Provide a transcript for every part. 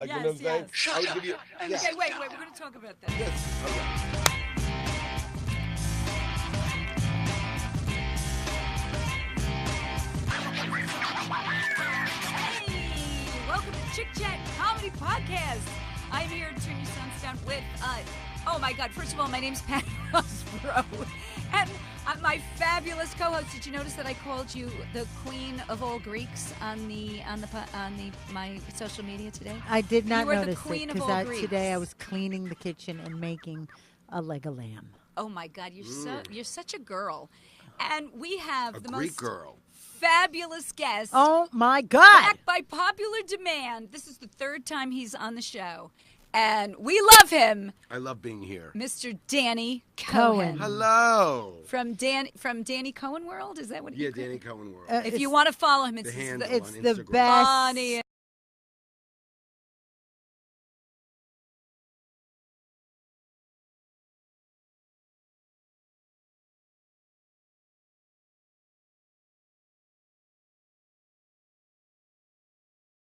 Like, you know what I'm saying? Shut up. Yeah. Okay, wait. We're going to talk about that. Yes. Okay. Hey, welcome to Chick Chat Comedy Podcast. I'm here to turn your sons down with, oh my God, first of all, my name's Patty Rosborough, and my fabulous co-host. Did you notice that I called you the Queen of all Greeks on my social media today? I did not You are the notice queen it of all because Greeks. today I was cleaning the kitchen and making a leg of lamb. Oh my God, you're such a girl, and we have A the Greek most girl. fabulous guest. Oh my God! Back by popular demand. This is the third time he's on the show, and we love him, I love being here. Mr. Danny Cohen. Cohen. Hello. From Danny Cohen World. Is that what? Yeah, Danny Cohen World. If you want to follow him, it's The handle. It's on the Instagram. best. funny.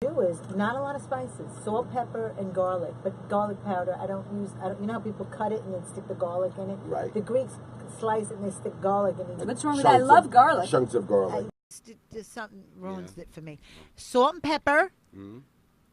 Do is not a lot of spices, salt, pepper, and garlic. But garlic powder, I don't use. You know how people cut it and then stick the garlic in it. Right. The Greeks slice it and they stick garlic in it. What's wrong with that? I love garlic. Chunks of garlic. Just something ruins it for me. Salt and pepper, Mm.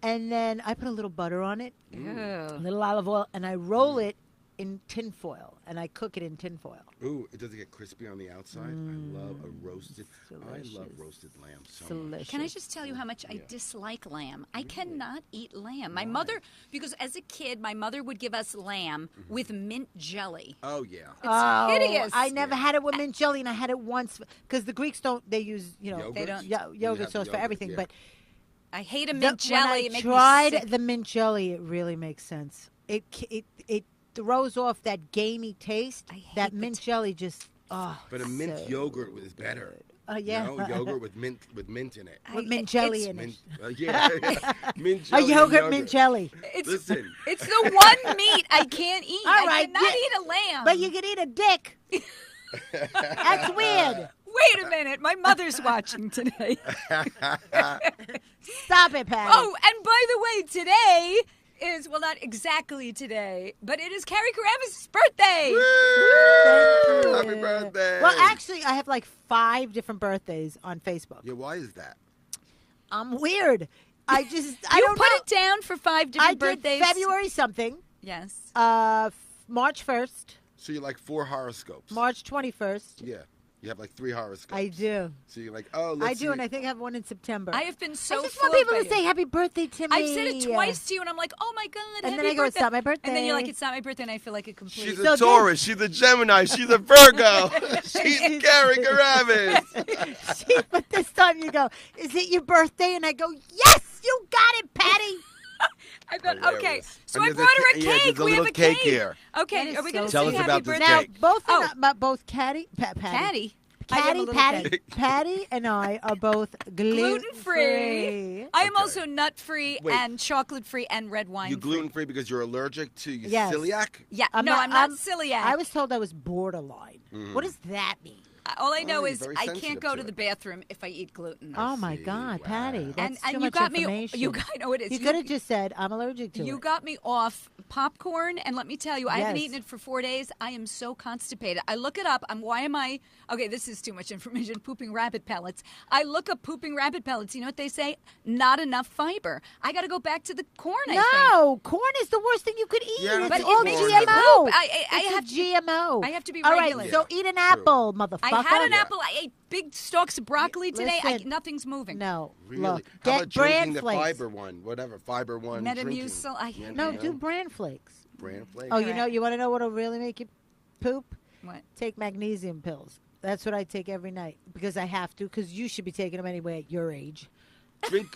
and then I put a little butter on it, a Ew. little olive oil, and I roll it in tin foil, and I cook it in tin foil. Ooh, it doesn't get crispy on the outside. I love a roasted. delicious. I love roasted lamb so much. Delicious. Can I just tell you how much I dislike lamb? I cannot eat lamb. My mother, because as a kid, my mother would give us lamb with mint jelly. Oh yeah. It's hideous. I never had it with mint jelly, and I had it once because the Greeks don't. They use Yogurt? They don't- yogurt have sauce for yogurt, everything. yeah. But I hate a mint when jelly. I It makes me tried sick. the mint jelly, it really makes sense. It throws off that gamey taste. I hate That the mint jelly just But a mint so yogurt is better. yeah. You know, yogurt with mint in it. with mint jelly it's- in it. Mint, yeah. Mint A jelly and yogurt mint jelly. It's Listen. it's the one meat I can't eat. All I right, cannot yeah. eat a lamb. But you can eat a dick. That's weird. Wait a minute, my mother's watching today. Stop it, Patty. Oh, and by the way, today is, well, not exactly today, but it is Carrie Karavis' birthday. Woo! Happy birthday. Well, actually, I have like 5 different birthdays on Facebook. Yeah, why is that? I'm weird. I You don't put know. it down for 5 I different did birthdays. February something. Yes. March 1st, So you like 4 horoscopes? March 21st. Yeah. You have like 3 horoscopes. I do. So you're like, oh, let's I see. do, and I think I have one in September. I have been so I just want floored people by to you. say happy birthday to me. I've said it twice to you, and I'm like, oh my God, And happy then I go, it's birthday. not my And then you're like, birthday. it's not my birthday, and I feel like a complete... She's So a then- Taurus. She's a Gemini. She's a Virgo. She's Carrie Karavis. But this time you go, is it your birthday? And I go, yes, you got it, Patty. I thought, okay, Hilarious. so And I there's brought her a yeah, cake. there's a We have little a cake cake here. Okay, That are is we going to so Tell sing us happy about this birthday? cake. Both Oh. both Patty. Patty. I have a little Patty, cake. Patty, and I are both Gluten-free. I am Okay. also nut-free Wait. and chocolate-free and red wine. You gluten-free because you're allergic to Yes. celiac? Yeah, I'm no, not- I'm not I'm- celiac. I was told I was borderline. What does that mean? All I know Oh, is very I can't sensitive go to to it. the bathroom if I eat gluten. Oh my see. God, Wow. Patty, that's and too you much got me. information. I know it is. You could have just said I'm allergic to You it. got me off popcorn, and let me tell you, I haven't Yes. eaten it for 4 days. I am so constipated. I look it up. Why am I? Okay, this is too much information. Pooping rabbit pellets. I look up pooping rabbit pellets. You know what they say? Not enough fiber. I got to go back to the corn. I think. No, corn is the worst thing you could eat. Yeah, it's but it all makes me GMO. poop. I It's have a to- GMO. I have to be All regular. right, so eat an True. apple, motherfucker. I had an Yeah. apple. I ate big stalks of broccoli today. Listen. Nothing's moving. No, Really? look, How about get bran drinking the flakes. fiber one? Whatever, fiber one. Metamucil. I drinking. hate No, it. do bran flakes. Bran flakes. Oh, Correct. you want to know what'll really make you poop? What? Take magnesium pills. That's what I take every night because I have to. Because you should be taking them anyway at your age.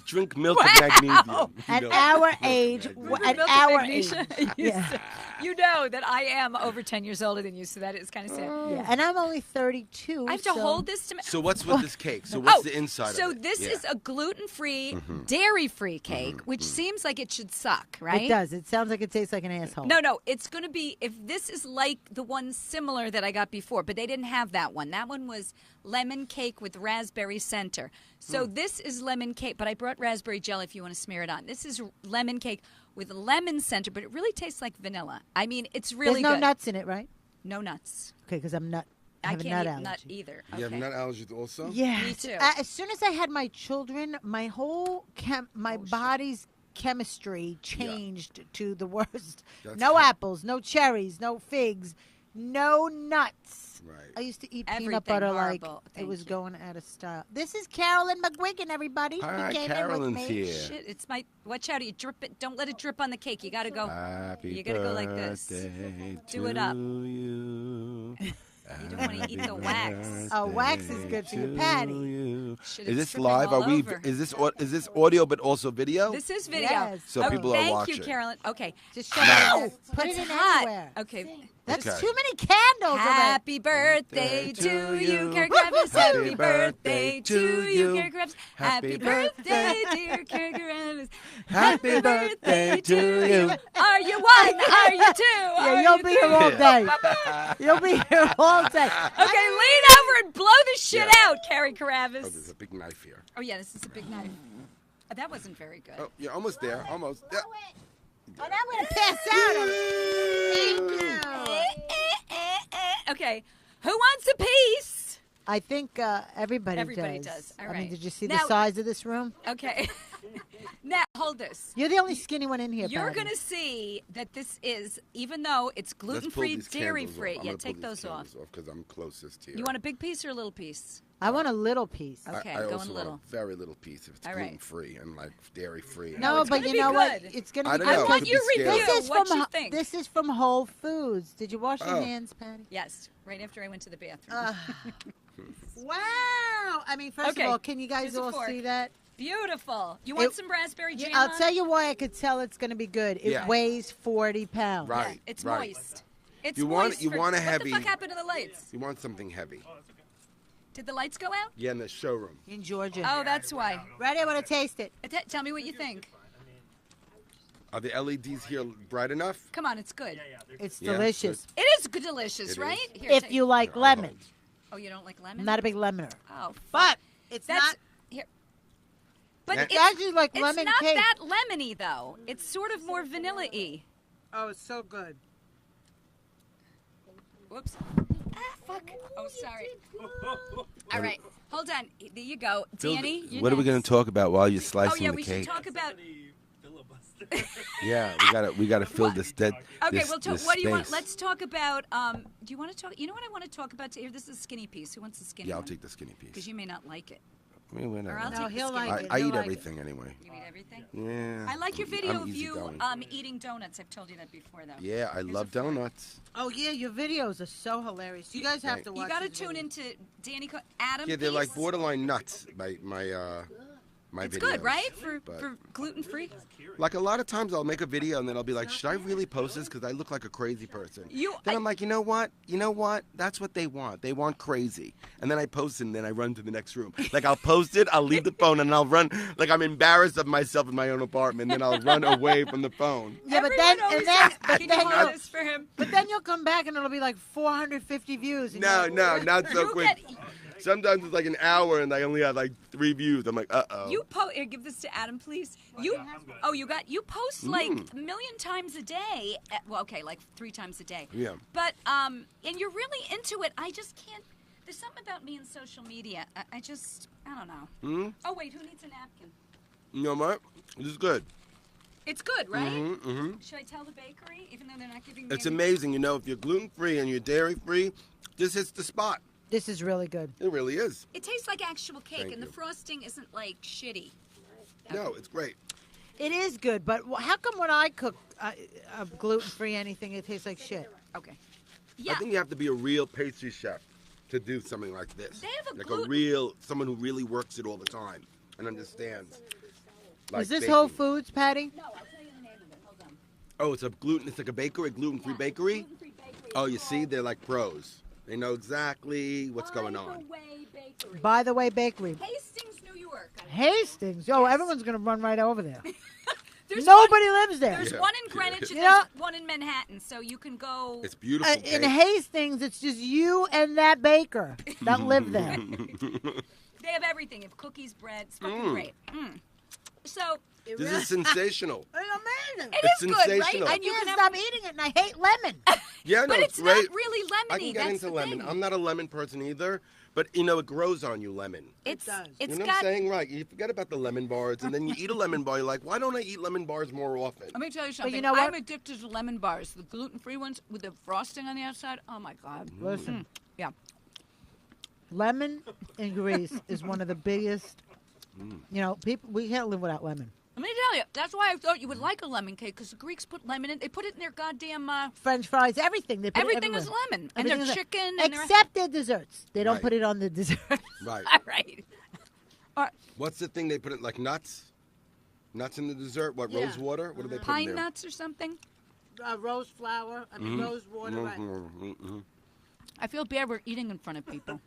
Drink milk of magnesium. At Milk- our milk of age, magnesium. at Milk our and age, magnesia. yeah. You know that I am over 10 years older than you, so that is kind of sad. Yeah, and I'm only 32. I have to so- hold this to me. So what's with this cake? So what's Oh, the inside so of it? this Yeah. is a gluten-free, dairy-free cake, which seems like it should suck, right? It does. It sounds like it tastes like an asshole. No, it's going to be, if this is like the one similar that I got before, but they didn't have that one. That one was lemon cake with raspberry center. So this is lemon cake. but I brought raspberry jelly if you want to smear it on. This is lemon cake with lemon center, but it really tastes like vanilla. I mean, it's really There's no good. nuts in it, right? No nuts. Okay, because I I have a can't nut eat allergy. nut either. You have Okay. nut allergies also? Yeah. Me too. As soon as I had my children, my whole body's chemistry changed to the worst. That's No hot. apples, no cherries, no figs, no nuts. Right. I used to eat Everything peanut butter like horrible. it Thank was you. going out of style. This is Carolyn McGuigan, everybody. All Who right, came in with Carolyn's me. here. Shit, it's my. Watch out! You drip it. Don't let it drip on the cake. You got to go. Happy You gotta go like this. birthday Do it up. to You. You don't want to eat the wax. Oh, wax is good for your patty. Shit, Is it's this dripping live? all Are we? over. Is this audio but also video? This is video. Yes. So Oh, people are thank watching. you, Carolyn. Okay. Just show Now. it. Put It's it in hot. anywhere. Okay. That's Okay. too many candles. Happy birthday to you, Carrie Kravitz. Happy birthday to you, Carrie Kravitz. Happy birthday, dear Carrie Kravitz. Happy birthday to you. Are you one? Are you two? Yeah, Are you'll you be three? here all day. You'll be here all day. Okay, lean over and blow the shit out, Carrie Oh, there's Kravitz. a big knife here. Oh, yeah, this is a big knife. That wasn't very good. Oh, you're almost there. Almost. Yeah. Oh, now I'm going to pass out. Thank you. Okay, who wants a piece? I think everybody Everybody does. All I mean, right. did you see Now- the size of this room? Okay. Now, hold this. You're the only skinny one in here, You're Patty. going to see that this is, even though it's Let's pull gluten-free, these candles off. dairy-free. I'm Yeah, gonna take pull those these off. candles because I'm closest here. You want a big piece or a little piece? I want a little piece. Okay, I going also little. want a very little piece if it's All right. gluten free and like dairy free. No, it's but gonna you be know what? good. It's going to I be don't know. I it want could your be scary. review. This is What from you think? This is from Whole Foods. Did you wash your Oh. hands, Patty? Yes, right after I went to the bathroom. Wow! I mean, first Okay, of all, can you guys here's a all fork. see that? Beautiful. You want It- some raspberry jam? I'll on tell it? you why I could tell it's going to be good. It Yeah. weighs 40 pounds. Right. Yeah, it's right. moist. It's You want- moist. you for- want a What heavy- the fuck happened to the lights? You want something heavy? Did the lights go out? Yeah, in the showroom. In Georgia. Oh, that's why. Ready? I want to taste it. Tell me what you think. Are the LEDs here bright enough? Come on, it's good. It's Yeah, delicious. It is good, delicious, It right? is. Here, If take- you like I'll lemon. hold. Oh, you don't like lemon? I'm not a big lemoner. Oh, fuck. But it's That's not. here. But Yeah. it's, It's actually like it's lemon not cake. that lemony though. It's sort of more vanilla-y. Oh, it's so good. Whoops. Ah, fuck. Oh, sorry. All right, hold on. There you go, Danny. You're What are we going next. to talk about while you're Oh slicing yeah, the we cake? should talk about. Yeah, we gotta fill this dead. Okay, this, well, this what do you want? space. Let's talk about. Do you want to talk? You know what I want to talk about? Here, this is a skinny piece. Who wants the skinny? Yeah, I'll one? take the skinny Because piece. you may not like it. I mean, whatever. Or I'll No, take the he'll skinny like one. it. I He'll eat like everything anyway. You eat everything. Yeah. I like your video I'm of you easygoing. eating donuts. I've told you that before, though. Yeah, I Here's love a fork. donuts. Oh yeah, your videos are so hilarious. You guys have to watch. You got to these tune videos. into Danny. Adam. Yeah, they're like piece. borderline nuts. My It's videos. good, right? For But- gluten free. Like a lot of times I'll make a video and then I'll be like, should I really post this? Because I look like a crazy person. Then I'm like, you know what? That's what they want. They want crazy. And then I post it and then I run to the next room. Like I'll post it, I'll leave the phone and I'll run. Like I'm embarrassed of myself in my own apartment. And then I'll run away from the phone. Yeah, but Everyone then always and then asks, but can then you hold you'll, this for him? but then you'll come back and it'll be like 450 views. And No, you're like, not so You quick. get- Sometimes it's like an hour and I only have like 3 views. I'm like, uh-oh. Here, give this to Adam, please. You post like a million times a day. Well, okay, like 3 times a day. Yeah. But and you're really into it. I just can't. There's something about me and social media. I don't know. Hmm? Oh wait, who needs a napkin? You know what? This is good. It's good, right? Mm-hmm. Should I tell the bakery, even though they're not giving me? It's any- amazing. You know, if you're gluten-free and you're dairy-free, this hits the spot. This is really good. It really is. It tastes like actual cake, Thank and the you. frosting isn't like shitty. No, it's great. It is good, but how come when I cook gluten-free anything, it tastes like shit? Okay. Yeah. I think you have to be a real pastry chef to do something like this. They have a like gluten- someone who really works it all the time and understands. Like is this baking. Whole Foods, Patty? No, I'll tell you the name of it. Hold on. Oh, it's like a bakery, a gluten-free bakery? Gluten-free bakery. Oh, you see, they're like pros. They know exactly what's going By on. the Way Bakery. By the way, bakery. Hastings, New York. Hastings. Oh, everyone's gonna run right over there. There's Nobody lives there. There's Yeah. one in Greenwich and You know- there's one in Manhattan, so you can go. It's beautiful. In cake. Hastings, it's just you and that baker that live there. They have everything. They have cookies, bread. It's fucking great. So This is sensational. It's amazing. it It's is good, right? sensational. And you can't can stop eating it, and I hate lemon. Yeah, no, but it's great. not really lemony. I can get That's into the lemon. thing. I'm not a lemon person either, but it grows on you, lemon. It's does. it's You know got. what I'm saying? Right. You forget about the lemon bars, and then you eat a lemon bar. You're like, why don't I eat lemon bars more often? Let me tell you something. you know I'm what? addicted to lemon bars, the gluten-free ones with the frosting on the outside. Oh my God. Listen, Yeah. lemon in Greece is one of the biggest. People we can't live without lemon. Let me tell you, that's why I thought you would like a lemon cake, because the Greeks put lemon in. They put it in their goddamn. French fries, everything. They put Everything it is everywhere. lemon, and Everything their is chicken, and their. except their desserts. They don't Right. put it on the dessert. Right. All right. What's the thing they put in, like nuts? Nuts in the dessert? What, Yeah. rose water? What do they put in Pine there? nuts or something. Rose flour. I mean rose water. Right. I feel bad we're eating in front of people.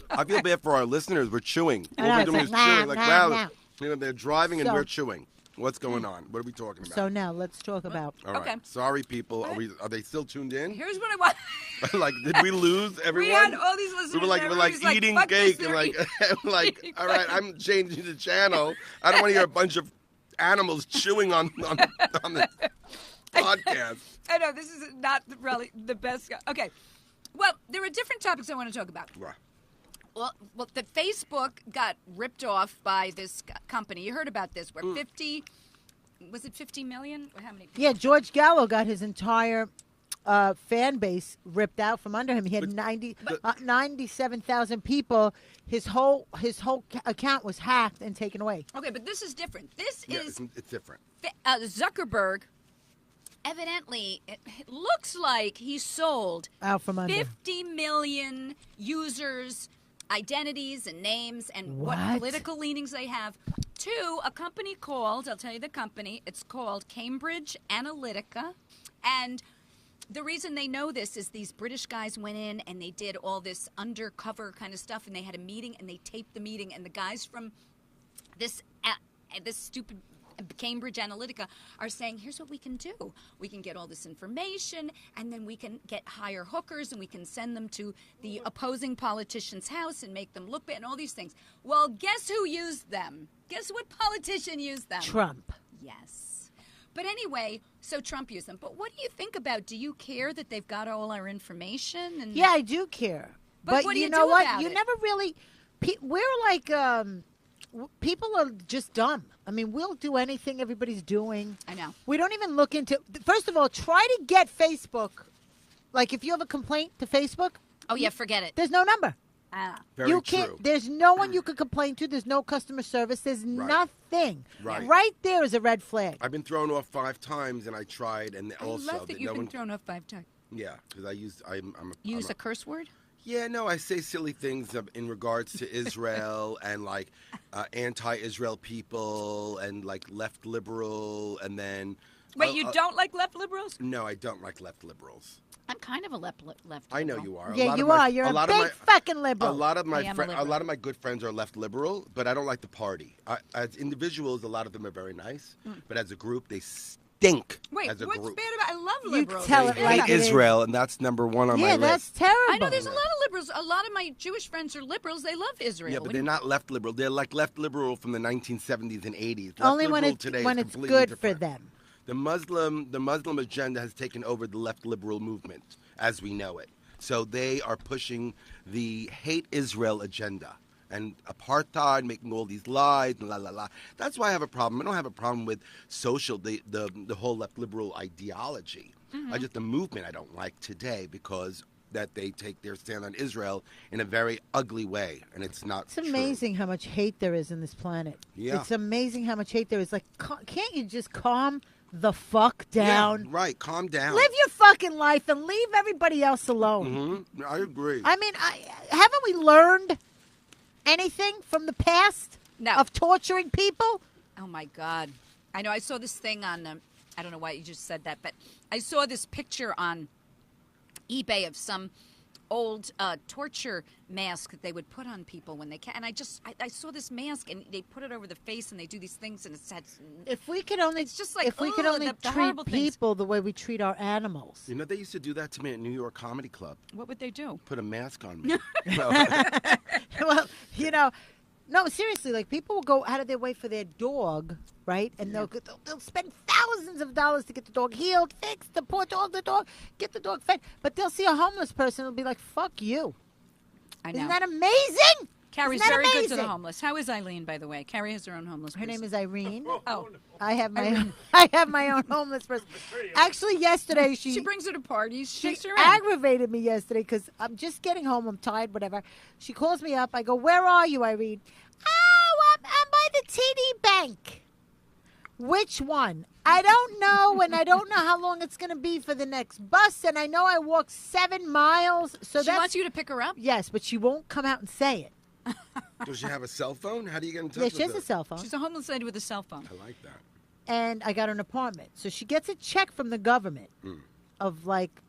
I feel bad for our listeners. We're chewing. I All know, we're it's doing like, is chewing. Like, nah, wow, nah. they're driving and So- we're chewing. What's going on? What are we talking about? So now let's talk about. All right. Okay. Sorry, people. Are they still tuned in? Here's what I want. Like, did we lose everyone? We had all these listeners. We were like everybody's eating "Fuck this, cake and they're like, eating- like, eating all right, I'm changing the channel. I don't want to hear a bunch of animals chewing on the podcast. I know this is not really the best. Okay. Well, there are different topics I want to talk about. Right. Well, the Facebook got ripped off by this company. You heard about this, where 50 million? Or how many? Yeah, George Gallo got his entire fan base ripped out from under him. He had 97,000 people. His whole account was hacked and taken away. Okay, but this is different. This Yeah, is it's different. Zuckerberg. Evidently, it looks like he sold Out from under. 50 million users' identities and names and what What? political leanings they have to a company called, I'll tell you the company, it's called Cambridge Analytica. And the reason they know this is these British guys went in and they did all this undercover kind of stuff, and they had a meeting and they taped the meeting, and the guys from this stupid Cambridge Analytica are saying, here's what we can do. We can get all this information, and then we can hire hookers, and we can send them to the opposing politician's house and make them look bad and all these things. Well, guess who used them? Guess what politician used them? Trump. Yes. But anyway, so Trump used them. But what do you think about, do you care that they've got all our information? And Yeah, I do care. But what do you you know do what? about You it? never really. We're like. People are just dumb. I mean, we'll do anything everybody's doing. I know. We don't even look into. First of all, try to get Facebook. Like, if you have a complaint to Facebook, Oh, yeah, forget it. there's no number. Ah. Very you true. can't. There's no one you could complain to. There's no customer service. There's nothing. Right. There is a red flag. I've been thrown off 5 times, and I tried, and also I love that you've no been one. thrown off 5 times. Yeah, because Use a curse word? Yeah, no, I say silly things in regards to Israel and like anti-Israel people and like left liberal, and then. Wait, you don't like left liberals? No, I don't like left liberals. I'm kind of a left I know liberal. you are. Yeah, you are. You're a big fucking liberal. A lot of my I am a liberal. a lot of my good friends are left liberal, but I don't like the party. As individuals, a lot of them are very nice, but as a group, they stink. Wait, as a what's group. bad about? I love You liberals. tell They it hate like Hate it is. Israel, and that's number 1 on my Yeah, list. that's terrible. I know there's a lot of liberals. A lot of my Jewish friends are liberals. They love Israel. Yeah, What but do they're you- not left liberal. They're like left liberal from the 1970s and 80s. Left Only when liberal it's today when is it's completely good for different. them. The Muslim agenda has taken over the left liberal movement as we know it. So they are pushing the hate Israel agenda and apartheid, making all these lies and la la la. That's why I have a problem. I don't have a problem with the whole left liberal ideology. I just the movement I don't like today because that they take their stand on Israel in a very ugly way, and it's not. It's amazing True. how much hate there is in this planet. Yeah. It's amazing how much hate there is. Like, can't you just calm the fuck down? Yeah, right. Calm down. Live your fucking life and leave everybody else alone. I agree. I mean, haven't we learned anything from the past No. of torturing people? Oh my God! I know. I saw this thing on. I don't know why you just said that, but I saw this picture on eBay of some old torture mask that they would put on people when they can. And I saw this mask, and they put it over the face, and they do these things, and it said. If we could only, It's just like, if we could ugh, only the treat horrible things. people the way we treat our animals. You know, they used to do that to me at New York Comedy Club. What would they do? Put a mask on me. No. Well, you know, No, seriously, like people will go out of their way for their dog, right? And they'll spend thousands of dollars to get the dog healed, fixed, the poor dog, get the dog fed. But they'll see a homeless person and be like, "Fuck you." I know. Isn't that amazing? Carrie's very good to the homeless. How is Eileen, by the way? Carrie has her own homeless person. Her name is Irene. Oh. I have my own homeless person. Actually, yesterday she brings her to parties. She She's aggravated me yesterday because I'm just getting home. I'm tired, whatever. She calls me up. I go, "Where are you, Irene?" "Oh, I'm by the TD Bank." "Which one?" "I don't know, and I don't know how long it's going to be for the next bus, and I know I walked 7 miles." So she wants you to pick her up? Yes, but she won't come out and say it. Does she have a cell phone? How do you get in touch Yeah, with she has her? a cell phone. She's a homeless lady with a cell phone. I like that. And I got her an apartment. So she gets a check from the government of like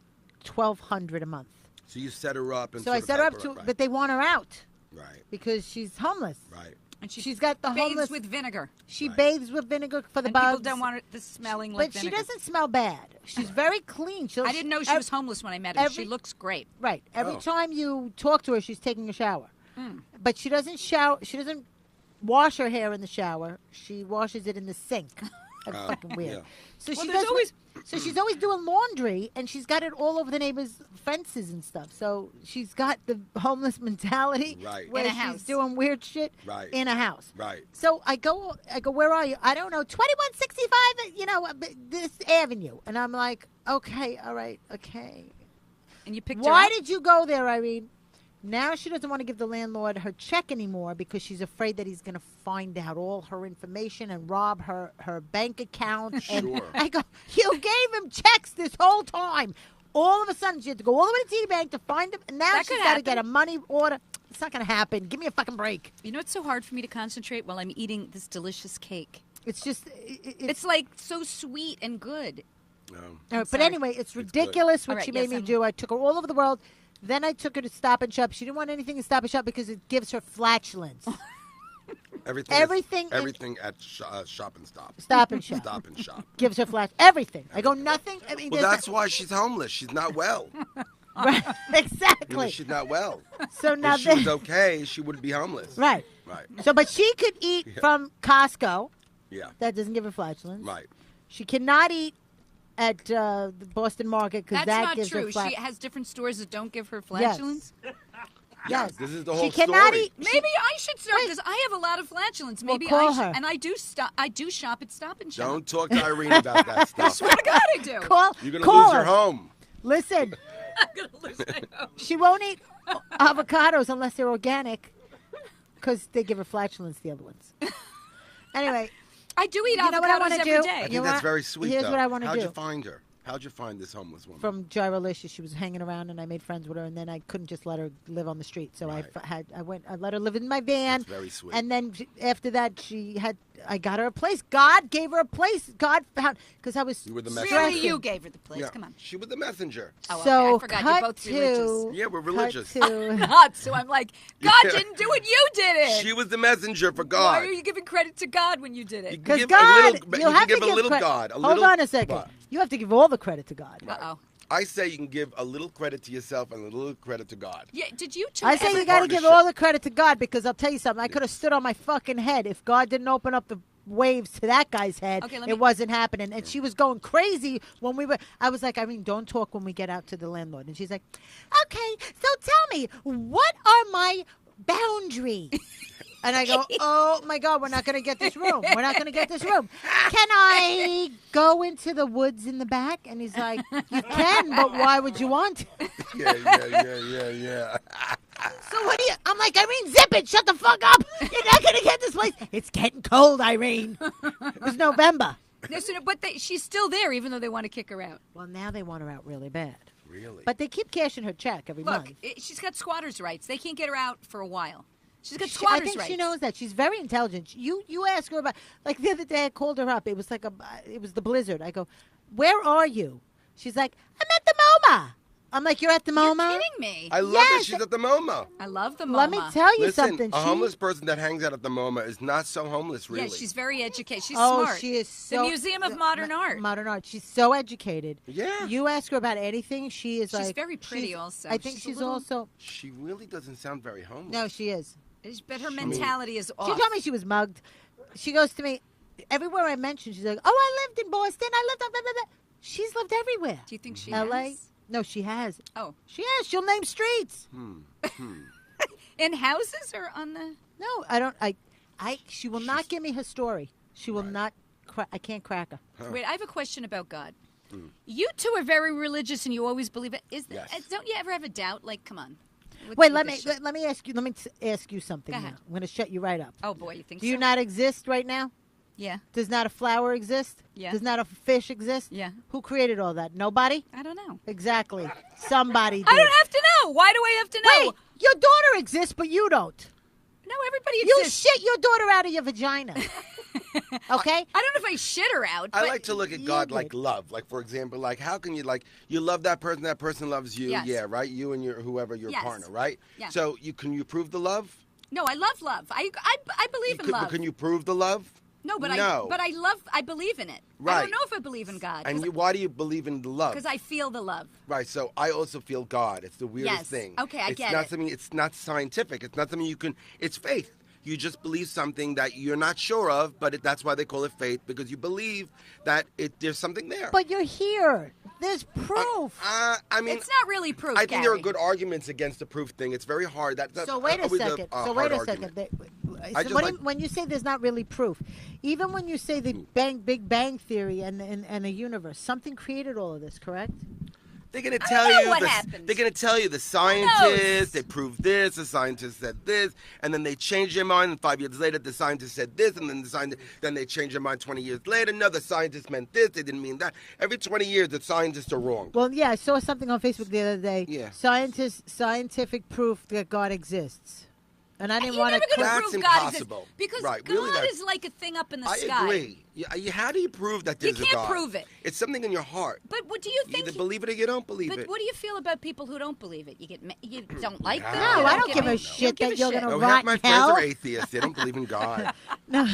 $1,200 a month. So you set her up and So I set her up to, right. but they want her out. Right. Because she's homeless. Right. And she's got the bathes homeless with vinegar. She bathes with vinegar for the and bugs. people don't want it smelling like vinegar. But she doesn't smell bad. She's very clean. I didn't know she was homeless when I met her. She looks great. Right. Every time you talk to her, she's taking a shower. But she doesn't shower. She doesn't wash her hair in the shower. She washes it in the sink. That's fucking weird. Yeah. So Well, she's always doing laundry, and she's got it all over the neighbors' fences and stuff. So she's got the homeless mentality, Right. where In a she's house. doing weird shit Right. in a house. Right. So I go, "Where are you?" "I don't know, 2165, this avenue." And I'm like, "Okay, all right, okay." And you picked her Why up? did you go there, Irene? Now she doesn't want to give the landlord her check anymore because she's afraid that he's going to find out all her information and rob her bank account. And Sure. I go, "You gave him checks this whole time." All of a sudden, she had to go all the way to TD Bank to find him. And now That she's could got to get a happen. money order. It's not going to happen. Give me a fucking break. You know, it's so hard for me to concentrate while I'm eating this delicious cake. It's just... It's like so sweet and good. No. But sorry. anyway, it's ridiculous what All right, she made yes, me I'm- do. I took her all over the world. Then I took her to Stop and Shop. She didn't want anything at Stop and Shop because it gives her flatulence. Everything in- at Shop and Stop. Stop and Shop. Stop and Shop. Gives her flash. Everything. I go, nothing. I mean, Well, there's that's why she's homeless. She's not well. right. You Exactly. know, she's not well. So now If she was okay, she wouldn't be homeless. right. Right. So, but she could eat from Costco. Yeah. That doesn't give her flatulence. Right. She cannot eat at the Boston Market because That's that not gives true. her flat. She has different stores that don't give her flatulence. Yes. This is the whole She cannot story. eat. Maybe I should start Wait. because I have a lot of flatulence. Well, Maybe call I should. her. And I do stop. I do shop at Stop and Shop. Don't talk to Irene about that I stuff. swear to God, I do. Call. You're gonna call lose her. your home. Listen, I'm gonna lose my home. she won't eat avocados unless they're organic because they give her flatulence, the other ones. Anyway, I do eat You know what I avocados wanna every do? day. I You think that's want- very sweet. here's though. what I wanna How'd do. you find her? How'd you find this homeless woman? from Gyrolicious, she was hanging around, and I made friends with her, and then I couldn't just let her live on the street, so Right. I let her live in my van. That's very sweet. And then after that, I got her a place. God gave her a place. God found because I was You were the stressing. Really, you gave her the place. Yeah. Come on. She was the messenger. Oh, okay. So I forgot cut you're both to religious. Yeah, we're cut religious. to- Not. So I'm like, God Yeah. didn't do it. You did it. She was the messenger for Why God. are you giving credit to God when you did You it? can Because give God, a little, you you have can give to a little credit. God. Hold on a second. What? You have to give all the credit to God. Uh-oh. I say you can give a little credit to yourself and a little credit to God. Yeah, did you two I say ever- you got to give partnership. all the credit to God because I'll tell you something. I could have stood on my fucking head if God didn't open up the waves to that guy's head. Okay, let it me- wasn't happening, and she was going crazy when we were. I was like, Irene, don't talk when we get out to the landlord, and she's like, okay, so tell me, what are my boundaries? And I go, oh my God, we're not going to get this room. We're not going to get this room. Can I go into the woods in the back? And he's like, you can, but why would you want to? Yeah. So what do you? I'm like, Irene, zip it. Shut the fuck up. You're not going to get this place. It's getting cold, Irene. It was November. No, but she's still there, even though they want to kick her out. Well, now they want her out really bad. Really? But they keep cashing her check every Look, month. she's got squatters' rights. They can't get her out for a while. She's got I squatters' think rights. she knows that. She's very intelligent. You ask her about, like the other day I called her up. It was like it was the blizzard. I go, where are you? She's like, I'm at the MoMA. I'm like, you're at the You're MoMA? kidding me. I love Yes. that she's at the MoMA. I love the MoMA. Let me tell you Listen, something. a homeless person that hangs out at the MoMA is not so homeless, really. Yeah, she's very educated. She's Oh, smart. she is so. The Museum of Modern Art. Modern art. She's so educated. Yeah. You ask her about anything, she is She's like. very pretty also. I think She's a she's little- also. She really doesn't sound very homeless. No, she is. But her mentality is off. She told me she was mugged. She goes to me, everywhere I mention, she's like, oh, I lived in Boston. I lived on blah, blah, blah. She's lived everywhere. Do you think she LA? has? No, she has. Oh. She has. She'll name streets. In houses or on the... No, I don't. She will not give me her story. She will not. I can't crack her. Wait, I have a question about God. You two are very religious, and you always believe it. Yes. Don't you ever have a doubt? Like, come on. Wait, let me ask you. Let me ask you something. Go ahead. Now. I'm going to shut you right up. Oh boy, you think Do so? you not exist right now? Yeah. Does not a flower exist? Yeah. Does not a fish exist? Yeah. Who created all that? Nobody? I don't know. Exactly. Somebody did. I don't have to know. Why do I have to know? Wait, your daughter exists, but you don't. No, everybody You exists. shit your daughter out of your vagina. Okay? I don't know if I shit her out. I but like to look at you God did. like love. Like, for example, like, how can you, like, you love that person loves you. Yes. Yeah, right? You and whoever your Yes. partner, right? Yeah. So can you prove the love? No, I love love. I believe in love. But can you prove the love? No, but No. I believe in it. I Right. don't know if I believe in God. And why do you believe in the love? Because I feel the love. Right, so I also feel God. It's the weirdest Yes. thing. Okay, I it's get not it. Something, it's not scientific. It's not something you can, it's faith. You just believe something that you're not sure of, but that's why they call it faith, because you believe that there's something there. But you're here. There's proof. I mean, It's not really proof, I think there are Gary. good arguments against the proof thing. It's very hard. That's So wait a always second. hard argument. When you say there's not really proof, even when you say the Big Bang Theory and the universe, something created all of this, correct? They're gonna I tell don't know you. what happened. They're gonna tell you the knows? scientists. They proved this. The scientist said this, and then they changed their mind. And 5 years later, the scientist said this, and then they changed their mind 20 years later. No, the scientist meant this. They didn't mean that. Every 20 years, the scientists are wrong. Well, yeah, I saw something on Facebook the other day. Yeah. Scientific proof that God exists. And I didn't You're want never to. going to That's prove God impossible. exists. Because Right, God really, is like a thing up in the I sky. agree. How do you prove that there's a God? can't prove it. It's something in your heart. But what do you You think? either believe it or you don't believe But it. what do you feel about people who don't believe it? You don't like them? No, You I don't give a you shit give that a you're shit. gonna No, rot half my in friends hell? are atheists. They don't believe in God. No.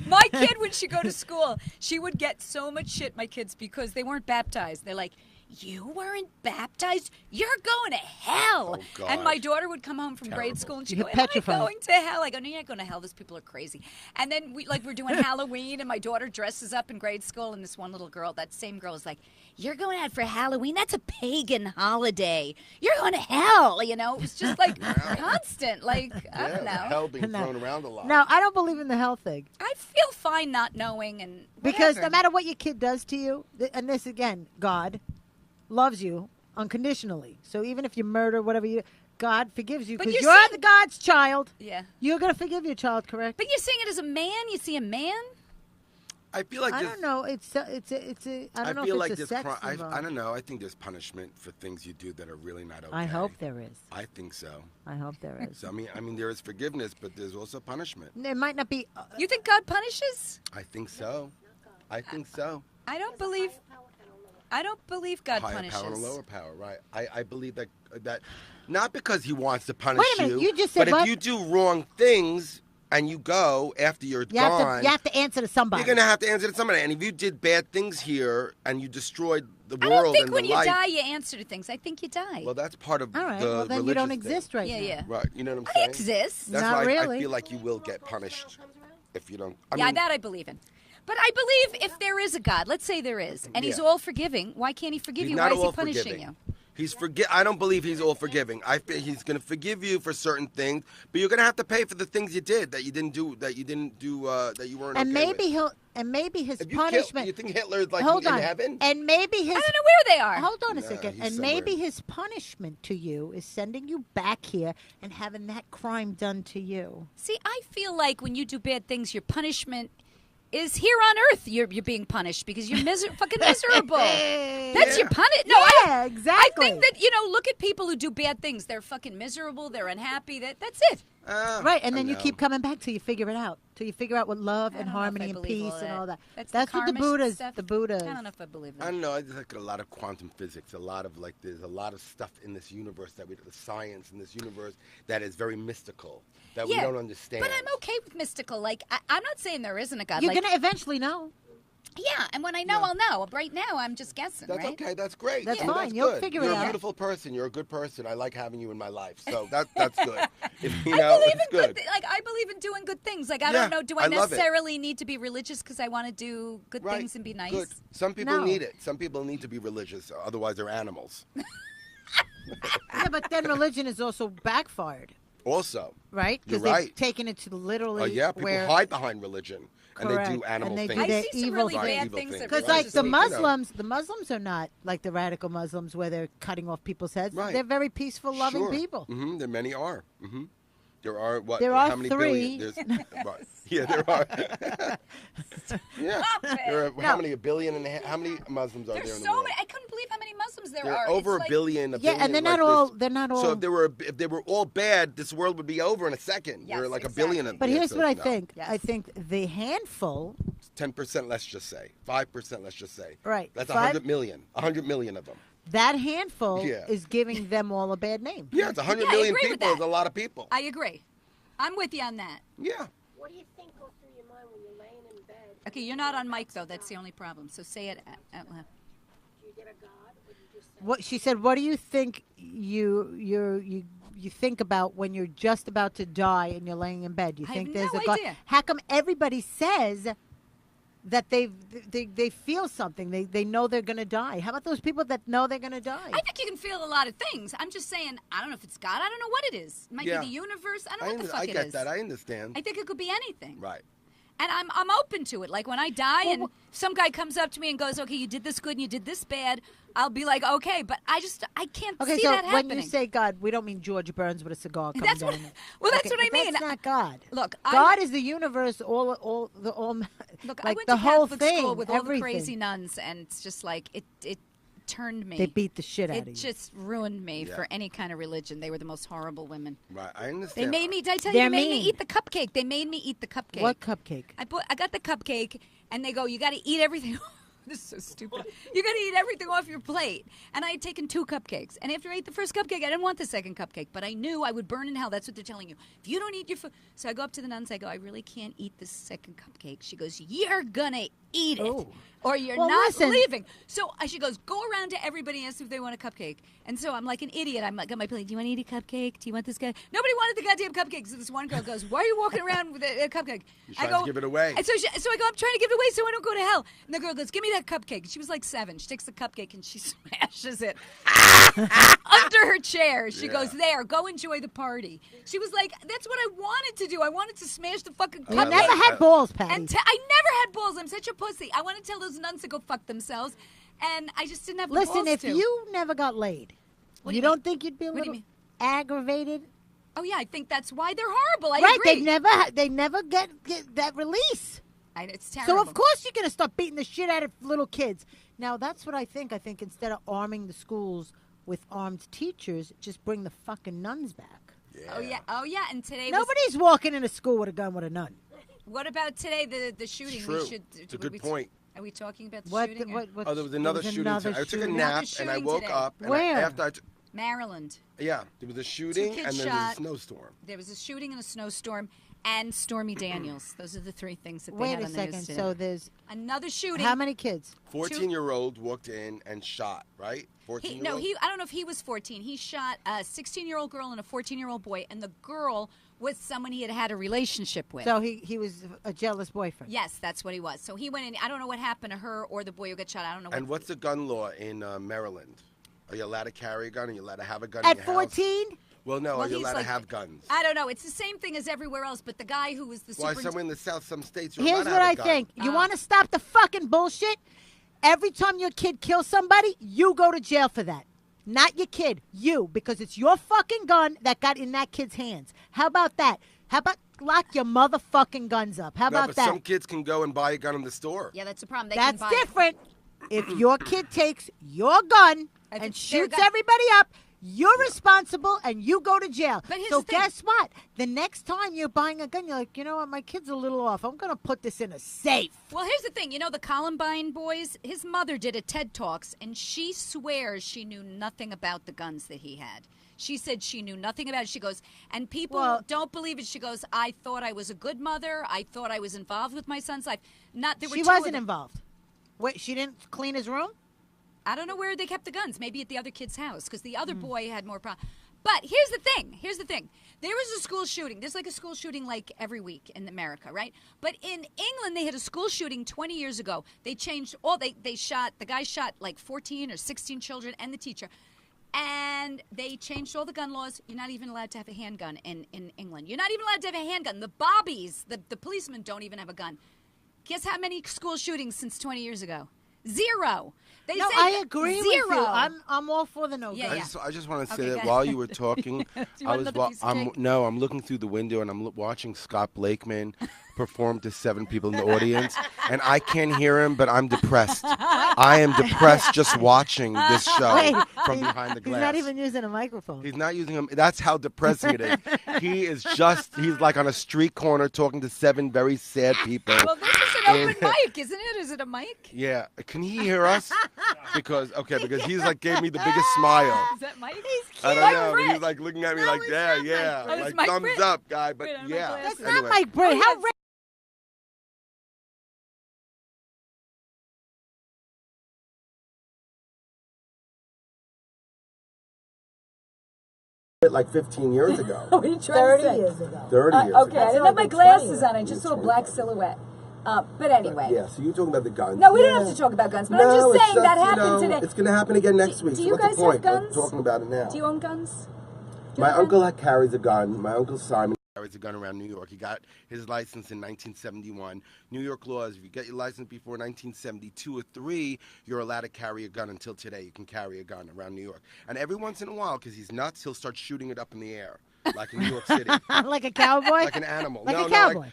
My kid, when she go to school, she would get so much shit, my kids, because they weren't baptized. They're like, you weren't baptized? You're going to hell. Oh, God. And my daughter would come home from grade Terrible. school and she'd You go, get am I petrified. going to hell? I go, no, you're not going to hell. Those people are crazy. And then we're doing Halloween and my daughter dresses up in grade school and this one little girl, that same girl is like, you're going out for Halloween? That's a pagan holiday. You're going to hell. You know, it was just like constant. Like, I don't know. Hell being No. thrown around a lot. No, I don't believe in the hell thing. I feel fine not knowing and Because whatever. no matter what your kid does to you, and this again, God loves you unconditionally. So even if you murder, whatever God forgives you But because you're you're saying- the God's child. Yeah. You're going to forgive your child, correct? But you're saying it as a man? You see a man? I feel like I this. don't know. I don't know feel if like it's a this. sex I involved. don't know. I think there's punishment for things you do that are really not okay. I hope there is. I think so. I hope there is. So I mean, there is forgiveness, but there's also punishment. It might not be. You think God punishes? I think so. I think so. I don't believe God Higher punishes. power and lower power, right? I believe that not because he wants to punish Wait a minute, you, you just said but what? if you do wrong things and you go after you're You have, gone, you have to answer to somebody. you're gonna have to answer to somebody. And if you did bad things here and you destroyed the I world don't think and when the you life, die you answer to things. I think you die. well, that's part of All right. the Well, then you don't religious thing. exist right yeah, now. yeah. Right, you know what I'm I saying? exist. That's Not why really. I feel like you will get punished if you don't. I Yeah, mean, that I believe in. But I believe if there is a God, let's say there is, and he's Yeah. all forgiving, why can't he forgive he's you? not Why is he all punishing forgiving. you? I don't believe he's all forgiving. I feel he's going to forgive you for certain things, but you're going to have to pay for the things you did that you didn't do that you weren't. And okay maybe with. his If you punishment. you think Hitler's like Hold in on. heaven? And maybe his. I don't know where they are. Hold on a Nah, second. he's And somewhere. maybe his punishment to you is sending you back here and having that crime done to you. See, I feel like when you do bad things, your punishment is here on earth. You're being punished because you're fucking miserable. That's your punishment. No, Yeah, exactly. I think that, look at people who do bad things. They're fucking miserable. They're unhappy. That's it. Right, and then you know. keep coming back till you figure it out. Till you figure out what love I and don't know if harmony I and believe peace and all that. That's what the karmic Buddhas. stuff. The Buddhas. I don't know if I believe I that. don't know. It's like a lot of quantum physics. There's a lot of stuff in this universe the science in this universe that is very mystical that we don't understand. But I'm okay with mystical. Like, I'm not saying there isn't a God. You're like, gonna eventually know. Yeah, and when I know, I'll know. Right now, I'm just guessing, That's right? okay. That's great. That's See, fine. That's You'll good. figure it You're out. a beautiful person. You're a good person. I like having you in my life. So that's good. You I know, believe it's in good. I believe in doing good things. Like, I Yeah, don't know, do I I love it. necessarily need to be religious because I want to do good Right. things and be nice? Good. Some people No. need it. Some people need to be religious. Otherwise, they're animals. Yeah, but then religion is also backfired, Also, right? You're Because they've right. taken it to literally yeah, people where hide behind religion. And they Correct. do animal And they do things. I their see some evil really things. bad Evil things. things. that because Right. like religious the people- the Muslims are not like the radical Muslims where they're cutting off people's heads. Right. They're very peaceful, loving Sure. people. Mm-hmm. There many are. Mm-hmm. There are what? There are how many 3. billion? Right. Yeah, there are. Yeah. Stop it. There are, No. how many? A billion and a half? How many Muslims are There's there in the so world? many. I couldn't believe how many Muslims there There are. are over It's a like- billion. Yeah, and they're not like all. this. They're not all. So if they were all bad, this world would be over in a second. Yes, there are like exactly. a billion of them. but Yeah, here's so what I no. think. Yes. I think the handful. 10%, let's just say. 5%, let's just say. Right. That's 5 100 million. 100 million of them. That handful Yeah. is giving them all a bad name. Yeah, it's 100 Yeah, I million agree with people. that. Is a lot of people. I agree. I'm with you on that. Yeah. What do you think goes through your mind when you're laying in bed? Okay, you're not on mic, though. That's the only problem. So say it out loud. Do you get a God, or do you just say, What she said. What do you think you think about when you're just about to die and you're laying in bed? You I think have there's no a God? idea. How come everybody says that they feel something? They know they're going to die. How about those people that know they're going to die? I think you can feel a lot of things. I'm just saying, I don't know if it's God. I don't know what it is. It might Yeah. be the universe. I don't know what the fuck I it get is. that. I understand. I think it could be anything. Right. And I'm open to it. Like when I die and some guy comes up to me and goes, okay, you did this good and you did this bad, I'll be like, okay, but I can't Okay, see so that when happening. you say God, we don't mean George Burns with a cigar coming That's down. what- it. well, that's Okay, what I but mean. That's not God. Look, God is the universe, all Look, like I went the to whole Catholic thing, school with all everything. the crazy nuns, and it's just like it turned me. They beat the shit out of It you. just ruined me Yeah. for any kind of religion. They were the most horrible women. Right. I understand. They made me. Did I tell you? They're They made me mean. eat the cupcake. They made me eat the cupcake. What cupcake? I got the cupcake, and they go, you got to eat everything. This is so stupid. You got to eat everything off your plate. And I had taken 2 cupcakes. And after I ate the first cupcake, I didn't want the second cupcake. But I knew I would burn in hell. That's what they're telling you. If you don't eat your food. So I go up to the nuns. I go, I really can't eat this second cupcake. She goes, you're going to eat it. Oh. Or you're Well, not listen. leaving. So she goes, go around to everybody and ask if they want a cupcake. And so I'm like an idiot. I'm like on my plate. Do you want to eat a cupcake? Do you want this guy? Nobody wanted the goddamn cupcake. So this one girl goes, why are you walking around with a cupcake? You're trying to give it away. And so I go, I'm trying to give it away so I don't go to hell. And the girl goes, give me that cupcake. She was like 7. She takes the cupcake and she smashes it under her chair. She goes, there, go enjoy the party. She was like, that's what I wanted to do. I wanted to smash the fucking You cupcake. never had balls, Patty. And I never had balls. I'm such a pussy. I want to tell those nuns to go fuck themselves. And I just didn't have the Listen, balls if to. you never got laid, What do you you don't mean? think you'd be a What do you little mean? aggravated? Oh, yeah, I think that's why they're horrible. I Right? agree. They never get that release. It's terrible. So of course you're going to start beating the shit out of little kids. Now that's what I think. I think instead of arming the schools with armed teachers, just bring the fucking nuns back. Oh, yeah. Oh, yeah. And today was... Nobody's walking into school with a gun with a nun. What about today, the shooting? It's true. We should, It's a good point. Are we talking about the What? shooting? or- Oh, there was another shooting. I took a shooting. nap Another and I shooting woke today. up. And Where? after I Maryland. yeah, there was a shooting kids and then shot. there's a snowstorm. There was a shooting and a snowstorm and Stormy Daniels. Those are the 3 things that they Wait had a on the second. news today. So there's Another shooting. how many kids? 14-year-old walked in and shot. Right? 14-year-old. I don't know if he was 14. He shot a 16-year-old girl and a 14-year-old boy, and the girl was someone he had had a relationship with. So he was a jealous boyfriend. Yes, that's what he was. So he went in. I don't know what happened to her or the boy who got shot. I don't know. And what's the gun law in Maryland? Are you allowed to carry a gun? Are you allowed to have a gun At in your house? 14? Well, no. Well, Are you he's allowed like- to have guns? I don't know. It's the same thing as everywhere else, but the guy who was the Why, superintendent. somewhere in the South, some states, you're Here's allowed what to have I a gun. think. You want to stop the fucking bullshit? Every time your kid kills somebody, you go to jail for that. Not your kid, you, because it's your fucking gun that got in that kid's hands. How about that? How about lock your motherfucking guns up? How No, about but that? some kids can go and buy a gun in the store. Yeah, that's the problem. They That's can buy different. If your kid takes your gun If and it's their shoots gun- everybody up, you're responsible and you go to jail. But here's So the thing. guess what? The next time you're buying a gun, you're like, you know what? My kid's a little off. I'm going to put this in a safe. Well, here's the thing. You know, the Columbine boys, his mother did a TED Talks, and she swears she knew nothing about the guns that he had. She said she knew nothing about it. She goes, and people Well- don't believe it. She goes, I thought I was a good mother. I thought I was involved with my son's life. There were She two of wasn't them. involved. Wait, she didn't clean his room? I don't know where they kept the guns. Maybe at the other kid's house because the other boy had more problems. But here's the thing. There was a school shooting. There's like a school shooting like every week in America, right? But in England, they had a school shooting 20 years ago. They changed the guy shot like 14 or 16 children and the teacher. And they changed all the gun laws. You're not even allowed to have a handgun in England. You're not even allowed to have a handgun. The bobbies, the policemen don't even have a gun. Guess how many school shootings since 20 years ago? 0. They No, say I agree 0. with you. I'm all for the no gun. Yeah. I just want to say Okay, that go ahead. while you were talking, you want another piece of cake? I'm looking through the window and I'm watching Scott Blakeman perform to 7 people in the audience, and I can't hear him, but I'm depressed. I am depressed just watching this show Wait, from behind the glass. He's not even using a microphone. He's not using them. That's how depressing it is. He's like on a street corner talking to 7 very sad people. Well, this is an open mic, isn't it? Is it a mic? Yeah. Can he hear us? Because he's like gave me the biggest smile. Is that Mike? I don't Mike know. But Britt. he's like looking at me No, like, it's yeah, not yeah. Mike Britt. Oh, Like it's Mike thumbs Britt. up, guy. But Wait, I have my yeah. glasses. That's Anyway. not Mike Britt. Oh, How yes. like 15 years ago. What are you trying 30 to say? years ago. 30 years Okay, I ago. didn't have my like glasses 20. on. I just saw a black silhouette. But anyway. Yeah, so you're talking about the guns. No, we don't have to talk about guns. But I'm just saying that happened today. It's going to happen again next week. Do so you what's guys the point? have guns? We're talking about it now. Do you own guns? My uncle carries a gun. My uncle Simon carries a gun around New York. He got his license in 1971. New York laws, if you get your license before 1972 or 3, you're allowed to carry a gun until today. You can carry a gun around New York. And every once in a while, because he's nuts, he'll start shooting it up in the air. Like in New York City. Like a cowboy? Like an animal. Like no, a cowboy.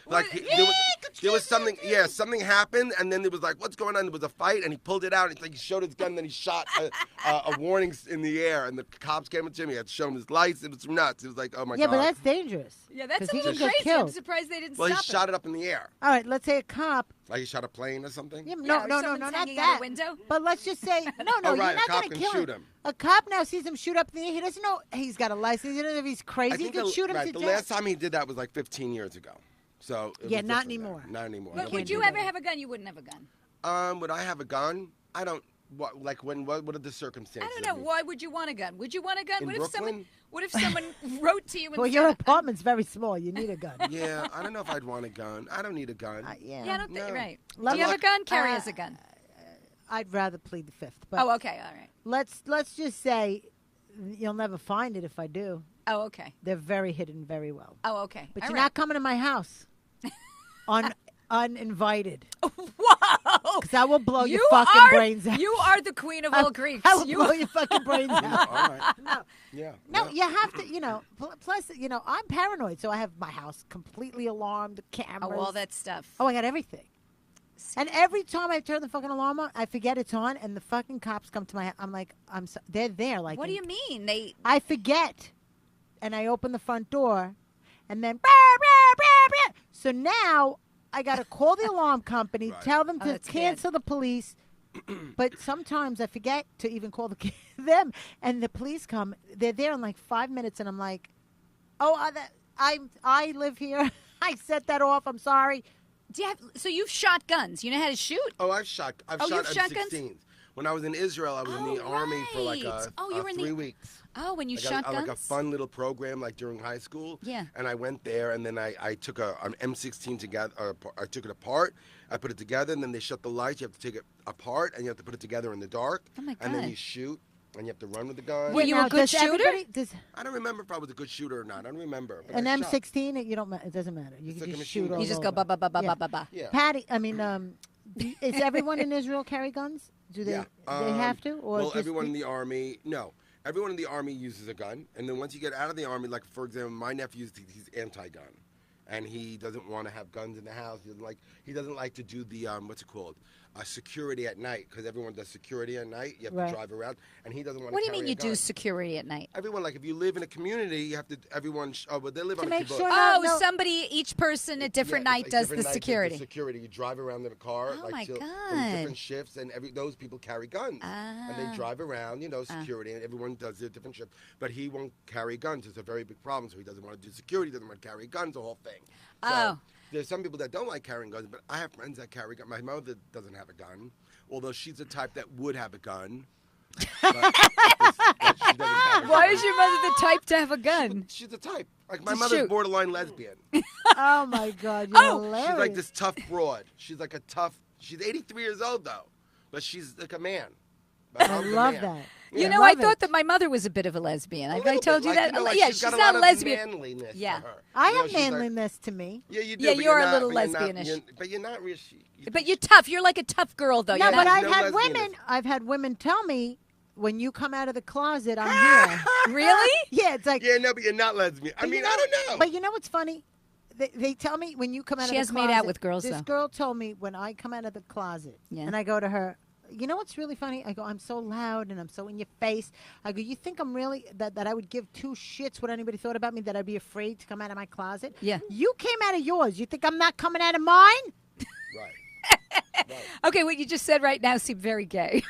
There was something, something happened, and then there was like, what's going on? There was a fight, and he pulled it out, and he showed his gun, and then he shot a warning in the air, and the cops came up to him. He had to show him his lights. It was nuts. It was like, oh my Yeah, God. but that's dangerous. Yeah, that's 'Cause a he little can get crazy. I'm killed. surprised they didn't Well, he stop shot it up in the air. All right, let's say a cop. Like he shot a plane or something? Yeah, Yeah, no, or no, someone's not hanging out that. a window? But let's just say, no, Oh, you're right, a not cop going to can kill shoot him. him. A cop now sees him shoot up in the air. He doesn't know he's got a license. He doesn't know if he's crazy. He could shoot him to the death. last time he did that was like 15 years ago. So it Yeah, was not different anymore. now. Not anymore. But No, would we you can't ever do have a gun? You wouldn't have a gun. that. Would I have a gun? I don't. What are the circumstances? I don't know. Why would you want a gun? Would you want a gun? In What Brooklyn? if someone wrote to you and Well, said, your apartment's very small. You need a gun. Yeah, I don't know if I'd want a gun. I don't need a gun. Yeah. Yeah, I don't think No. right. Let Do you have a me- gun? Carrie has a gun. I'd rather plead the fifth. But Oh, okay, all right. let's just say you'll never find it if I do. Oh, okay. They're very hidden very well. Oh, okay. But All you're right. not coming to my house uninvited. Whoa! Because I will blow your You fucking are- brains out. You are the queen of all Greeks. I will You blow your fucking brains out. All right. No. Yeah. No, yeah. you have to, plus, I'm paranoid, so I have my house completely alarmed, cameras. Oh, all that stuff. Oh, I got everything. And every time I turn the fucking alarm on, I forget it's on, and the fucking cops come to my house. I'm like, they're there. Like, What do you mean? They I forget, and I open the front door, and then, brr, brr, brr, brr. So now I got to call the alarm company, Right. tell them Oh, to that's bad. cancel the police. But sometimes I forget to even call them, and the police come. They're there in like 5 minutes, and I'm like, "Oh, I live here. I set that off. I'm sorry." do you have? So you've shot guns. You know how to shoot? Oh, I've shot you've shot guns? M16s. When I was in Israel, I was in the Oh, army for like right. Oh, you were in the- 3 weeks. Oh, when you Like shot guns. like a fun little program like during high school. Yeah. And I went there, and then I took an M16 together. I took it apart. I put it together, and then they shut the lights. You have to take it apart, and you have to put it together in the dark. Oh, my And then God. you shoot, and you have to run with the gun. Were you a Now, good does shooter? everybody- does I don't remember if I was a good shooter or not. I don't remember. But an I shot. M16? It doesn't matter. You It's can like a just machine shoot gun. all You just go over. ba ba ba ba Yeah. ba ba. Yeah. Patty, I mean, is everyone in Israel carry guns? Do they? Yeah. They have to, or well, just everyone in the army. No, everyone in the army uses a gun, and then once you get out of the army, like for example, my nephew, he's anti-gun, and he doesn't want to have guns in the house. He doesn't like to do the what's it called, security at night, because everyone does security at night. You have Right. to drive around, and he doesn't want to. What do you mean you do security at night? Everyone, like if you live in a community, you have to. Everyone, but they live To on make a kibbutz. sure Oh, no. somebody, each person at different Yeah, night it's like does different the nights, security. Security. You drive around in a car. Oh, like, my so, God. From different shifts, and those people carry guns, and they Ah. drive around. Security, and everyone does their different shift. But he won't carry guns. It's a very big problem. So he doesn't want to do security. Doesn't want to carry guns. The whole thing. So, Oh. There's some people that don't like carrying guns, but I have friends that carry guns. My mother doesn't have a gun. although she's the type that would have a gun. But she doesn't have a Why gun. is your mother the type to have a gun? She's the type. Like, my To mother's shoot. borderline lesbian. Oh my God, you're hilarious. She's like this tough broad. She's like a tough. She's 83 years old though, but she's like a man. My I mom's a love man. that. You I know, I love thought it. that my mother was a bit of a lesbian. A Have little I told bit, you like, that? you know, like Yeah, she's she's got a not lot lesbian. of manliness Yeah. to her. I You know, have she's like- manliness to me. Yeah, you do. Yeah, but you're a not- little but you're not- lesbianish. But you're not real. But you're tough. You're like a tough girl, though. No, You're but not- I've no had lesbianism. I've had women tell me, when you come out of the closet, I'm here. Really? Yeah, it's like. Yeah, no, but you're not lesbian. I But mean, you know- I don't know. But you know what's funny? They tell me when you come out She of the has made closet. out with girls, This though. girl told me when I come out of the closet, Yeah. and I go to her, you know what's really funny? I go, I'm so loud and I'm so in your face. I go, you think I'm really, that I would give two shits what anybody thought about me, that I'd be afraid to come out of my closet? Yeah. You came out of yours. You think I'm not coming out of mine? Right. Okay, what you just said right now seemed very gay.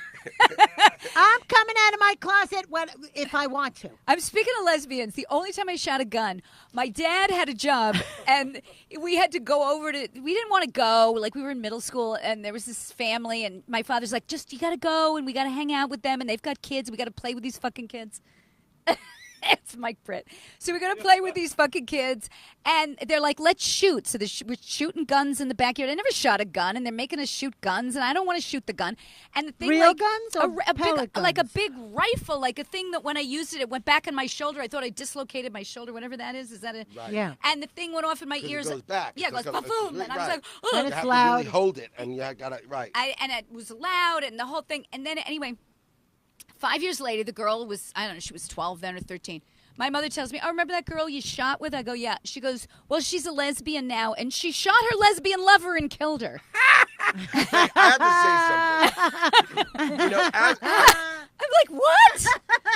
I'm coming out of my closet if I want to. I'm speaking of lesbians. The only time I shot a gun, my dad had a job, and we had to go over to. We didn't want to go. Like, we were in middle school, and there was this family, and my father's like, "Just you got to go, and we got to hang out with them, and they've got kids. We got to play with these fucking kids." It's Mike Britt. So we're going to play with these fucking kids. And they're like, let's shoot. So we're shooting guns in the backyard. I never shot a gun, and they're making us shoot guns, and I don't want to shoot the gun. And the thing, Real like, guns or a pellet big, like a guns? big rifle, like a thing that when I used it, it went back in my shoulder. I thought I dislocated my shoulder, whatever that is. Is that a... Right. Yeah. And the thing went off in my 'Cause ears. it goes back. Yeah, it It's goes like a- boom. it's- And I was right. like, And ugh. You it's have loud. to really hold it, and you got to right. And it was loud and the whole thing. And then anyway, 5 years later, the girl was, I don't know, she was 12 then or 13. My mother tells me, oh, remember that girl you shot with? I go, yeah. She goes, well, she's a lesbian now, and she shot her lesbian lover and killed her. Hey, I have to say something. You know, I'm like, what?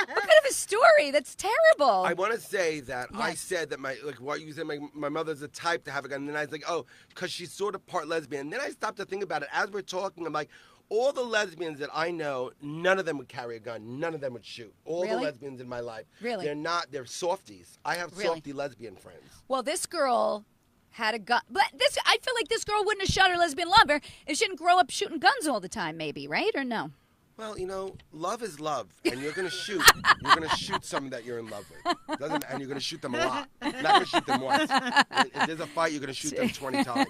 What kind of a story? That's terrible. I want to say that I Yes. said that what you said, my mother's the type to have a gun. And then I was like, oh, because she's sort of part lesbian. And then I stopped to think about it. As we're talking, I'm like, all the lesbians that I know, none of them would carry a gun. None of them would shoot. All Really? the lesbians in my life. Really? They're softies. I have Really? softy lesbian friends. Well, this girl had a gun. But I feel like this girl wouldn't have shot her lesbian lover if she didn't grow up shooting guns all the time, maybe, right? Or no? Well, you know, love is love, and you're gonna shoot. You're gonna shoot someone that you're in love with, and you're gonna shoot them a lot. You're not gonna shoot them once. If there's a fight, you're gonna shoot them 20 times.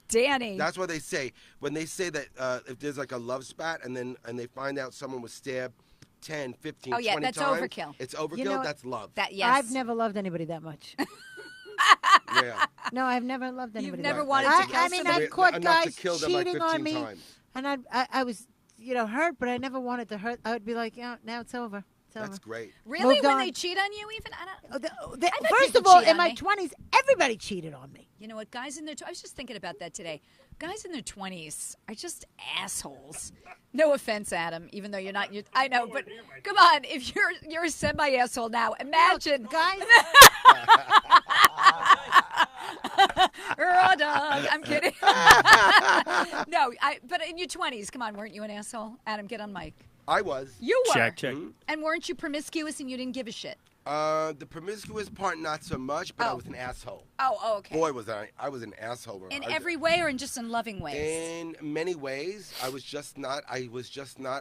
Danny. That's what they say when they say that if there's like a love spat, and they find out someone was stabbed 10, 15, Oh, yeah, 20 that's times. overkill. It's overkill. You know what? That's love. That, yes. I've never loved anybody that much. Yeah. No, I've never loved anybody. never that wanted much. to kill I mean, somebody? I've caught Enough to guys kill them, like, cheating 15 on me, times. and I was, hurt, but I never wanted to hurt. I would be like, yeah, now it's over. It's over. That's great. Really? Moved when on. they cheat on you, even? I don't. I've had First people of all, cheat in on my me. 20s, everybody cheated on me. You know what? Guys in their I was just thinking about that today. Guys in their 20s are just assholes. No offense, Adam, even though you're not. I know, but come on. If you're a semi-asshole now, imagine. Guys, Raw dog. I'm kidding. No, but in your 20s, come on, weren't you an asshole? Adam, get on mic. I was. You were. Check. And weren't you promiscuous and you didn't give a shit? The promiscuous part, not so much, but I Oh. was an asshole. Oh, okay. Boy, I was an asshole. In I- every way or in just in loving ways? In many ways, I was just not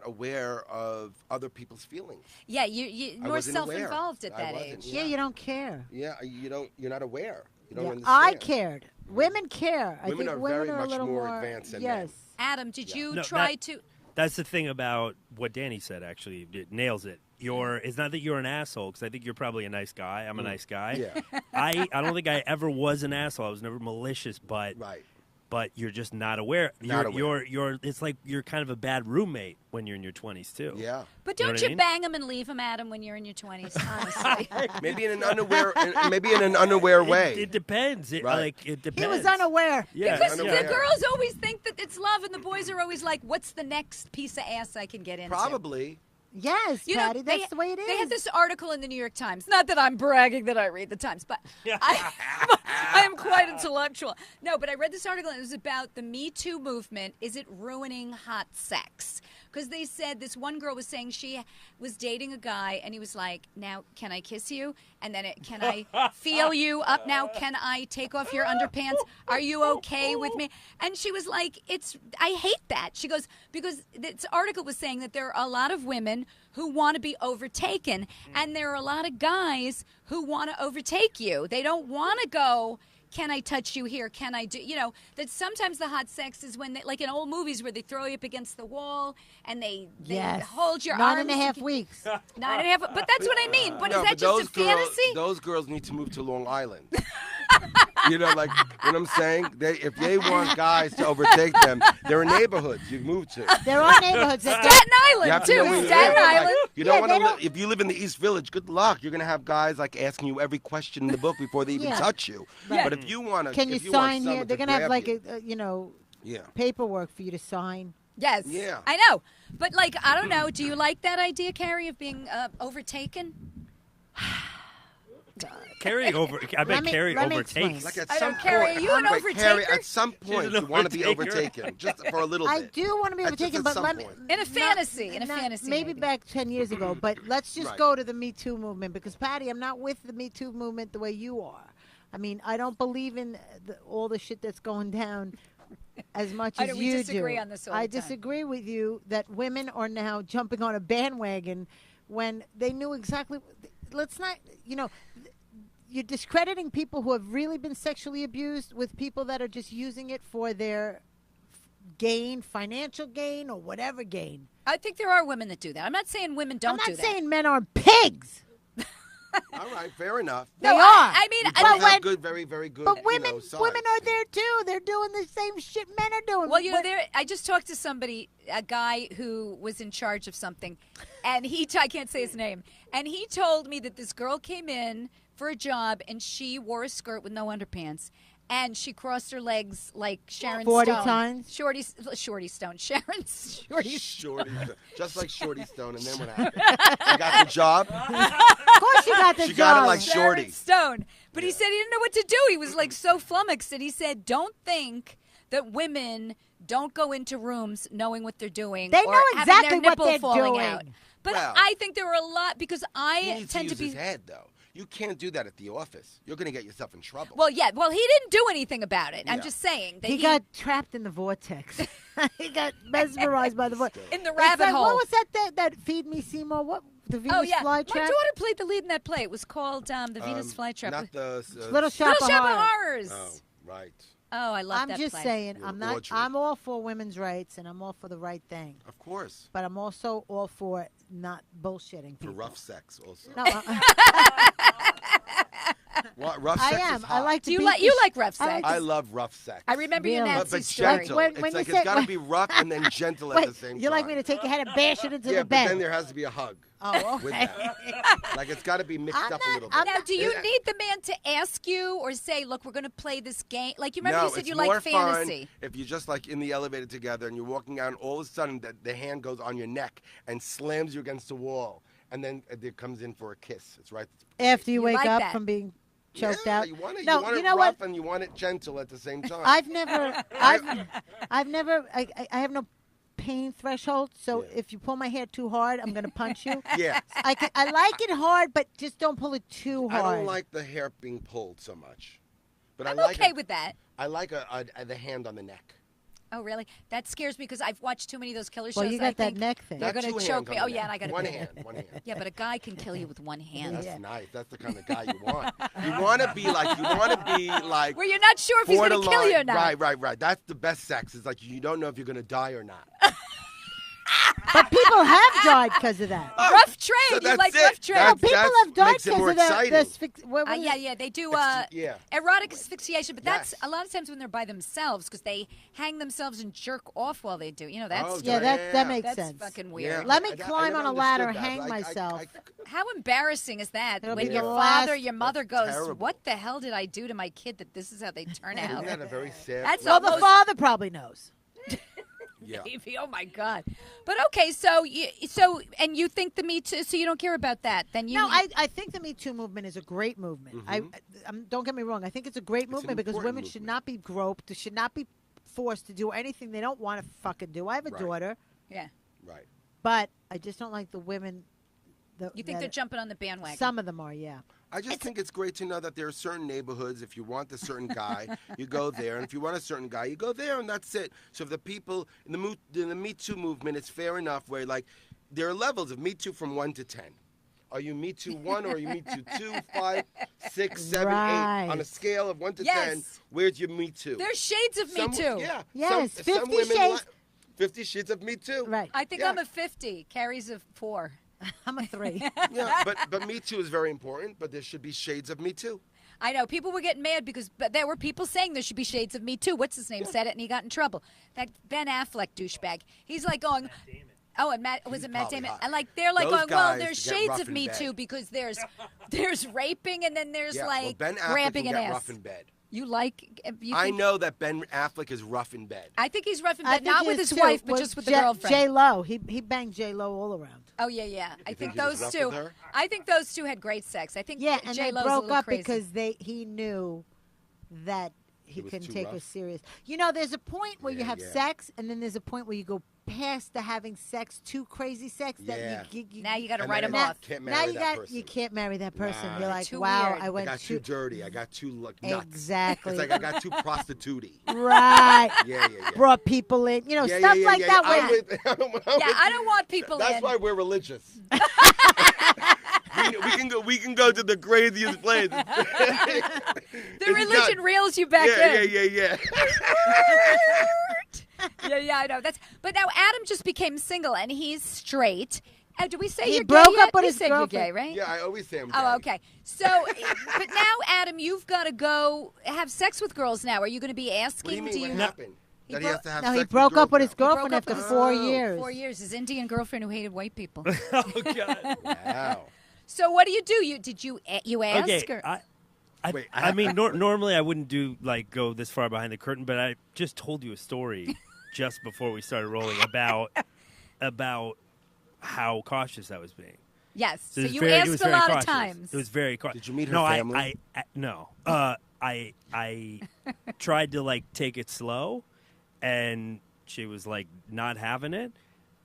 aware of other people's feelings. Yeah, you I more wasn't aware. self-involved at I that wasn't, age. yeah, you don't care. Yeah, you're not aware. You don't Yeah, understand. I cared. Women care. I Women think are women very are a much little more advanced than men. yes. Adam, did you No, try to? That's the thing about what Danny said, actually. It nails it. It's not that you're an asshole, because I think you're probably a nice guy. I'm a nice guy. Yeah. I don't think I ever was an asshole. I was never malicious, but Right. but you're just not aware. Not aware. You're it's like you're kind of a bad roommate when you're in your 20s, too. Yeah. But You know don't what you I mean? bang them and leave them, Adam, when you're in your 20s? Honestly. Maybe in an unaware way. It depends. It, Right. Like, it depends. He was unaware. Yeah. Because unaware. the girls always think that it's love, and the boys are always like, "What's the next piece of ass I can get into?" Probably. Yes, You know, Patty, that's the way it is. They had this article in the New York Times. Not that I'm bragging that I read the Times, but I am quite intellectual. No, but I read this article, and it was about the Me Too movement. Is it ruining hot sex? because they said this one girl was saying she was dating a guy, and he was like, "Now, can I kiss you? And then, can I feel you up? Now, can I take off your underpants? Are you okay with me?" And she was like, I hate that. She goes, because this article was saying that there are a lot of women who want to be overtaken, and there are a lot of guys who want to overtake you. They don't want to go, can I touch you here? Can I do, that sometimes the hot sex is when, like in old movies where they throw you up against the wall and they hold your arms. 9.5 weeks. 9.5, but that's what I mean. But No, is that but just a fantasy? Those girls need to move to Long Island. Like, you know what I'm saying? If they want guys to overtake them, there are neighborhoods you move to. There are neighborhoods. Staten You Island, have to too. know where you Staten live. Island. Like, you don't want to live. If you live in the East Village, good luck. You're going to have guys like asking you every question in the book before they even touch you. Right. But if you want to, Can you sign here? They're going to have like yeah. paperwork for you to sign. Yes. Yeah. I know. But, like, I don't know. Do you like that idea, Carrie, of being overtaken? Carrie I bet Carrie overtakes. Like at I some don't, Carrie, point, are you an Wait, Carrie, overtaker? at some point, an you want to be overtaker. overtaken, just for a little bit. I do want to be overtaken, At but some let me. point. In a fantasy. Maybe back 10 years ago, but let's just Right. go to the Me Too movement, because, Patty, I'm not with the Me Too movement the way you are. I mean, I don't believe in all the shit that's going down as much as We you do. disagree on this all the I time. disagree with you that women are now jumping on a bandwagon when they knew exactly. Let's not, you're discrediting people who have really been sexually abused with people that are just using it for their gain, financial gain, or whatever gain. I think there are women that do that. I'm not saying women don't do I'm that. not saying men are pigs. All right, fair enough. They No, are. I mean, You I both mean, have good, very, very good. But women, sides. women are there too. They're doing the same shit men are doing. well, I just talked to somebody, a guy who was in charge of something, and I can't say his name, and he told me that this girl came in for a job, and she wore a skirt with no underpants, and she crossed her legs like Sharon 40 Stone. times? Shorty Stone. Shorty. Shorty, just like Shorty Stone, and then what happened? She got the job. Of course, you got the She job. got it like Sharon Shorty. Stone. But he said he didn't know what to do. He was like so flummoxed, and he said, "Don't think that women don't go into rooms knowing what they're doing. They or know having exactly their what nipple they're falling doing. out." But Well, I think there are a lot because He I needs tend to to use be. his head, though. You can't do that at the office. You're going to get yourself in trouble. Well, yeah. Well, he didn't do anything about it. I'm Yeah. just saying that He got trapped in the vortex. He got mesmerized by the vortex. in the rabbit It's like, hole. What was that Feed Me Seymour? What the Venus Oh yeah, my flytrap? daughter played the lead in that play. It was called the Venus Flytrap. Not the Little Shop Little of Shop of Horrors. Horrors. Oh, right. Oh, I love I'm that just play. saying, You're I'm not. Audrey. I'm all for women's rights, and I'm all for the right thing. Of course. But I'm also all for not bullshitting For people. rough sex, also. No, What, rough I sex am. is I hot. like to Do you be. like you like rough I sex? like I love rough sex. I remember your Really? Nancy But story. gentle. When It's you like say- it's got to be rough and then gentle at Wait, the same you time. like me to take your head and bash it into Yeah, the but bed? then there has to be a hug. Oh, with okay. that. Like it's got to be mixed I'm up not- a little bit. I'm Now, do you Yeah. need the man to ask you or say, "Look, we're going to play this game"? Like you remember No, you said it's you more like fantasy. fun if you're just like in the elevator together and you're walking out, and all of a sudden the hand goes on your neck and slams you against the wall, and then it comes in for a kiss. It's right. After you You wake like up that. from being choked yeah, out. You want it, No, you want you it know rough what? and you want it gentle at the same time. I've never, I have no pain threshold. So Yeah. if you pull my hair too hard, I'm gonna punch you. yeah. I like it hard, but just don't pull it too I hard. don't like the hair being pulled so much. But I'm I like okay it- with that. I like the hand on the neck. Oh, really? That scares me because I've watched too many of those killer shows. Well, you got I that think neck thing. They're Not going two to choke hands me. on Oh, the yeah, neck. and I got one to hand. One hand. Yeah, but a guy can kill you with one hand. That's nice. That's the kind of guy you want. You want to be like. Where you're not sure if he's going to kill you or not. Right. That's the best sex. It's like you don't know if you're going to die or not. But people have died because of that. Rough trade. So you that's like it. rough trade? That's- People that's have died makes it because more of the exciting. Yeah, they do yeah. erotic asphyxiation, but that's Yes. a lot of times when they're by themselves because they hang themselves and jerk off while they do. You know, that's Oh, Yeah, that makes that's sense. fucking Yeah. weird. Let me I climb never on a ladder, understood that. hang Like, myself. How embarrassing is that It'll when be your the father, last- your mother That's goes, terrible. "What the hell did I do to my kid that this is how they turn out?" Isn't that a very sad? That's Well, the almost- father probably knows. yeah. Maybe. Oh my God! But okay, so and you think the Me Too, so you don't care about that? Then you No, I think the Me Too movement is a great movement. Don't get me wrong. I think it's a great movement because important women should movement. not be groped. They should not be forced to do anything they don't want to fucking do. I have a Right. daughter. yeah. Right. But I just don't like the women. You think they're jumping on the bandwagon? Some of them are, yeah. I just think it's great to know that there are certain neighborhoods. If you want a certain guy, you go there, and if you want a certain guy, you go there, and that's it. So if the people in the Me Too movement, it's fair enough. Where like there are levels of Me Too from 1 to 10. Are you Me Too 1 or are you Me Too 2, 5, 6, 7, 8? On a scale of 1 to 10, where's your Me Too? There's shades of Me Too. Yeah. Yes, some 50 women shades. 50 shades of Me Too. Right. I think I'm a 50. Carrie's a 4. I'm a 3. Yeah, but Me Too is very important, but there should be shades of Me Too. I know. People were getting mad because there were people saying there should be shades of Me Too. What's his name said it, and he got in trouble. That Ben Affleck douchebag. He's like going... Oh, and Matt Damon? And like they're like Those going, well, guys there's get shades rough of in Me bed. Too because there's raping and then there's Yeah, like well, Ben Affleck grabbing can an get ass. rough in bed. You like? I know that Ben Affleck is rough in bed. I think he's rough in I bed, think not he with is his too. wife, but just with the girlfriend. J-Lo. He banged J-Lo all around. Oh yeah. I think he was those rough two. with her? I think those two had great sex. I think Yeah, and they J-Lo's a broke little up crazy. because he knew that he was couldn't too take her rough? serious. You know, there's a point where you have yeah. sex, and then there's a point where you go past the having sex, too crazy sex. Yeah. That you Now you got to And write then them you off. can't now marry you that person. you can't marry that person. Right. You're like, Too wow, weird. I I went got too dirty. I got too nuts. Exactly. It's like I got too prostitute-y. Right. Yeah. Brought people in, stuff like that. I'm Where with- Yeah, I don't want people That's in. why we're religious. we can go to the craziest place. The religion reels you back in. Yeah. Yeah, I know. But now Adam just became single and he's straight. Do we say He you're broke gay up yet? with We his said you're girlfriend. gay, right? Yeah, I always say I'm Oh, gay. okay. So, but now, Adam, you've got to go have sex with girls now. Are you going to be asking? What do you mean? What happened? That he has to have No, sex he broke up with his Broke girlfriend up after with his- 4 years. 4 years. His Indian girlfriend who hated white people. Oh God. Wow. So what do you do? Did you ask? Okay. Or? Wait, I mean, normally I wouldn't go this far behind the curtain, but I just told you a story just before we started rolling about how cautious I was being. Yes. So It was you very- it asked was a very lot cautious. of times. It was very cautious. Did you meet her no, family? No. I tried to take it slow, and she was not having it,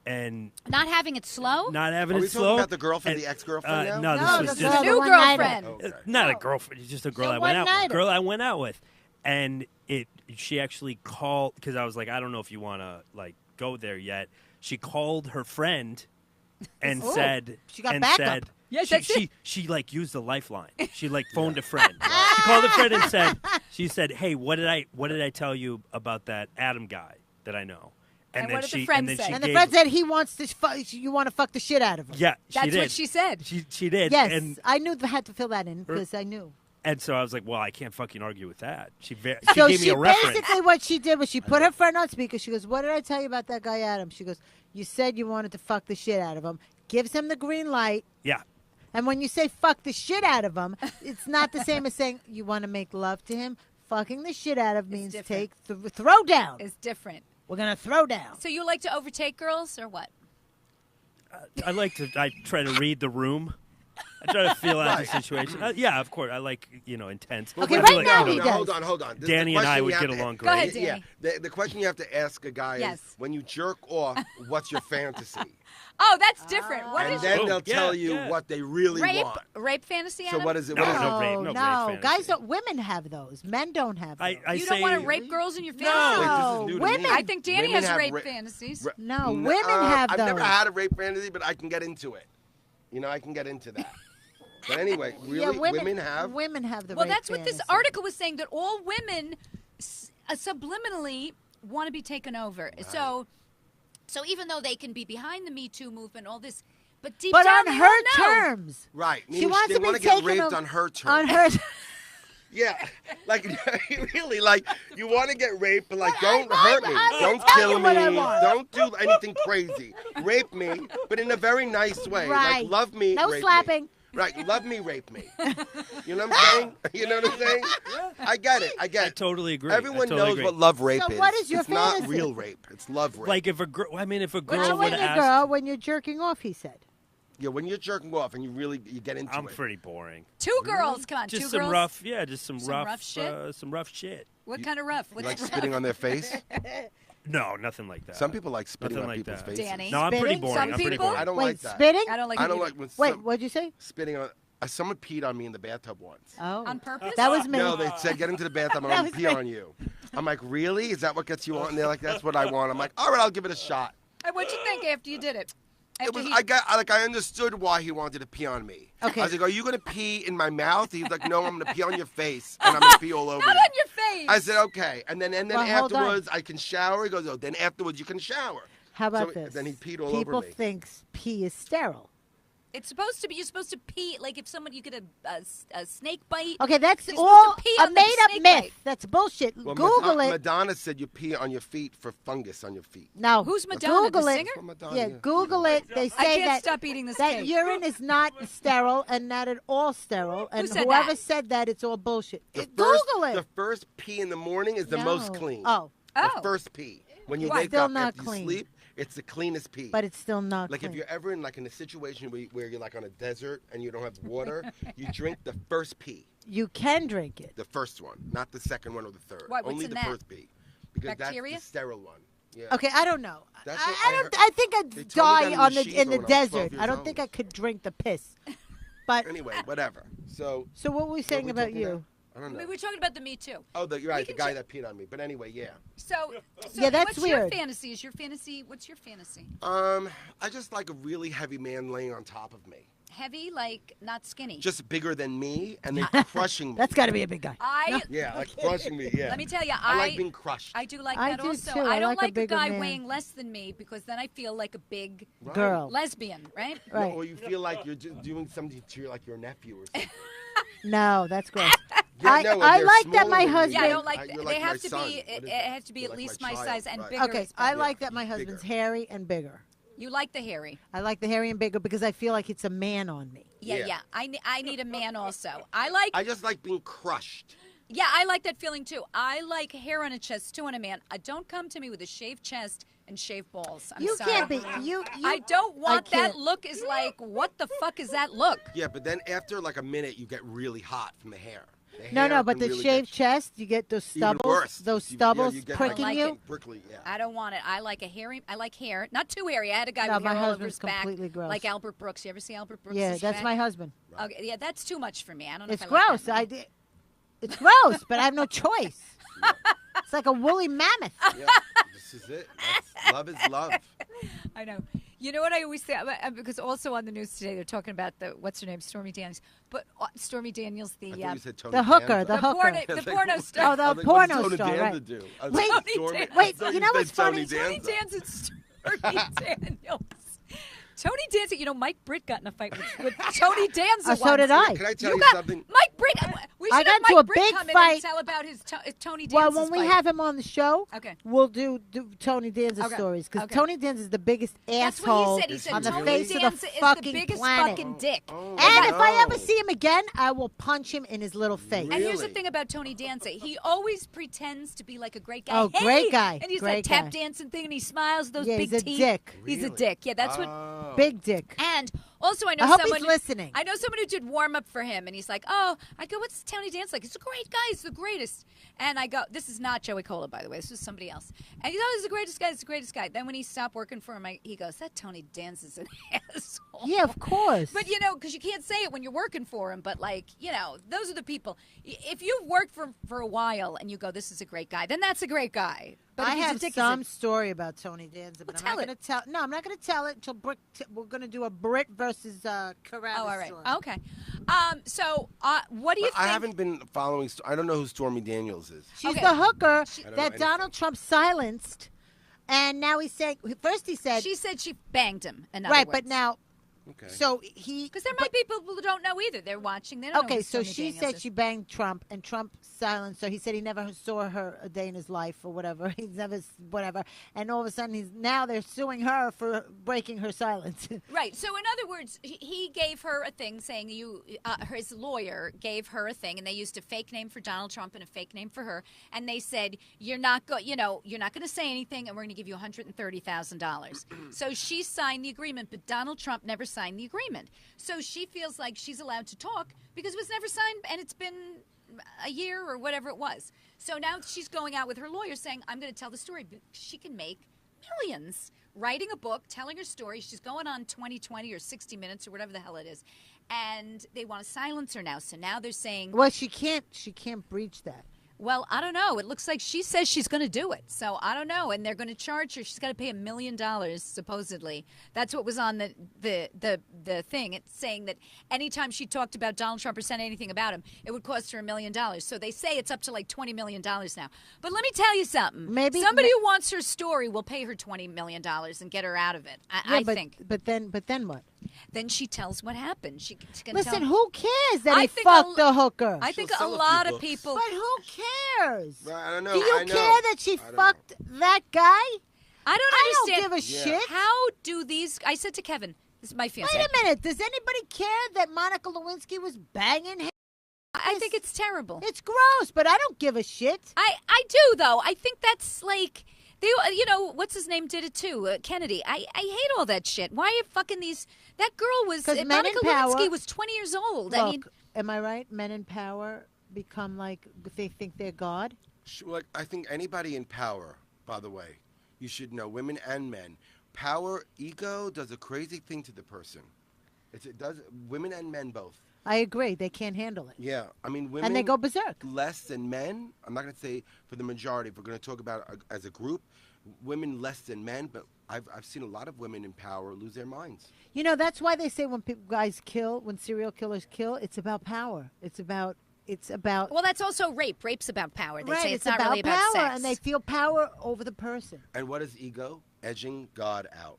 and Not having it slow? not having Are it we slow. talking about the girlfriend, the ex-girlfriend now? No, No, this was the just girl, new the one-nighter. girlfriend. Okay. not a girlfriend, just a girl The I went out with. one-nighter. Girl I went out with, and she actually called because I was like, I don't know if you want to go there yet. She called her friend and Oh, said, she got and backup. said, Yes, she, that's it. she used the lifeline. She phoned a friend. She called a friend and said, hey, what did I tell you about that Adam guy that I know? And then what did the she friend and then say? she And the gave- friend said he wants to. You want to fuck the shit out of him. yeah, she That's did. what she said. She did. Yes, And I knew I had to fill that in because I knew. so I was like, well, I can't fucking argue with that. She So gave me a reference. basically what she did was she put her friend on speaker. She goes, "What did I tell you about that guy Adam?" She goes, "You said you wanted to fuck the shit out of him." Gives him the green light. Yeah. And when you say fuck the shit out of him, it's not the same as saying you want to make love to him. Fucking the shit out of means different. take throw down. It's different. We're gonna throw down. So you like to overtake girls or what? I try to read the room. I try to feel out the situation. Yeah, of course. I like, intense. Okay, I right feel now you he know, does. Hold on. Danny and I would get along Go ahead, great. Danny. Yeah, the question you have to ask a guy Yes. is, when you jerk off, what's your fantasy? Oh, that's different. What And is then Oh, they'll yeah, tell you yeah. what they really rape? want. Rape fantasy? So Adam? what is it? No, What is no it? rape, no rape Guys fantasy. don't. Women have those. Men don't have those. I You say, don't want to rape girls in your fantasy? Wait, this No, is new to women. me. I think Danny Women has have rape ra- fantasies. No, women have I've those. never had a rape fantasy, but I can get into it. I can get into that. But anyway, really, women have. Women have the. Well, rape that's what this fantasy. article was saying, that all women subliminally want to be taken over. So even though they can be behind the Me Too movement, all this, but deep But down on they her all know. terms. Right. She Meaning wants they to be want to get taken raped over- on her terms. On her. Yeah, really, you want to get raped, but don't I- hurt me, I will don't tell kill you what I me, want. don't do anything crazy. Rape me, but in a very nice way. Right. Like, love me, No rape slapping. me. Right, love me, rape me. You know what I'm saying? You know what I'm saying? I get it. I totally agree. Everyone I totally knows agree. what love rape So is. what is your it's not fantasy? real rape. It's love rape. Like if a girl, Not would when have you asked, girl, when you're jerking off, he said. yeah, when you're jerking off and you get into I'm it. pretty boring. Two girls, come on, Just two some girls. just some Some rough shit? some rough shit. What kind of rough? You What's like rough? spitting on their face? No, nothing like that. Some people like spitting Nothing on like people's that. faces. Danny. No, I'm pretty Spitting? boring. Some I'm pretty people? boring. I don't Wait, like that. spitting? I don't like I it don't either. like when Wait, what'd you say? spitting on. Someone peed on me in the bathtub once. Oh. On purpose? That was me. No, they said get into the bathroom. I'm That gonna was pee me. on you. I'm like, really? Is that what gets you on? And they're like, that's what I want. I'm like, all right, I'll give it a shot. What'd you think after you did it? It was. I understood why he wanted to pee on me. Okay. I was like, are you gonna pee in my mouth? He's like, no, I'm gonna pee on your face, and I'm gonna pee all over Not you. on your face. I said, okay. And then Well, hold on. afterwards, I can shower. He goes, oh, then afterwards you can shower. How about So this? then he peed all People over me. think pee is sterile. It's supposed to be. You're supposed to pee like if you get a snake bite. Okay, that's You're all supposed to pee a on the made-up snake myth. bite. That's bullshit. Well, Google it. Madonna said you pee on your feet for fungus on your feet. No. Who's Madonna, the Google it. singer? That's what Madonna, Yeah, yeah. Google it. They I say can't that stop eating this that cake. urine is not sterile and not at all sterile. And said whoever that? said that, it's all bullshit. The Google it. The first pee in the morning is the No. most clean. Oh, The Oh. first pee. When you Why? wake Still up not after clean. you sleep, it's the cleanest pee. but it's still not like clean. if you're ever in a situation where you're like on a desert and you don't have water, you drink the first pee, You can drink it. the first one, not the second one or the third. Why? What's Only in the that? first pee, because Bacteria? that's the sterile one. Yeah. Okay, I don't know. That's I, what I I don't. heard. I think They I'd told me that die in on the the Yeshiva in the when I was 12 desert. years I don't old. think I could drink the piss. But Anyway, whatever. So what were we saying we about talking you? about? I don't know. We were talking about the Me Too. Oh, you're right, can the guy check- that peed on me. But anyway, yeah. So Yeah, that's what's your weird. fantasy? What's your fantasy? I just like a really heavy man laying on top of me, Heavy, like not skinny. just bigger than me, and then crushing me. That's got to be a big guy. Yeah, like crushing me. Yeah. Let me tell you, I like being crushed. I do like I that do also. too. I I don't like a like a bigger guy man. weighing less than me because then I feel like a big Right. Girl. lesbian, right? Right. Or you feel like you're just doing something to your nephew or something. No, that's gross. Yeah, I, no, and I they're like that smaller my than you. husband. Yeah, I don't like. You're They like have my to son. be. What It is has to be You're at like least my my child, size and right. bigger. Okay, is I better. like that my He's husband's bigger. hairy and bigger. You like the hairy. I like the hairy and bigger because I feel like it's a man on me. Yeah, Yeah. yeah. I need a man also. I just like being crushed. Yeah, I like that feeling too. I like hair on a chest too on a man. Don't come to me with a shaved chest and shaved balls. I'm You sorry. can't be. You. I don't want that can't. look. Is like, what the fuck is that look? Yeah, but then after like a minute, you get really hot from the hair. The No, hair no, but can the really shaved get chest, you get those even stubbles. worse. Those You- stubbles you get pricking like you. it. Prickly, yeah. I don't want it. I like a hairy. I like hair, not too hairy. I had a guy No, with my hair all over his husband's back, completely gross. like Albert Brooks. You ever see Albert Brooks? Yeah, that's my husband. Okay, yeah, that's too much for me. I don't know. It's if I gross. Like that. It's gross, but I have no choice. It's like a woolly mammoth. Yeah, this is it. Love is love. I know. You know what I always say? Because also on the news today they're talking about the what's her name, Stormy Daniels. But Stormy Daniels, I thought you said Tony The hooker, Danza. the hooker. I was the like, porno what- star. Oh, the I was like, porno what does star, Tony right. Danza do? I was Wait, like, Tony Stormy- Danza. I Wait, thought you know said what's funny? Tony Danza. Danza and Stormy Daniels. Tony Danza, you know, Mike Britt got in a fight with Tony Danza. Oh, so did once. I. Can I tell You you got something? Mike Britt. We I should got have into Mike a Britt big come in fight. and tell about his Tony Well, Danza's when we fight. have him on the show, Okay. we'll do Tony Danza Okay. stories because Okay. Tony Danza is the biggest That's asshole what he said. He on said the Tony face Danza of the is the fucking biggest planet. fucking dick. Oh, And if I no. ever see him again, I will punch him in his little face. And here's the Really? thing about Tony Danza. He always pretends to be like a great guy. Oh, Hey! great guy. And he's Great like tap guy. dancing thing and he smiles those Yeah, big he's a teeth. dick. He's a Really? dick. Yeah, that's what. Oh. Big dick. And also, I know I hope someone he's listening. I know someone who did warm up for him, and he's like, "Oh, I go, what's Tony Danza like? He's a great guy. He's the greatest." And I go, "This is not Joey Cola, by the way. This was somebody else." And he goes, "Oh, he's the greatest guy. He's the greatest guy." Then when he stopped working for him, he goes, "That Tony Danza's an asshole." Yeah, of course. But, you know, because you can't say it when you're working for him. But, like, you know, those are the people. If you've worked for a while and you go, this is a great guy, then that's a great guy. But I if he's a have dick, some he's a- story about Tony Danza, but Well, I'm tell not it. going to tell. No, I'm not going to tell it until we're going to do a Brit versus Carabas Oh, all right. story. Okay. So, what do you But think? I haven't been following. I don't know who Stormy Daniels is. She's Okay. the hooker I don't know that anything. Donald Trump silenced, and now he's saying. First, he said, She said she banged him. In other right, words. but now, Okay. so he. Because there might be people who don't know either. They're watching. They don't know Okay, who so Stormy she Daniels said is. she banged Trump, and Trump silenced her. He said he never saw her a day in his life, or whatever. He's never, whatever. And all of a sudden, now they're suing her for breaking her silence. Right. So, in other words, he gave her a thing saying his lawyer gave her a thing, and they used a fake name for Donald Trump and a fake name for her, and they said you're not going to say anything, and we're going to give you $130,000. So she signed the agreement, but Donald Trump never signed the agreement. So she feels like she's allowed to talk because it was never signed, and it's been a year or whatever it was. So now she's going out with her lawyer saying, I'm going to tell the story. But she can make millions writing a book, telling her story. She's going on 20/20 or 60 Minutes or whatever the hell it is. And they want to silence her now. So now they're saying... Well, she can't breach that. Well, I don't know. It looks like she says she's going to do it. So I don't know. And they're going to charge her. She's got to pay $1 million, supposedly. That's what was on the thing. It's saying that anytime she talked about Donald Trump or said anything about him, it would cost her $1 million. So they say it's up to like $20 million now. But let me tell you something. Maybe somebody who wants her story will pay her $20 million and get her out of it. I think. But then what? Then she tells what happened. She can Listen, tell. who cares that he fucked the hooker? I think She'll a sell a lot few of books. people. But who cares? Well, I don't know. Do you I know. care that she I don't fucked that guy? I don't I understand. don't give a shit. How do these? I said to Kevin, this is my fiance. Wait a minute. Does anybody care that Monica Lewinsky was banging him? I think it's terrible. It's gross, but I don't give a shit. I do though. I think that's like what's his name did it too, Kennedy. I hate all that shit. Why are you fucking these? That girl was Monica Lewinsky was 20 years old. Look, I mean, am I right? Men in power become like they think they're God. Like, I think anybody in power, by the way, you should know, women and men, power, ego does a crazy thing to the person. It does, women and men both. I agree. They can't handle it. Yeah, I mean, women... And they go berserk. Less than men. I'm not going to say for the majority. If we're going to talk about as a group, women less than men, but I've seen a lot of women in power lose their minds. You know, that's why they say when when serial killers kill, it's about power. It's about... well, that's also rape. Rape's about power. They right, say it's not really power, about sex. and they feel power over the person. And what is ego? Edging God out.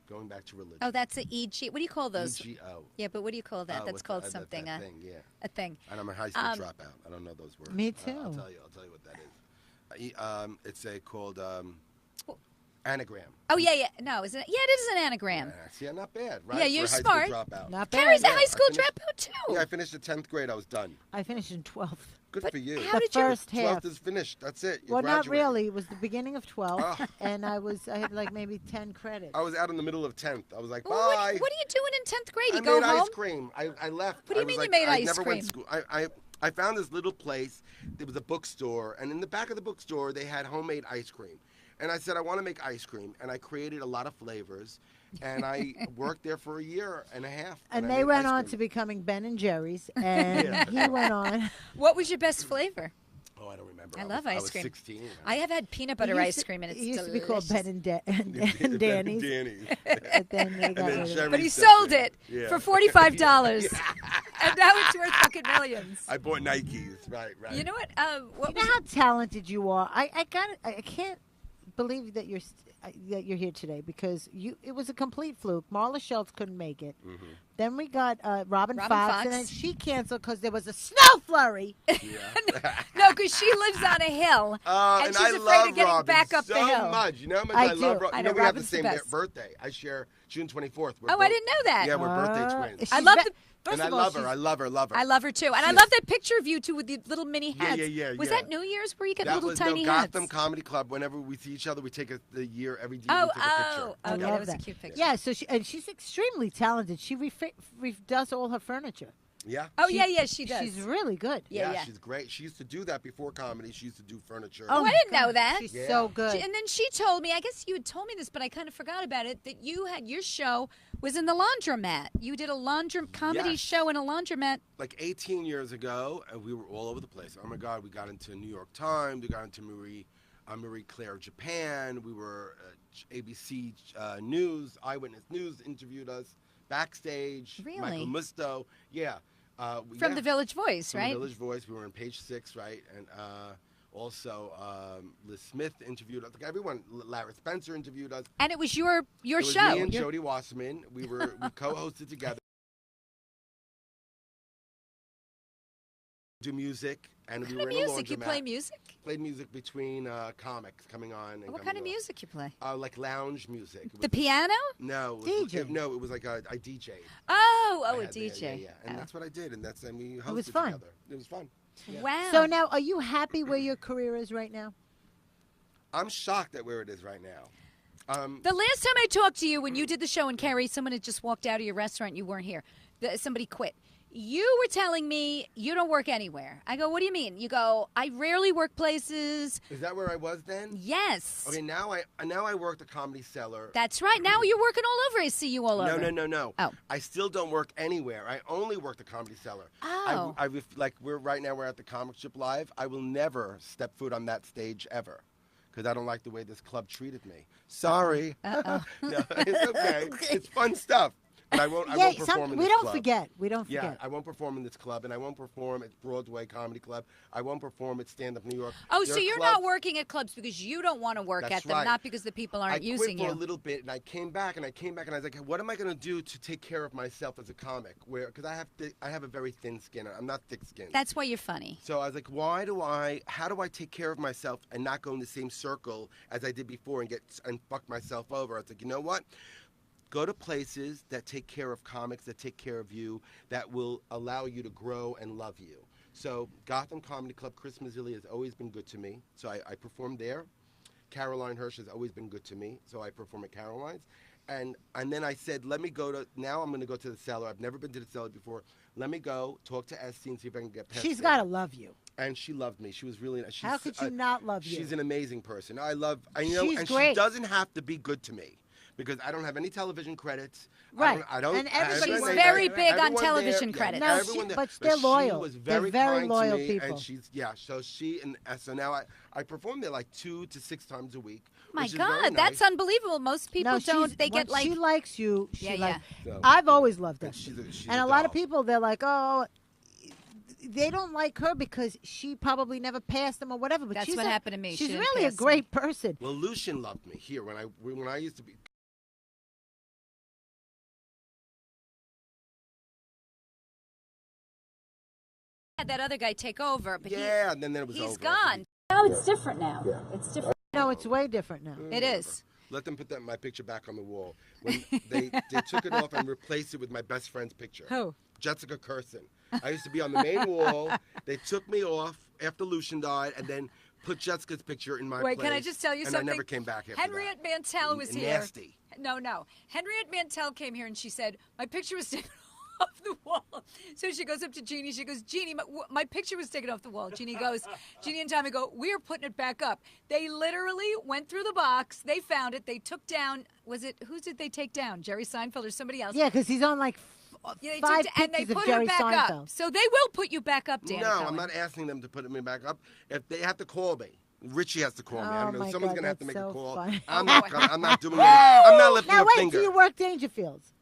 Going back to religion. Oh, that's an EG. What do you call those? EGO. Yeah, but what do you call that? That's called something. That thing, yeah. A thing. And I'm a high school dropout. I don't know those words. Me too. I'll tell you what that is. It's called anagram. Oh yeah. No, isn't it? Yeah, it is an anagram. Yeah, not bad, right? Yeah, you're For a high smart. School dropout. Not bad. Carrie's a high school dropout too. Yeah, I finished the 10th grade. I was done. I finished in 12th. Good for you. how The did you- first half. 12th is finished. That's it. You Well, not graduated. really. It was the beginning of 12th, Oh. and I had like maybe 10 credits. I was out in the middle of 10th. I was like, bye. Well, what are you doing in 10th grade? You I go made home? ice cream. I left. What do you I was mean you like, made I ice never cream? went to school. I found this little place. There was a bookstore, and in the back of the bookstore, they had homemade ice cream. And I said, I want to make ice cream. And I created a lot of flavors. And I worked there for a year and a half. And I they made went ice on cream. to becoming Ben and Jerry's, and Yeah. he went on. What was your best flavor? Oh, I don't remember. I love ice cream. I was 16. I have had peanut butter ice cream, and it's It used to delicious. be called Ben and Danny's. Danny's. But then they got then rid of it. Sherry But he stepped sold in. it Yeah. for $45, and now it's worth fucking millions. I bought Nikes. Right. You know what? You know how talented you are. I can't believe that you're here today because it was a complete fluke. Marla Schultz couldn't make it. Mm-hmm. Then we got Robin Robin Fox, Fox. and then she canceled because there was a snow flurry. No, because she lives on a hill, and and she's I afraid love of getting Robin back up so the hill. much. You know how much I I love do. Robin? I You know, know, we have the Robin's the same best. birthday. I share June 24th. Oh, I didn't know that. Yeah, we're birthday twins. She's I love ve- the. First And I of all, love her. she's- I love her. I love her too, and I love that picture of you two with the little mini hats. Yeah. Was that New Year's where you get That little was tiny Gotham hats? Comedy Club. Whenever we see each other, we take the year every day. Oh, we take a picture. okay, I that love was that. a cute picture. Yeah, so she's extremely talented. She does all her furniture. Yeah. Oh yeah, she does. She's really good. Yeah. She's great. She used to do that before comedy. She used to do furniture. Oh, I didn't know that. She's Yeah. so good. And then she told me, I guess you had told me this, but I kind of forgot about it, that you had your show was in the laundromat. You did a comedy Yes. show in a laundromat. Like 18 years ago, and we were all over the place. Oh my God, we got into New York Times. We got into Marie Claire Japan. We were ABC News, Eyewitness News interviewed us backstage. Really? Michael Musto. Yeah. From the Village Voice, From right? the Village Voice. We were on Page 6, right? And also Liz Smith interviewed us. Like everyone. Larry Spencer interviewed us. And it was your It was show. me and Jody Wasserman. We co-hosted together. Do music, and we What were kind of in a music? You laundromat. play music? Played music between comics coming on. And What coming kind of off. music you play? Like lounge music. It The was- piano? No. DJ. No, it was like a DJ. Oh, I a had there, DJ. Yeah. And Oh. that's what I did, and we hosted was fun. together. It was fun. Yeah. Wow. So now, are you happy where your career is right now? I'm shocked at where it is right now. The last time I talked to you, when you did the show in Cary, someone had just walked out of your restaurant. You weren't here. Somebody quit. You were telling me you don't work anywhere. I go, what do you mean? You go, I rarely work places. Is that where I was then? Yes. Okay, now I work the Comedy Cellar. That's right. Now you're working all over. I see you all over. No. Oh. I still don't work anywhere. I only work the Comedy Cellar. Oh. Right now we're at the Comic Strip Live. I will never step foot on that stage ever. Because I don't like the way this club treated me. Sorry. Uh-oh. No, it's okay. It's fun stuff. But I won't perform in this club. We don't forget. Yeah, I won't perform in this club, and I won't perform at Broadway Comedy Club. I won't perform at Stand Up New York. Oh, so you're not working at clubs because you don't want to work at them, right. not because the people aren't using you. I quit for a little bit, and I came back, and I was like, what am I going to do to take care of myself as a comic? Because I have a very thin skin. I'm not thick-skinned. That's why you're funny. So I was like, how do I take care of myself and not go in the same circle as I did before and fuck myself over? I was like, you know what? Go to places that take care of comics, that take care of you, that will allow you to grow and love you. So Gotham Comedy Club, Chris Mazzilli has always been good to me. So I performed there. Caroline Hirsch has always been good to me. So I perform at Caroline's. And then I said, now I'm going to go to the Cellar. I've never been to the Cellar before. Let me go talk to Esty and see if I can get past She's got to love you. And she loved me. She was really nice. How could you not love you? She's an amazing person. She's great. She doesn't have to be good to me. Because I don't have any television credits. Right. I don't. And she's very big on television credits. No, but they're loyal. She was very loyal to me, people. And so now I perform there like 2 to 6 times a week. My which is God, very that's nice. unbelievable. Most people don't. They get like. She likes you. Yeah. I've always loved her. She's and a lot of people, they're like, oh, they don't like her because she probably never passed them or whatever. But That's what happened to me. She's She didn't really a pass great person. Well, Lucian loved me here when I used to be. Had that other guy take over, but and then it was he's over. gone. Now it's different now. Yeah. It's different. No, it's way different now. It is. Let them put my picture back on the wall. When they took it off and replaced it with my best friend's picture. Who? Jessica Curson. I used to be on the main wall. They took me off after Lucian died, and then put Jessica's picture in my place. Wait, can I just tell you something? And I never came back after Henriette that. Mantel was here. Nasty. No. Henriette Mantel came here and she said, my picture was taken off the wall. So she goes up to Jeannie. She goes, Jeannie, my picture was taken off the wall. Jeannie and Tommy go, we are putting it back up. They literally went through the box. They found it. They took down, who did they take down? Jerry Seinfeld or somebody else? Yeah, because he's on like they 5 and they pictures put of Jerry her back Seinfeld. up. So they will put you back up, Danny No, Cohen. I'm not asking them to put me back up. If they have to call me. Richie has to call me. I Oh, don't know. my Someone's God, going to have to that's make so a call. funny. I'm not doing it. I'm not lifting Now a wait, finger. do you work Dangerfields?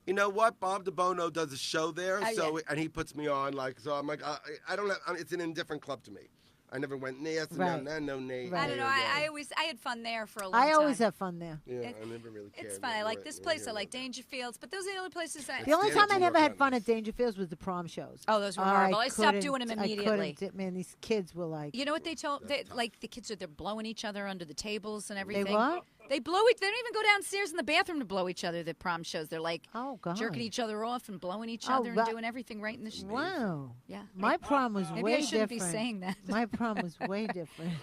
You know what? Bob DeBono does a show there, yeah. and he puts me on. So I'm like, I don't have. It's an indifferent club to me. I never went yes, Right. no, nay. Right. I don't know. I had fun there for a long I time. always have fun there. Yeah, I never really cared. It's fun. I like this place. I like Danger. Dangerfields, but those are the only places I. The only Stand time I to never work had on fun this. at Dangerfields was the prom shows. Oh, those were horrible. I stopped couldn't- doing them I immediately. couldn't. Man, these kids were like, You know what they told? Like the kids they're blowing each other under the tables and everything. they what? They blow it. They don't even go downstairs in the bathroom to blow each other. The prom shows. They're like Oh God, jerking each other off and blowing each Oh, other and that- doing everything right in the. Wow. Yeah. My prom was Maybe way I shouldn't different. be saying that. My prom was way different.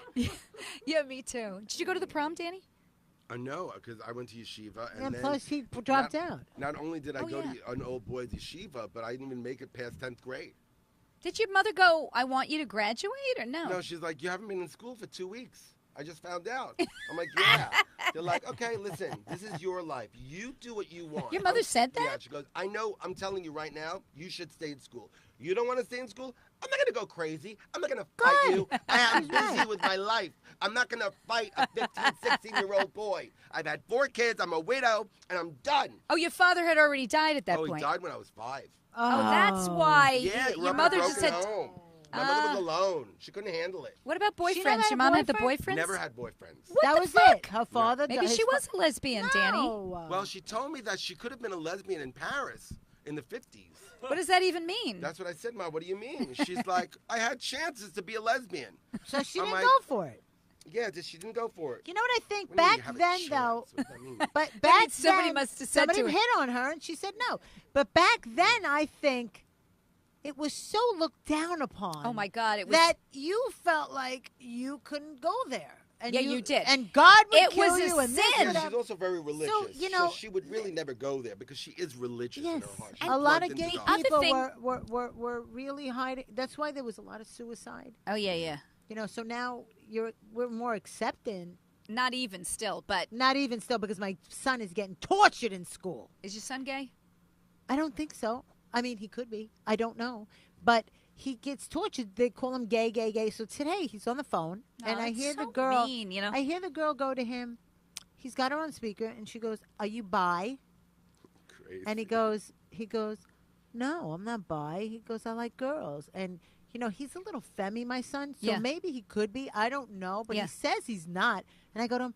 Yeah, me too. Did you go to the prom, Danny? I know, because I went to yeshiva, and And then plus, he dropped out. Not only did I Oh, go yeah. to an old boys yeshiva, but I didn't even make it past 10th grade. Did your mother go? I want you to graduate, or no? No, she's like, you haven't been in school for 2 weeks. I just found out. I'm like, yeah. They're like, okay, listen, this is your life. You do what you want. Your mother said that? Yeah, she goes, I know, I'm telling you right now, you should stay in school. You don't want to stay in school? I'm not going to go crazy. I'm not going to fight you. I'm busy with my life. I'm not going to fight a 15, 16-year-old boy. I've had 4 kids. I'm a widow, and I'm done. Oh, your father had already died at that He point. died when I was 5. Oh, that's why. Yeah, I grew your up in a mother just broken had. home. My mother was alone. She couldn't handle it. What about She never boyfriends? had Your a mom had the boyfriend? boyfriends. Never had boyfriends. What that the was fuck? it. Her father. Maybe she was a lesbian, Danny. No. Well, she told me that she could have been a lesbian in Paris in the 50s. What does that even mean? That's what I said, Ma. What do you mean? She's like, I had chances to be a lesbian. So she I'm didn't like, go for it. Yeah, she didn't go for it. You know what I think? What do you mean you Back have a then, chance? though, What does that mean? but back somebody then, must have said somebody to her. hit on her, and she said no. But back then, I think it was so looked down upon. Oh my God! It was that you felt like you couldn't go there. Yeah, you did. And God would It kill was a you. And this sin. would Yeah, happen. she's also very religious. So, you know, she would really never go there because she is religious in Yes, her heart. She's a lot of plugged gay into God. Other people thing- were really hiding. That's why there was a lot of suicide. Oh, yeah. You know, so now we're more accepting. Not even still, but Not even still, because my son is getting tortured in school. is your son gay? I don't think so. I mean, he could be. I don't know. But he gets tortured. They call him gay, gay, gay. So today he's on the phone, and I that's hear the so girl. mean, you know? I hear the girl go to him. He's got her on speaker, and she goes, "Are you bi?" Crazy. And he goes, "No, I'm not bi." He goes, "I like girls." And you know, he's a little femmy, my son. So Yeah. maybe he could be. I don't know, but Yeah. he says he's not. And I go to him,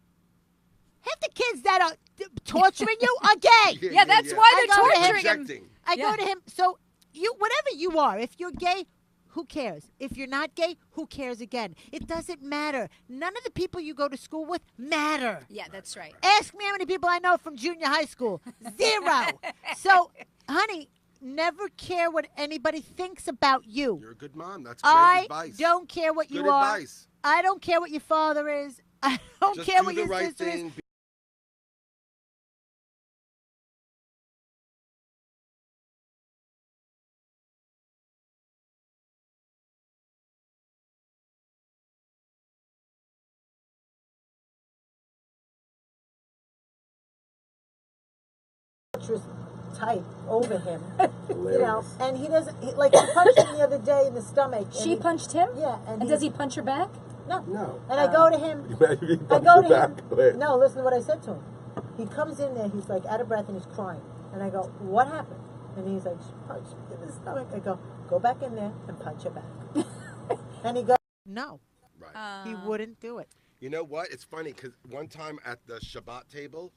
half the kids that are torturing you are gay. Yeah, that's why I they're go to him. torturing him. Projecting. I Yeah. go to him. So you, whatever you are, if you're gay, who cares? If you're not gay, who cares again? It doesn't matter. None of the people you go to school with matter. Yeah, that's right. Ask me how many people I know from junior high school. 0. So, honey, never care what anybody thinks about you. You're a good mom. That's great I advice. don't care what Good you are. advice. I don't care what your father is. I don't Just care do what the your right sister is. thing. Actress type over him, you know, and he doesn't, like, he punched him the other day in the stomach. and She he- punched him? Yeah, And does he punch her back? No. No. And I go to him. I go to him. No, listen to what I said to him. He comes in there, he's like out of breath and he's crying. And I go, "What happened?" And he's like, "She punched me in the stomach." I go back in there and punch her back. And he goes, No, Right. he wouldn't do it. You know what? It's funny because one time at the Shabbat table,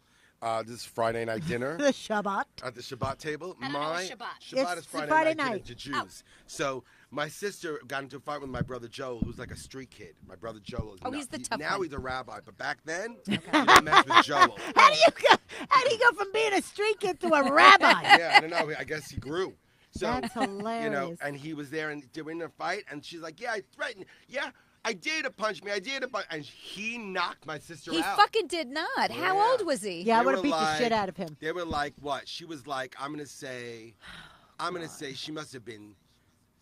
this is Friday night dinner. The Shabbat. At the Shabbat table, I don't know my Shabbat. Shabbat It's is Friday, Friday night, night. dinner to Jews. So my sister got into a fight with my brother Joel, who's like a street kid. My brother Joel is Oh, he's the tough now one. he's a rabbi, but back then you don't mess with Joel. How do you go from being a street kid to a rabbi? Yeah, I don't know. I guess he grew. So That's hilarious. you know, and he was there, and they were in a fight, and she's like, "Yeah, I threatened. Yeah, I dare to punch me. I dare to punch," and he knocked my sister He out. fucking did not. How Yeah. old was he? Yeah, I They would have were beat the shit like- out of him. They were like, what? She was like, I'm gonna say she must have been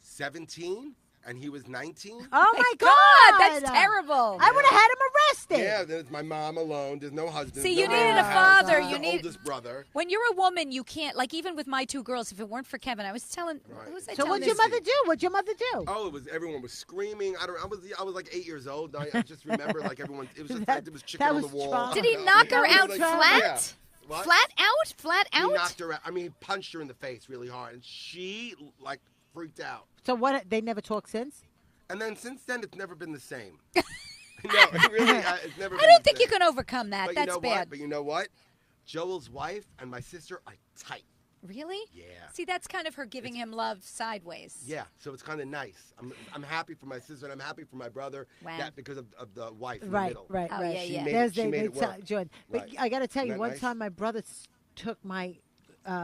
17, and he was 19. Oh my God, God, that's terrible. I would have had him arrested. Yeah, there's my mom alone. There's no husband. See, no you one in needed the a house. father. He's You the need- oldest brother. When you're a woman, you can't, like, even with my 2 girls, if it weren't for Kevin, I was telling, Right. who was I So telling what'd your this? mother do? What'd your mother do? Oh, it was everyone was screaming. I was like 8 years old. I just remember like everyone. It was just That- it was chicken that on the was wall. trauma. Did he Yeah. knock her It was out like- flat? Yeah. What? Flat out? Flat He out? knocked her out. I mean, he punched her in the face really hard, and she like freaked out. So what? They never talked since. And then since then, it's never been the same. No, it really, it's never. I been don't the think you same. can overcome that. But That's you know bad. What? But you know what? Joel's wife and my sister are tight. Really? Yeah. See, that's kind of her giving him love sideways. Yeah, so it's kind of nice. I'm happy for my sister and I'm happy for my brother. Wow. That because of the wife in the Right, middle. right, Oh, right. yeah, yeah. There's She made it tell- work. Jordan. But Right. I got to tell you, Isn't that one nice? time my brother took my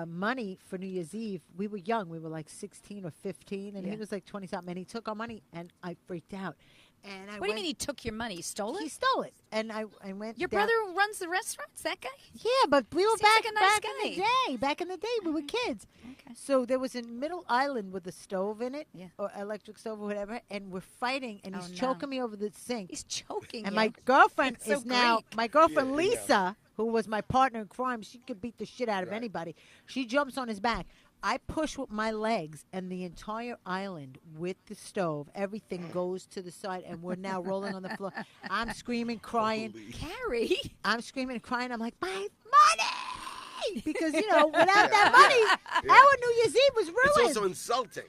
money for New Year's Eve. We were young. We were like 16 or 15, and Yeah. he was like 20-something. And he took our money, and I freaked out. And I What do you mean he took your money? He stole He it? stole it, and I went. Your down- brother who runs the restaurants? That guy? Yeah, but we were Seems back like a nice back in the guy. day. Back in the day, we were kids. Okay. So there was a middle island with a stove in it, Yeah. or electric stove or whatever, and we're fighting, and Oh, he's no. choking me over the sink. He's choking And you. my girlfriend That's so is now great. my girlfriend Yeah, yeah. Lisa, who was my partner in crime. She could beat the shit out of Right. anybody. She jumps on his back. I push with my legs, and the entire island with the stove, everything goes to the side, and we're now rolling on the floor. I'm screaming, crying. Holy- Carrie? I'm screaming and crying. I'm like, my money! Because, you know, without that Yeah. money, Yeah. our New Year's Eve was It's ruined. also insulting.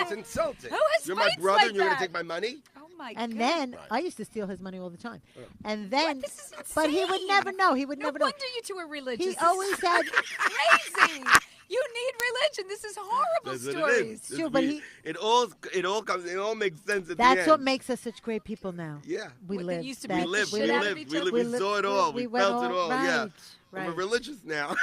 It's insulting. Who has You're my fights brother like and you're that? gonna take my money? Oh, my And God. then Right. I used to steal his money all the time. And then, This is but he would insane. never know. He would No never know. wonder you two are religious. He This is always had. crazy. You need religion. This is horrible That's what it stories. is. Sure, It's but weird. it all makes sense at the That's end. what makes us such great people now. Yeah. We What, they live. used to that- beat We lived. shit We out of lived. each We other? lived. We saw it all. We felt it all. Yeah. Right. I'm a religious now.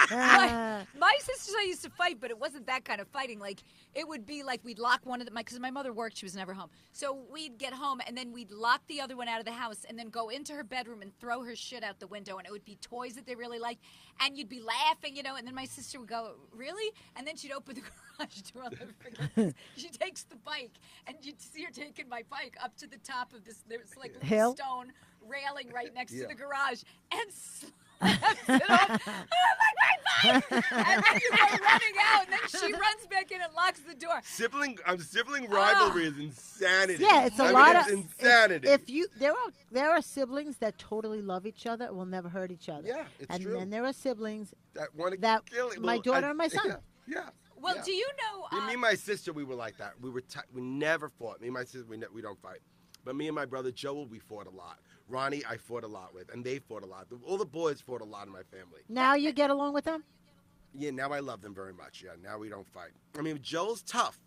My sisters and I used to fight, but it wasn't that kind of fighting. Like, it would be like we'd lock one of them, because my mother worked, she was never home. So we'd get home, and then we'd lock the other one out of the house, and then go into her bedroom and throw her shit out the window, and it would be toys that they really liked, and you'd be laughing, and then my sister would go, really? And then she'd open the garage door. I'll never forget this. She takes the bike, and you'd see her taking my bike up to the top of this, there's like a hill stone railing right next to the garage, and slams it off. Oh, my bike! And then you go running out, and then she runs back in and locks the door. Sibling rivalry is insanity. Yeah, it's a lot of insanity. If you there are siblings that totally love each other and will never hurt each other. Yeah, it's and true. then there are siblings that want to kill it. My daughter and my son. Yeah. Well, do you know? Me and my sister, we were like that. We never fought. Me and my sister, we don't fight. But me and my brother Joel, we fought a lot. Ronnie, I fought a lot with, and they fought a lot. All the boys fought a lot in my family. Now you get along with them? Yeah, now I love them very much. Yeah, now we don't fight. I mean, Joel's tough.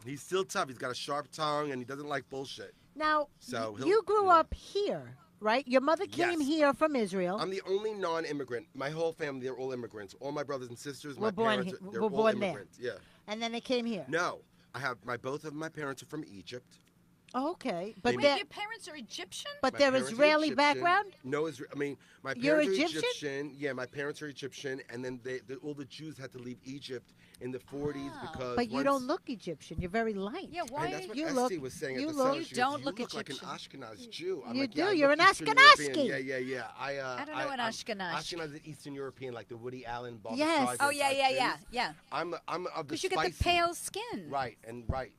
He's still tough. He's got a sharp tongue, and he doesn't like bullshit. Now, you grew up here, right? Your mother came here from Israel. I'm the only non-immigrant. My whole family, they're all immigrants. All my brothers and sisters, were my born parents, here. they're Were all born immigrants. there. Yeah. And then they came here. No, both of my parents are from Egypt. Oh, okay, but wait, your parents are Egyptian? But they're Israeli background? No, my parents are Egyptian. Yeah, my parents are Egyptian, and then all the Jews had to leave Egypt in the 40s because. But you don't look Egyptian. You're very light. Yeah, why? And that's what you Esty was saying at the look, time. You don't look like an Egyptian. Ashkenaz Jew. I'm you like, do. Yeah, You're an Ashkenazi. Ashkenazi. Yeah. I don't know what Ashkenaz. Ashkenaz is Eastern European, like the Woody Allen. Barbra Yes. Streisand Oh yeah. I'm of the Because you get spicy. the pale skin. Right.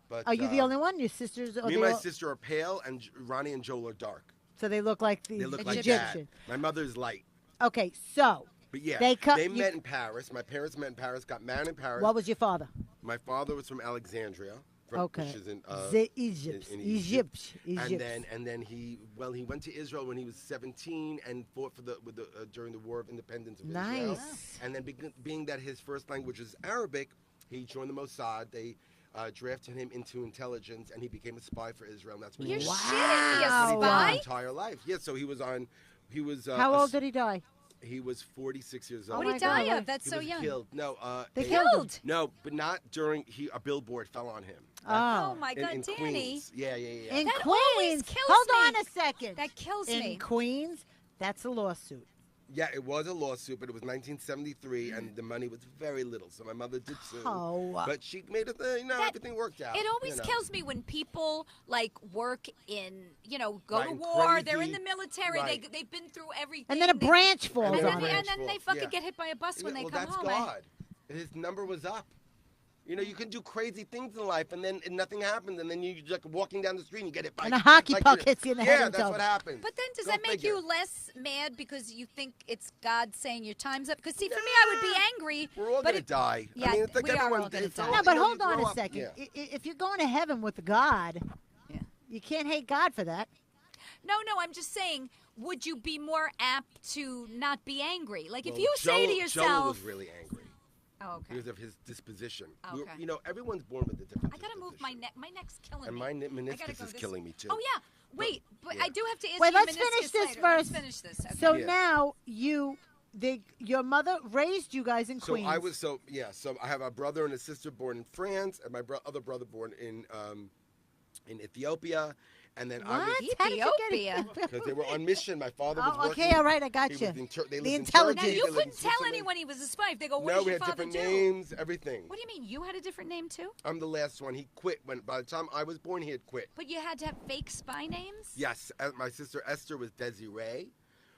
But Are you the only one? Your sisters? Me and my sister are pale, and Ronnie and Joel are dark. So they look like the They look Egyptian. like Dad. My mother's light. Okay, so. But yeah, they met in Paris. My parents met in Paris, got married in Paris. What was your father? My father was from Alexandria. Which is in Egypt. And then he went to Israel when he was 17 and fought during the War of Independence of Israel. And then being that his first language is Arabic, he joined the Mossad. They drafted him into intelligence, and he became a spy for Israel. And that's what You're he was. shitting me, a Spy? spy? His entire life. Yeah. So he was on. He was. How old did he die? He was 46 years old. What did he die of? That's so was young. Killed. No, they killed him. No, but not during. A billboard fell on him. Oh my God, in Danny! Queens. Yeah. In That Queens. always kills Hold me. on a second. That kills in me. In Queens, that's a lawsuit. Yeah, it was a lawsuit, but it was 1973, and the money was very little, so my mother did sue. Oh. But she made it, everything worked out. It always kills me when people, work in, go Right, to and war, crazy. they're in the military, Right. they've been through everything. And then a branch falls and on then, them. and then they fucking get hit by a bus when they come that's home. God. His number was up. You can do crazy things in life, and then nothing happens, and then you're like walking down the street and you get hit by. And a hockey puck hits you in the head. Yeah, and that's what happens. But then does Go that make figure. you less mad because you think it's God saying your time's up? Because, see, for me, I would be angry. We're all but going to die. Yeah, I mean, it's like we are everyone all gonna it's die. all- No, but you know, hold you on grow a up. second. Yeah. If you're going to heaven with God, Yeah. you can't hate God for that. No, I'm just saying, would you be more apt to not be angry? Like, if Well, you say to Joel yourself... was really angry. Oh, okay. Because of his disposition. Okay. Everyone's born with a different I gotta move my neck. My neck's killing And me. my I gotta meniscus go is this- killing me, too. Oh, yeah. Wait, but yeah. I do have to ask Wait, you let's meniscus finish this later. first. Let's finish this. Okay. So Yeah. now your mother raised you guys in So Queens. So I have a brother and a sister born in France, and my other brother born in Ethiopia, and then I was What? How did you get Ethiopia? because they were on mission. My father was Oh, working. okay, all right, I got He you. was in Tur- they The lived in Turkey, Now, intelligence. they you lived in couldn't tell Switzerland. anyone he was a spy. If they go, what No, does we your had father different do? names, everything. What do you mean? You had a different name, too? I'm the last one. He quit by the time I was born. He had quit. But you had to have fake spy names? Yes, my sister Esther was Desiree.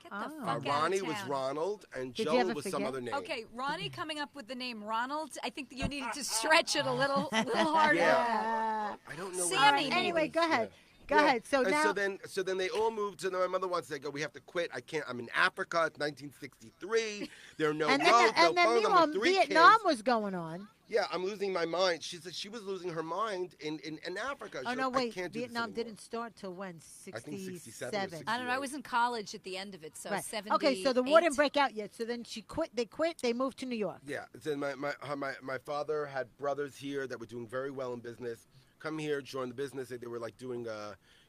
Get the Oh. fuck out Ronnie of was town. Ronald, and Did you Joel ever was some forget? other name. Okay, Ronnie coming up with the name Ronald. I think that you needed to stretch it a little harder. Yeah. I don't know. Sammy, what maybe. Anyway, go ahead. Go Yeah. ahead. So And now, so then they all moved to. My mother wants to go. We have to quit. I can't. I'm in Africa. It's 1963. There are no and roads, then, no and then phones. meanwhile, I'm with 3 Vietnam kids. was going on. Yeah, I'm losing my mind. She said she was losing her mind in Africa. Oh She's no, like, I wait, can't do this Vietnam anymore. didn't start till when? I think 67 or 67. I don't know. I was in college at the end of it, so Right. 70. Okay, so the war didn't break out yet. So then she quit. They quit. They moved to New York. Yeah. So my father had brothers here that were doing very well in business. Come here, join the business. They were like doing,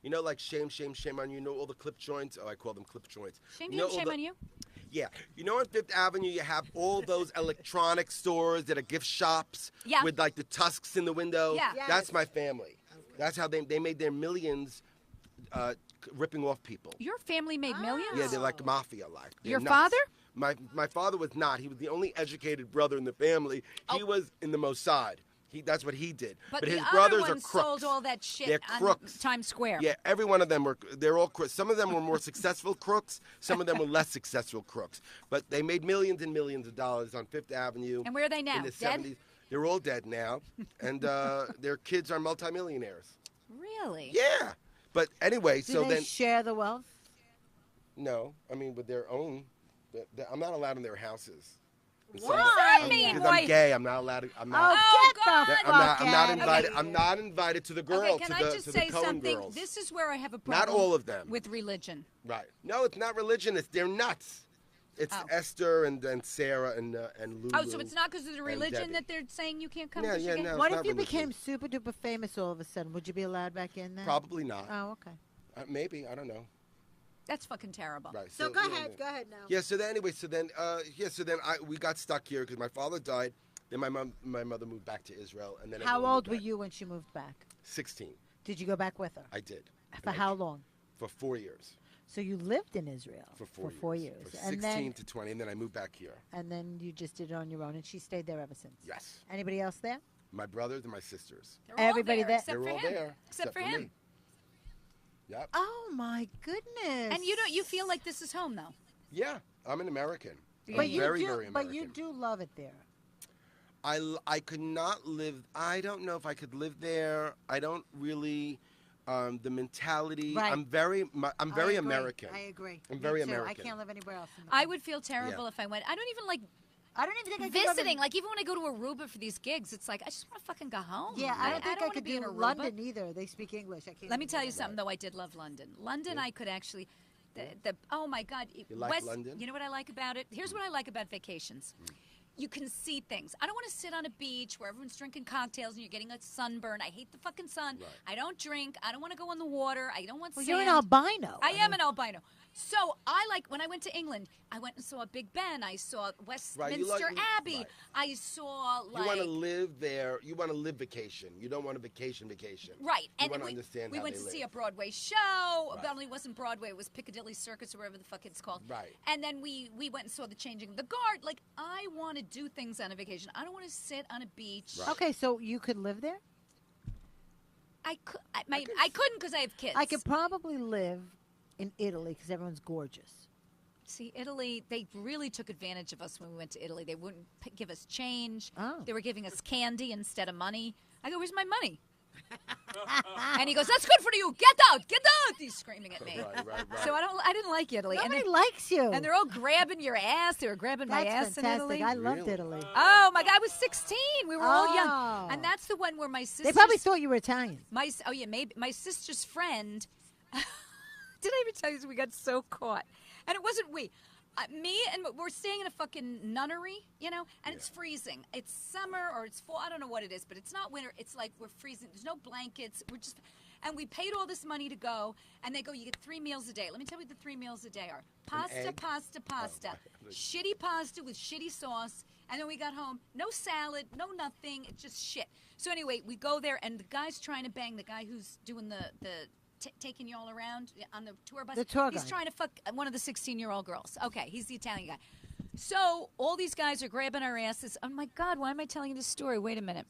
like shame on you. All the clip joints. Oh, I call them clip joints. Shame all on you? Yeah. You know, on Fifth Avenue, you have all those electronic stores that are gift shops with like the tusks in the window. Yeah. Yes. That's my family. That's how they made their millions ripping off people. Your family made millions? Yeah, they're like mafia-like. They're Your nuts. father? My father was not. He was the only educated brother in the family. He was in the Mossad. That's what he did. But his the brothers other are ones crooks. sold all that shit They're on crooks. Times Square. Yeah, every one of them they're all crooks. Some of them were more successful crooks. Some of them were less successful crooks. But they made millions and millions of dollars on Fifth Avenue. And where are they now? In the Dead? 70s. They're all dead now. And their kids are multimillionaires. Really? Yeah. But anyway, Do so they then... share the wealth? No. I mean, with their own... I'm not allowed in their houses. What does that mean? Because I'm gay. I'm not allowed to... I'm not... Oh, get God. the I'm fuck not out. invited. I'm not invited to the girls. Okay, can I to just the say Cohen something? girls. This is where I have a problem. Not all of them. With religion. Right. No, it's not religion. They're nuts. It's Esther and Sarah and Lulu. Oh, so it's not because of the religion Debbie. that they're saying you can't come Yeah, to yeah, Chicago? no. What it's if not you religion. became super duper famous all of a sudden? Would you be allowed back in then? Probably not. Oh, okay. Maybe. I don't know. That's fucking terrible. Right. So go ahead now. Yeah. So then anyway. So then we got stuck here because my father died. Then my mother moved back to Israel, and then How everyone old moved were back. you when she moved back? 16. Did you go back with her? I did. For how long? For 4 years. So you lived in Israel For 4 years. From and 16 then to 20, and then I moved back here. and then you just did it on your own, and she stayed there ever since. Yes. Anybody else there? My brothers and my sisters. They're all Everybody there, there- except They're for all him. there. Except for him. me. Yep. Oh my goodness! And you feel like this is home, though. Yeah. I'm an American. But I'm you very, do, very American. but you do love it there. I could not live. I don't know if I could live there. I don't really. The mentality. Right. I'm very I agree. American. I agree. I'm Me very too. American. I can't live anywhere else. I would feel terrible if I went. I don't even like I don't even think I could live visiting. in- Like, even when I go to Aruba for these gigs, it's like, I just want to fucking go home. Yeah, I don't think I wanna could be do in Aruba. London either. They speak English. I can't. Let me even tell do you that. something, though. I did love London. London, I could actually. Oh my God, You like London? You know what I like about it? Here's what I like about vacations. You can see things. I don't want to sit on a beach where everyone's drinking cocktails and you're getting a sunburn. I hate the fucking sun. Right. I don't drink. I don't want to go in the water. I don't want Well, sand. you're an albino. I am an albino. So I like, when I went to England, I went and saw Big Ben. I saw Westminster Abbey. right. I saw, like... You want to live there. You want to live vacation. You don't want a vacation. Right. You And want to we understand we how went they to live. see a Broadway show. Right. But only wasn't Broadway. It was Piccadilly Circus or whatever the fuck it's called. Right. And then we went and saw the changing of the guard. Like, I want to do things on a vacation. I don't want to sit on a beach. Right. Okay, so you could live there. I couldn't because I have kids. I could probably live in Italy because everyone's gorgeous. See, Italy, they really took advantage of us when we went to Italy. They wouldn't give us change. Oh. They were giving us candy instead of money. I go, where's my money? And he goes, that's good for you. Get out. He's screaming at me. Right. So I didn't like Italy. Nobody likes you. And they're all grabbing your ass. They were grabbing my That's ass fantastic. in Italy. I loved Really? Italy. Oh, my God, I was 16. We were all Oh. young. And that's the one where my sister. They probably thought you were Italian. Maybe. My sister's friend. Did I ever tell you this? We got so caught. And it wasn't we. Me and we're staying in a fucking nunnery, and it's freezing. It's summer or it's fall. I don't know what it is, but it's not winter. It's like we're freezing. There's no blankets. And we paid all this money to go. And they go, you get 3 meals a day. Let me tell you what the 3 meals a day are: pasta, egg? pasta, pasta, Oh, shitty pasta with shitty sauce. And then we got home, no salad, no nothing. It's just shit. So anyway, we go there, and the guy's trying to bang the guy who's doing the taking you all around on the tour bus. The tour He's guide. trying to fuck one of the 16-year-old girls. Okay, he's the Italian guy. So all these guys are grabbing our asses. Oh, my God, why am I telling you this story? Wait a minute.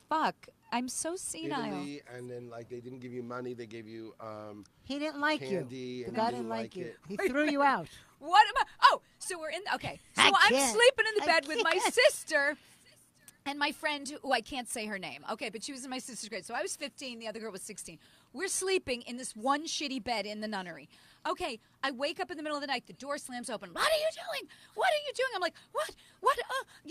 Fuck, I'm so senile. Italy, and then like they didn't give you money. They gave you He didn't like candy, you. The and guy you didn't like you. it. He threw you out. What am I? Oh, so we're in. Okay, so I I'm can't. sleeping in the I bed with my can't. sister and my friend, who I can't say her name. Okay, but she was in my sister's grade. So I was 15. The other girl was 16. We're sleeping in this one shitty bed in the nunnery. Okay, I wake up in the middle of the night. The door slams open. What are you doing? What are you doing? I'm like, what? What?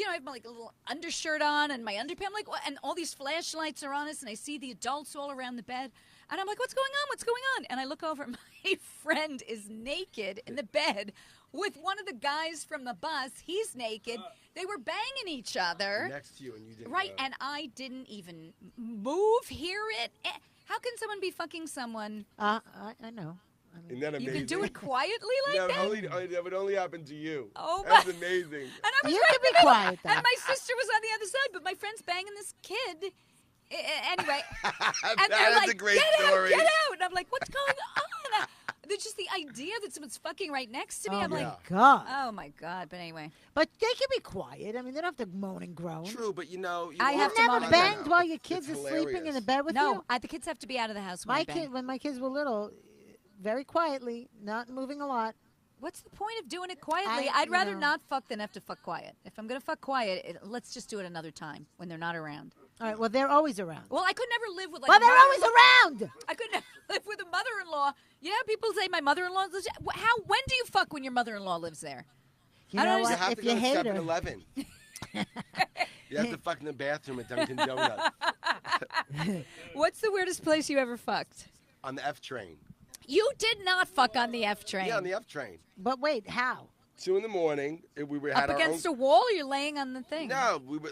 I have my like a little undershirt on and my underpants. I'm like, what? And all these flashlights are on us, and I see the adults all around the bed. And I'm like, what's going on? What's going on? And I look over. My friend is naked in the bed with one of the guys from the bus. He's naked. They were banging each other. Next to you, and you didn't. Right, and I didn't even move, hear it. How can someone be fucking someone? I know. Isn't that amazing? You can do it quietly like No, that? that would only happen to you. Oh, That's my- amazing. And I was You right can in the be middle, quiet, though. and my sister was on the other side, but my friend's banging this kid. Anyway, and they're That's like, a great get story. out, get out. And I'm like, what's going on? There's just the idea that someone's fucking right next to me. Oh I'm my like, God. oh my God. But anyway. But they can be quiet. I mean, they don't have to moan and groan. True, but you I have You've to never moan and banged groan. while your kids It's are sleeping in the hilarious. bed with No, you? the kids have to be out of the house when I My bang. kid, when my kids were little, very quietly, not moving a lot. What's the point of doing it quietly? I- I'd rather you know. not fuck than have to fuck quiet. If I'm going to fuck quiet, let's just do it another time when they're not around. All right, well, they're always around. Well, I could never live with like. Well, a they're always mother-in-law. around. I could never live with a mother-in-law. You know, how people say my mother-in-law lives. How? When do you fuck when your mother-in-law lives there? You I don't know You what? have If to you go to hate her. 7-Eleven. You have to fuck in the bathroom at Dunkin' Donuts. What's the weirdest place you ever fucked? On the F train. You did not fuck on the F train. Yeah, on the F train. But wait, how? 2 in the morning. We were Up had our against own. a wall, or you're laying on the thing? No, we were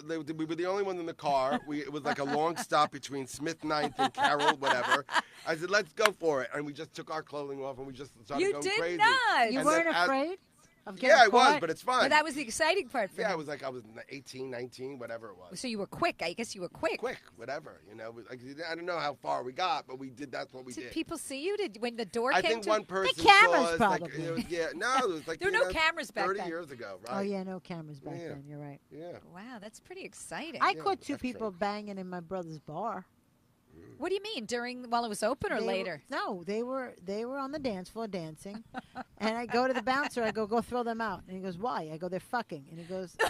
the only ones in the car. It was like a long stop between Smith 9th and Carroll, whatever. I said, let's go for it. And we just took our clothing off and we just started You going did crazy. not. You And weren't then as- afraid of getting Yeah, I was, caught? but it's fun. But that was the exciting part for Yeah, me. I was 18, 19, whatever it was. So you were quick. I guess you were quick. Quick, whatever. Like, I don't know how far we got, but we did. That's what we Did did. people see you? When the door I came think to one person cameras, saw us. probably. Like, it was, yeah, no, it was like There were no cameras back 30 then. years ago, right? Oh, yeah, no cameras back Yeah. then. You're right. Yeah. Wow, that's pretty exciting. I Yeah, caught 2 F people train. banging in my brother's bar. What do you mean? While it was open or They later? No, they were on the dance floor dancing, and I go to the bouncer. I go throw them out, and he goes, "Why?" I go, "They're fucking," and he goes, "No,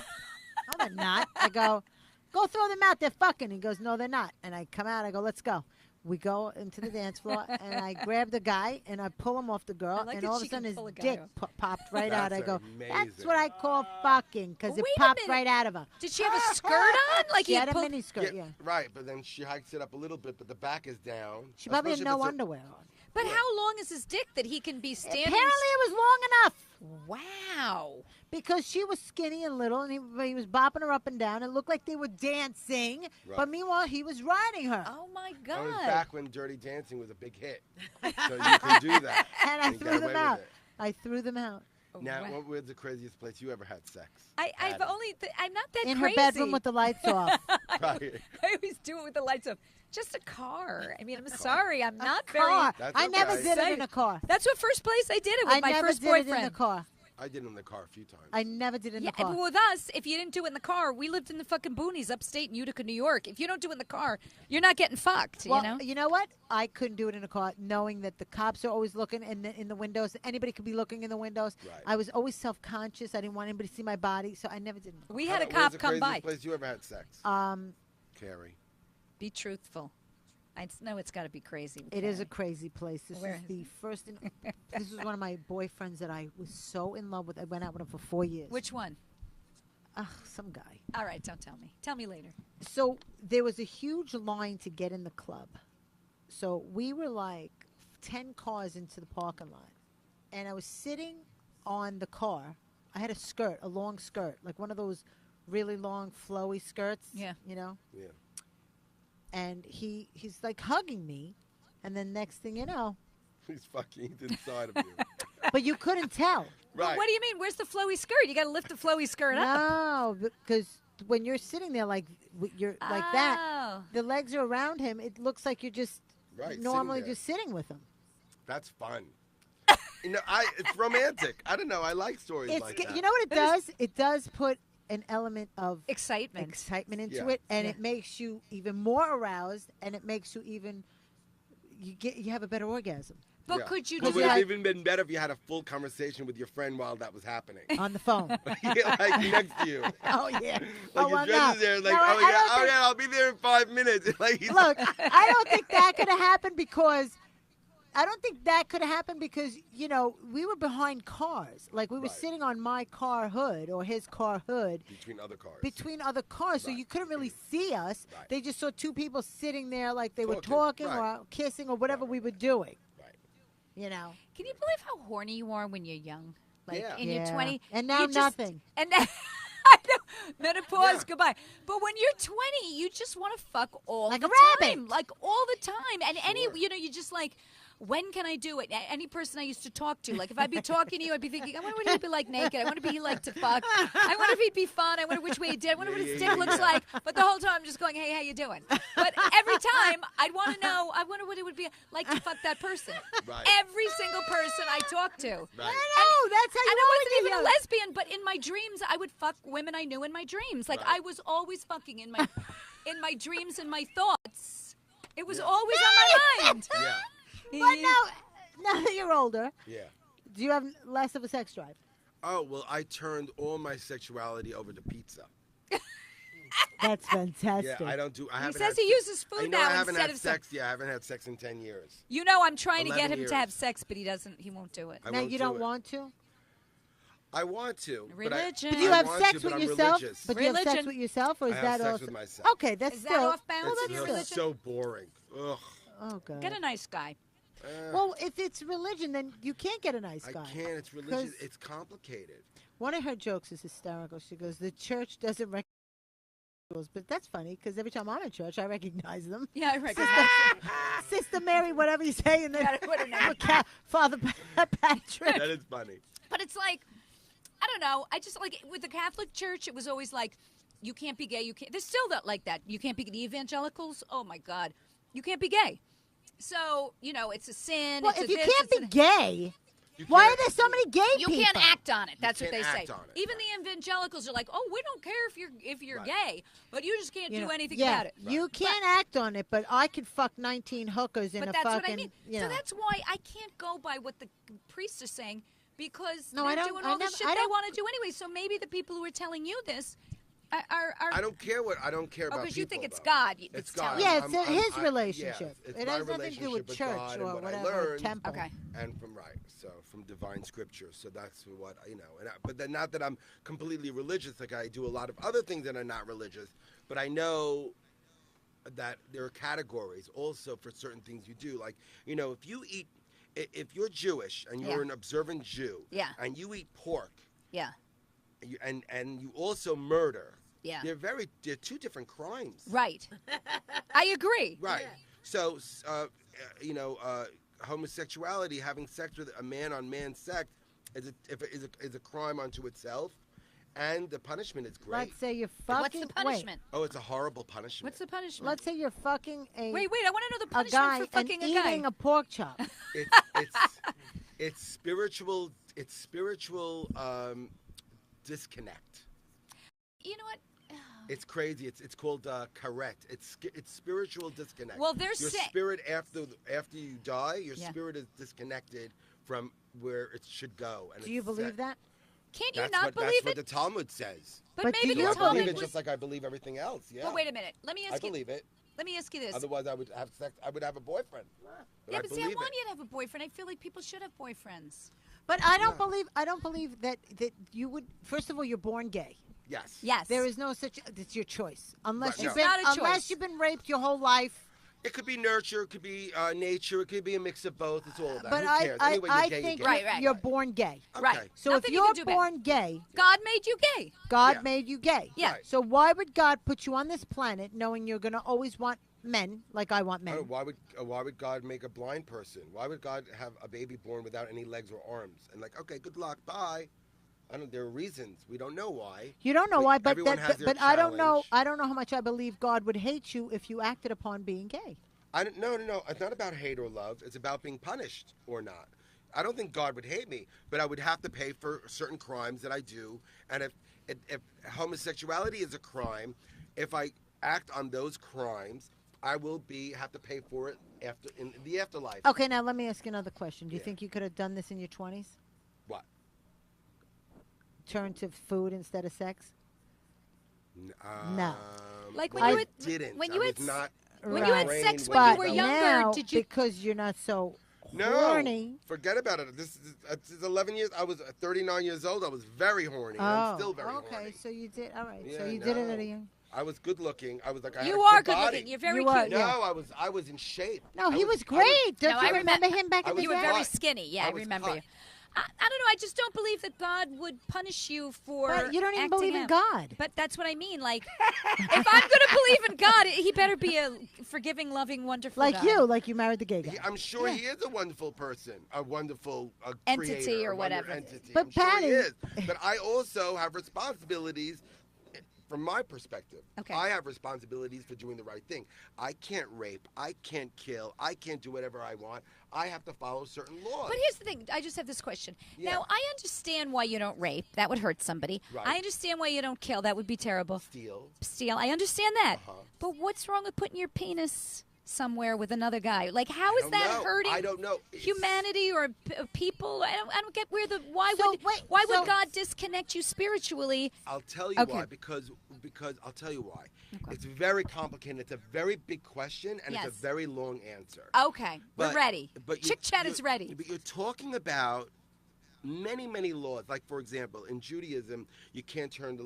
they're not." I go, "Go throw them out. They're fucking." He goes, "No, they're not." And I come out. I go, "Let's go." We go into the dance floor, and I grab the guy, and I pull him off the girl, I like and that all of she a sudden can his pull a guy dick off. popped right out. I That's go, "That's amazing. what I call fucking," because it Wait a popped minute. right out of her. Did she have a skirt on? Like She you had a pulled- mini skirt, yeah. Right, but then she hikes it up a little bit, but the back is down. She probably had Especially if no it's a- underwear on. But how long is his dick that he can be standing? Apparently, it was long enough. Wow. Because she was skinny and little, and he was bopping her up and down. It looked like they were dancing, Right. but meanwhile, he was riding her. Oh my That was God. back when Dirty Dancing was a big hit. So you can do that. And I get threw away them with out. it. I threw them out. Now, Wow. what was the craziest place you ever had sex? I've Abby? only. I'm not that In crazy. her bedroom with the lights off. Right. I always do it with the lights off. Just a car. I mean, I'm sorry. I'm not Car. That's I never okay. did it in a car. That's what first place I did it with I my never first did boyfriend. it in the car. I did it in the car a few times. I never did it in Yeah, the car. but with us, if you didn't do it in the car, we lived in the fucking boonies upstate in Utica, New York. If you don't do it in the car, you're not getting fucked, Well, you know? what? I couldn't do it in a car, knowing that the cops are always looking in the windows. Anybody could be looking in the windows. Right. I was always self-conscious. I didn't want anybody to see my body, so I never did it. We had a Where's cop the come by. craziest place you ever had sex? Carrie. Be truthful. I know it's got to be crazy. with It is a Carrie. crazy place. This Where is is the first. This was one of my boyfriends that I was so in love with. I went out with him for 4 years. Which one? Some guy. All right, don't tell me. Tell me later. So there was a huge line to get in the club. So we were like 10 cars into the parking lot, and I was sitting on the car. I had a skirt, a long skirt, like one of those really long, flowy skirts. Yeah. You know. Yeah. And he's like hugging me, and then next thing you know, He's fucking inside of you. but you couldn't tell. Well, Right. what do you mean? Where's the flowy skirt? You got to lift the flowy skirt up. No, because when you're sitting there like you're like that, Oh. the legs are around him. It looks like you're just Right, sitting normally there. just sitting with him. That's fun. It's romantic. I don't know. I like stories It's like that. you know what it does? It does put an element of Excitement. excitement into Yeah. it, and Yeah. it makes you even more aroused, and it makes you even you have a better orgasm But Yeah. could you It do would you're have that? like- even been better if you had a full conversation with your friend while that was happening. on the phone. Yeah, like next to you. Oh yeah. Like oh, your well, friend no. is there, like, No, oh I yeah, don't think- I'll be there in 5 minutes. Like he's Look, I don't think that could have happened because we were behind cars. Like we were Right. sitting on my car hood or his car hood between other cars. between other cars, so Right. you couldn't really see us. Right. They just saw two people sitting there like they were Talking, talking right. or kissing or whatever we were doing. Right. You know. Can you believe how horny you are when you're young? Like Yeah. in your Yeah. 20s. And now you just- nothing. And then, I know, menopause, Yeah. goodbye. But when you're 20, you just want to fuck all Like the a rabbit. time. Like all the time. And Sure. you just like, when can I do it? Any person I used to talk to, like if I'd be talking to you, I'd be thinking, I wonder what he'd be like naked. I wonder if he'd like to fuck. I wonder if he'd be fun. I wonder which way he did. I wonder what his dick looks like. But the whole time I'm just going, hey, how you doing? But every time I'd want to know, I wonder what it would be like to fuck that person. Right. Every single person I talked to. Right. I know, that's how you And I are wasn't when even you're a young. lesbian, but in my dreams, I would fuck women I knew in my dreams. Like I was always fucking in my dreams and my thoughts. It was always on my mind. Yeah. But now that you're older, Yeah. do you have less of a sex drive? Oh, well, I turned all my sexuality over to pizza. That's fantastic. Yeah, I don't do. I He haven't says had he sex- uses I food know now I haven't instead had of sex. Yeah, I haven't had sex in 10 years. You know, I'm trying to get 11 him to have years. sex, but he doesn't. He won't do it. I Now won't you do don't it. want to? I want to. Religion. But do you I have want sex to, but with I'm yourself? religious. But do you have sex Religion. with yourself, or is I have that sex also with myself. Okay, that's Is still. that off bounds? It's Your really religion? so boring. Ugh. Oh god. Get a nice guy. Well, if it's religion, then you can't get a nice I guy. can't. It's religion. 'Cause- It's complicated. One of her jokes is hysterical. She goes, "The church doesn't recognize rules," but that's funny because every time I'm in church, I recognize them. Yeah, I recognize. Sister Mary, whatever you say, and then Yeah, what a name. Father Patrick. That is funny. But it's like, I don't know. I just like with the Catholic Church, it was always like, you can't be gay. You can't. There's still that like that. You can't be the evangelicals. Oh my God, you can't be gay. So it's a sin. Well, it's if a you this, can't it's be a- gay, You why can't- are there so many gay You people? can't act on it. That's what can't they say. act on it. Even the evangelicals are like, oh, we don't care if you're Right. gay, but you just can't You do know, anything yeah, about it. You can't act on it, but I could fuck 19 hookers in But a that's fucking. what I mean. You So know. that's why I can't go by what the priests are saying because No, they're I don't- doing I all the never- shit I they don't- want to do anyway. So maybe the people who are telling you this are I don't care about because you think people, it's though. God. It's telling God. you. Yeah, it's I'm- his I- relationship. yes, it's It my has nothing to do with relationship church God or and what I whatever, learned, temple. Okay. and from divine scripture. So that's what but then not that I'm completely religious. Like I do a lot of other things that are not religious, but I know that there are categories also for certain things you do. Like if you're Jewish and you're Yeah. an observant Jew, Yeah. and you eat pork, Yeah. and you also murder. Yeah. They're two different crimes. Right. I agree. Right. So, homosexuality, having sex with a man-on-man sex, is a crime unto itself, and the punishment is great. Let's say you're What's fucking. the punishment? Oh, it's a horrible punishment. What's the punishment? Let's say you're fucking a Wait, I want to know the a punishment guy for and fucking a eating guy. a pork chop. It's spiritual. It's spiritual disconnect. You know what? It's crazy. It's called karet. It's spiritual disconnect. Well, they're your saying- spirit after you die, your Yeah. spirit is disconnected from where it should go. And Do you it's believe set. that? Can't you That's not what, believe that's what it? the Talmud says. But But maybe do the you I Talmud believe it was. just like I believe everything else. Yeah. But wait a minute. Let me I ask you. believe it. Let me ask you this. Otherwise, I would have sex. I would have a boyfriend. But Yeah, I but see, I believe want it. you to have a boyfriend. I feel like people should have boyfriends. But I don't Yeah. believe. I don't believe that you would. First of all, you're born gay. Yes. Yes. There is no such. It's your choice. Unless Right, you've no. been It's not a unless choice. you've been raped your whole life. It could be nurture. It could be nature. It could be a mix of both. It's all of that. But Who cares? Anyway, I you're gay, think you're gay. Right. you're born gay. Okay. Right. So Nothing if you you're can do about it. born gay, God made you gay. God Yeah. made you gay. Yeah. Right. So why would God put you on this planet knowing you're going to always want men like I want men? Why would God make a blind person? Why would God have a baby born without any legs or arms? And like, okay, good luck, bye. There are reasons we don't know why. You don't know why, but everyone has their but I don't know. challenge. I don't know how much I believe God would hate you if you acted upon being gay. No. It's not about hate or love. It's about being punished or not. I don't think God would hate me, but I would have to pay for certain crimes that I do. And if homosexuality is a crime, if I act on those crimes, I will have to pay for it in the afterlife. Okay, now let me ask you another question. Do you Yeah. think you could have done this in your 20s? What? Turn to food instead of sex? No. Like when I you had- didn't. when I you was had not. when you had brain sex was when you But were developed. younger, now, did you? because you're not so No, horny. forget about it. This is 11 years. I was 39 years old. I was very horny. Oh, I'm still very okay. horny. So you did. All right. Yeah, so you did it at a no. young. I was good looking. I was like, I You had a are good body. looking. You're very You are, cute. No, yeah. I was in shape. No, he was I great. Don't No, you I remember him back I in the You was were day? very cut. skinny. Yeah, I I was remember cut. you. I don't know. I just don't believe that God would punish you for. But you don't even acting believe in out. God. But that's what I mean. Like, if I'm going to believe in God, he better be a forgiving, loving, wonderful Like God. like you married the gay guy. I'm sure he is a wonderful person, a wonderful Entity creator, or a wonder whatever. Entity. But I'm sure Patty- he is. But I also have responsibilities. From my perspective, Okay. I have responsibilities for doing the right thing. I can't rape. I can't kill. I can't do whatever I want. I have to follow certain laws. But here's the thing. I just have this question. Yeah. Now, I understand why you don't rape. That would hurt somebody. Right. I understand why you don't kill. That would be terrible. Steal. I understand that. Uh-huh. But what's wrong with putting your penis somewhere with another guy? Like, how is don't that know. hurting I don't know. humanity or people? I don't get where the why So, would wait, why so- would God disconnect you spiritually? I'll tell you Okay. why. Because I'll tell you why. It's very complicated. It's a very big question, and Yes. it's a very long answer. Okay, we're But- ready. but Chick Chat is ready. But you're talking about many laws. Like, for example, in Judaism, you can't turn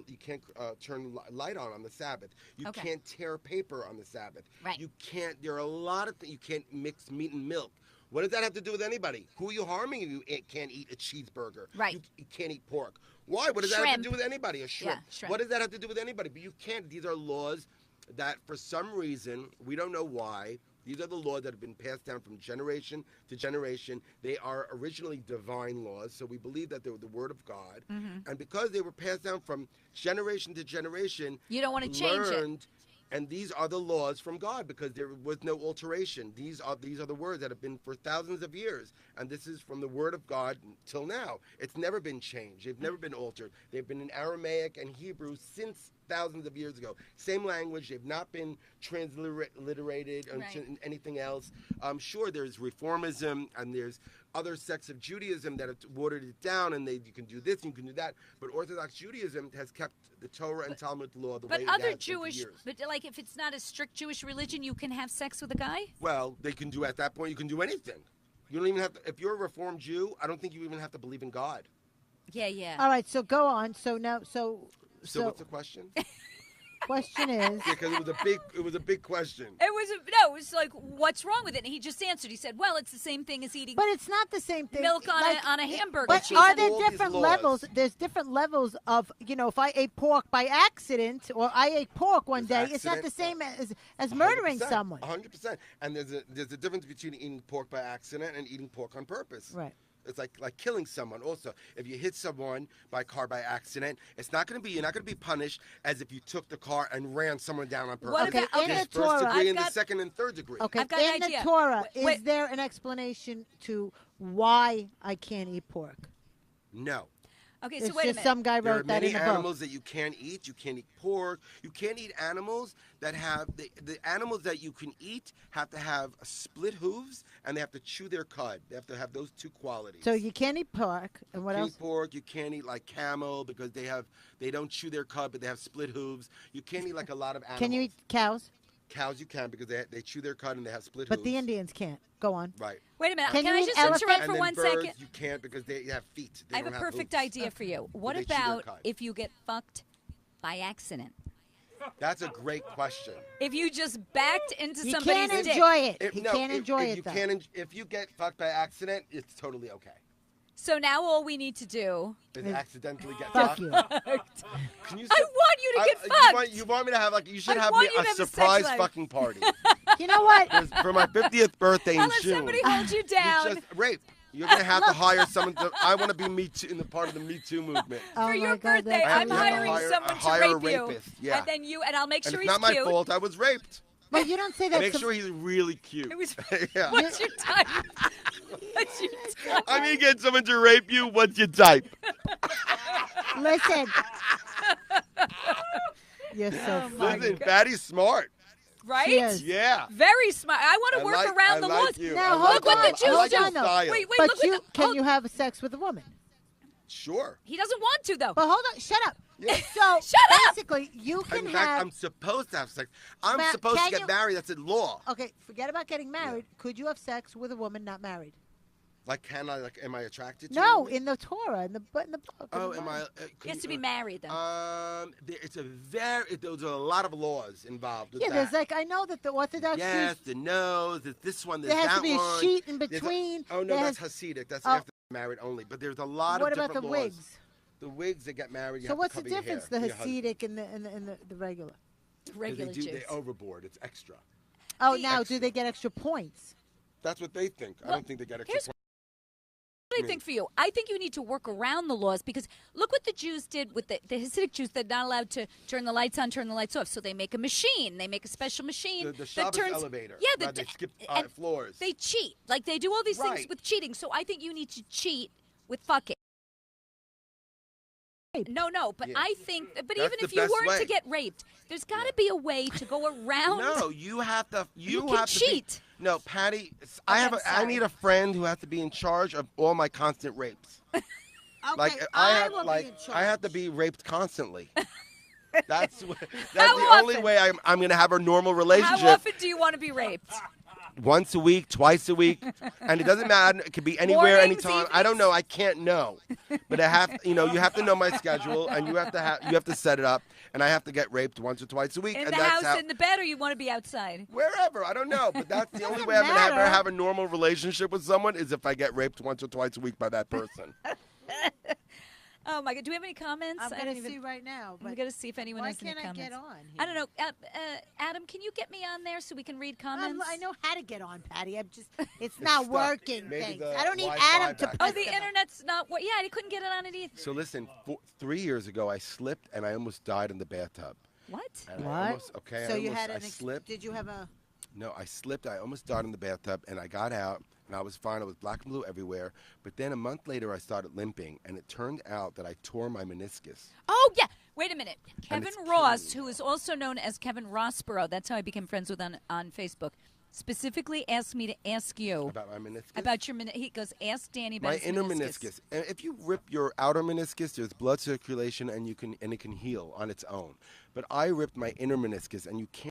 light on the Sabbath. You Okay. can't tear paper on the Sabbath. Right. You can't. There are a lot of things. You can't mix meat and milk. What does that have to do with anybody? Who are you harming if you can't eat a cheeseburger? Right. You can't eat pork. Why? What does that have Shrimp. to do with anybody? A shrimp. Yeah, shrimp. What does that have to do with anybody? But you can't. These are laws that, for some reason, we don't know why. These are the laws that have been passed down from generation to generation. They are originally divine laws, so we believe that they were the Word of God. Mm-hmm. And because they were passed down from generation to generation, You don't want to change it. learned, and these are the laws from God because there was no alteration. These are the words that have been for thousands of years, and this is from the Word of God till now. It's never been changed. They've never been altered. They've been in Aramaic and Hebrew since thousands of years ago. Same language. They've not been transliterated Right. into anything else. Sure, there's Reformism and there's other sects of Judaism that have watered it down, and you can do this and you can do that. But Orthodox Judaism has kept the Torah and Talmud law the way But it other has been for Jewish, years. but like if it's not a strict Jewish religion, you can have sex with a guy? Well, they can do at that point. You can do anything. You don't even have to. If you're a Reformed Jew, I don't think you even have to believe in God. Yeah. All right, so go on. So now, So what's the question? question is, Yeah, because it was a big question. It was like, what's wrong with it? And he just answered. He said, well, it's the same thing as eating but it's not the same thing. milk on, Like, on a hamburger. But cheese. are there all these different laws. levels? There's different levels of, if I ate pork by accident or I ate pork one day, it's not the Accident. same as murdering 100%, someone. 100%. And there's a difference between eating pork by accident and eating pork on purpose. Right. It's like killing someone. Also, if you hit someone by car by accident, you're not going to be punished as if you took the car and ran someone down on purpose. What Okay, about- in There's the first Torah, degree and I've the got- second and third degree. Okay, I've got an in the idea. Torah, Wait. is there an explanation to why I can't eat pork? No. Okay, It's so wait a just minute. some guy There are wrote that many in a book. animals that you can't eat. You can't eat pork. You can't eat animals that have the animals that you can eat have to have split hooves and they have to chew their cud. They have to have those two qualities. So you can't eat pork, and what You can't else? eat pork. You can't eat like camel because they don't chew their cud, but they have split hooves. You can't eat like a lot of animals. Can you eat cows? Cows? You can because they chew their cud and they have split But hooves. the Indians can't. Go on. Right. Wait a minute. Can Can you I eat just elephant? interrupt And for then 1 birds, second? you can't because they have feet. They I have don't a perfect hooves. idea for you. What They chew their about cud. if you get fucked by accident? That's a great question. If you just backed into He somebody's can't dick. enjoy it. If- He no, can't if- enjoy if it, you though. can't if you get fucked by accident, it's totally okay. So now all we need to do. Is accidentally get Fuck fucked. you. Can you? I want you to get fucked. You want me to have you should I have want me you to a have a sex surprise life. fucking party. You know what? 'Cause for my 50th birthday in I'll let June. somebody hold you down. You just rape. You're gonna have to hire someone to. I want to be Me Too in the part of the Me Too movement. Oh For my your God, birthday, that's I I'm have to hiring hire- someone hire to a rape you. rapist, yeah. And I'll make And sure it's he's not cute. my fault. I was raped. Well, you don't say that. Make to- sure he's really cute. It was. Yeah. What's your type? What's your type? I mean, get someone to rape you. What's your type? Listen. You're so Oh, my funny. Listen, Patty's smart. Right? She is. Yeah. Very smart. I want to work around the laws. You. Now, I hold like what your- the I Jews like your do. style. Wait, But look you at the, can hold- you have sex with a woman? Sure. He doesn't want to though. But hold on, shut up. Yeah. So Shut up! basically, you can In have. fact, I'm supposed to have sex. I'm Now, supposed to can get you- married. That's in law. Okay, forget about getting married. Could you have sex with a woman not married? Like, can I? Like, am I attracted to? No, women? in the Torah, in the book. Oh, am I? He has to be married though. It's a There's a lot of laws involved with Yeah, that. there's like I know that the Orthodox yes, Jews. the nose. There's this one. There's There has that to be a one. sheet in There's between. oh no, There that's has- Hasidic. That's Oh. after married only. But there's a lot What of about different the laws. wigs? The wigs that get married. You So have what's to the cover your difference? hair The for your Hasidic and the regular. Regular Jews. They Jews. overboard. It's extra. Oh, The now extra. do they get extra points? That's what they think. I Well, don't think they get extra here's points. What do I think for you? I think you need to work around the laws because look what the Jews did with the Hasidic Jews. They're not allowed to turn the lights on, turn the lights off. So they make a machine. They make a special machine The that Shabbos turns elevator. Yeah, Right, they skip and floors. They cheat. Like they do all these things Right. with cheating. So I think you need to cheat with fucking. No, but Yeah. I think, but That's even the if you best weren't to way. get raped, there's got to be a way to go around. No, you have to. You can have to cheat. No, Patty. I'm I sorry. need a friend who has to be in charge of all my constant rapes. Okay, Like I will be in I have to charge. be raped constantly. That's the How only often? way I'm going to have a normal How relationship. often do you want to be raped? Once a week, twice a week, and it doesn't matter. It could be anywhere, Mornings, anytime. I don't evenings? know. I can't know, but I have. You have to know my schedule, and you have to set it up, and I have to get raped once or twice a week. In and the that's house, in the bed, or you want to be outside? wherever. I don't know, but that's the only Doesn't way I'm gonna ever matter. have a normal relationship with someone is if I get raped once or twice a week by that person. Oh my God! Do we have any comments? I'm I don't going to even. see right now. I'm But going to see if anyone why has any can't I comments. get on I don't know. Adam, can you get me on there so we can read comments? I know how to get on, Patty. I'm just, it's not stuck. working. Maybe Thanks. the I don't need Wi-Fi Adam to back Oh, press the them. internet's not. Yeah, I couldn't get it on it either. So listen, 3 years ago I slipped and I almost died in the bathtub. What? And What? I almost, okay, So I you almost, had I an slipped. Did you have a? No, I slipped. I almost died in the bathtub, and I got out, and I was fine. I was black and blue everywhere. But then a month later, I started limping, and it turned out that I tore my meniscus. Oh yeah. Wait a minute. Kevin it's Ross, killing who is also known as Kevin Rossborough, that's how I became friends with on Facebook, specifically asked me to ask you About my meniscus? about your meniscus. He goes, ask Danny about My his inner meniscus. And if you rip your outer meniscus, there's blood circulation, and it can heal on its own. But I ripped my inner meniscus, and you can't.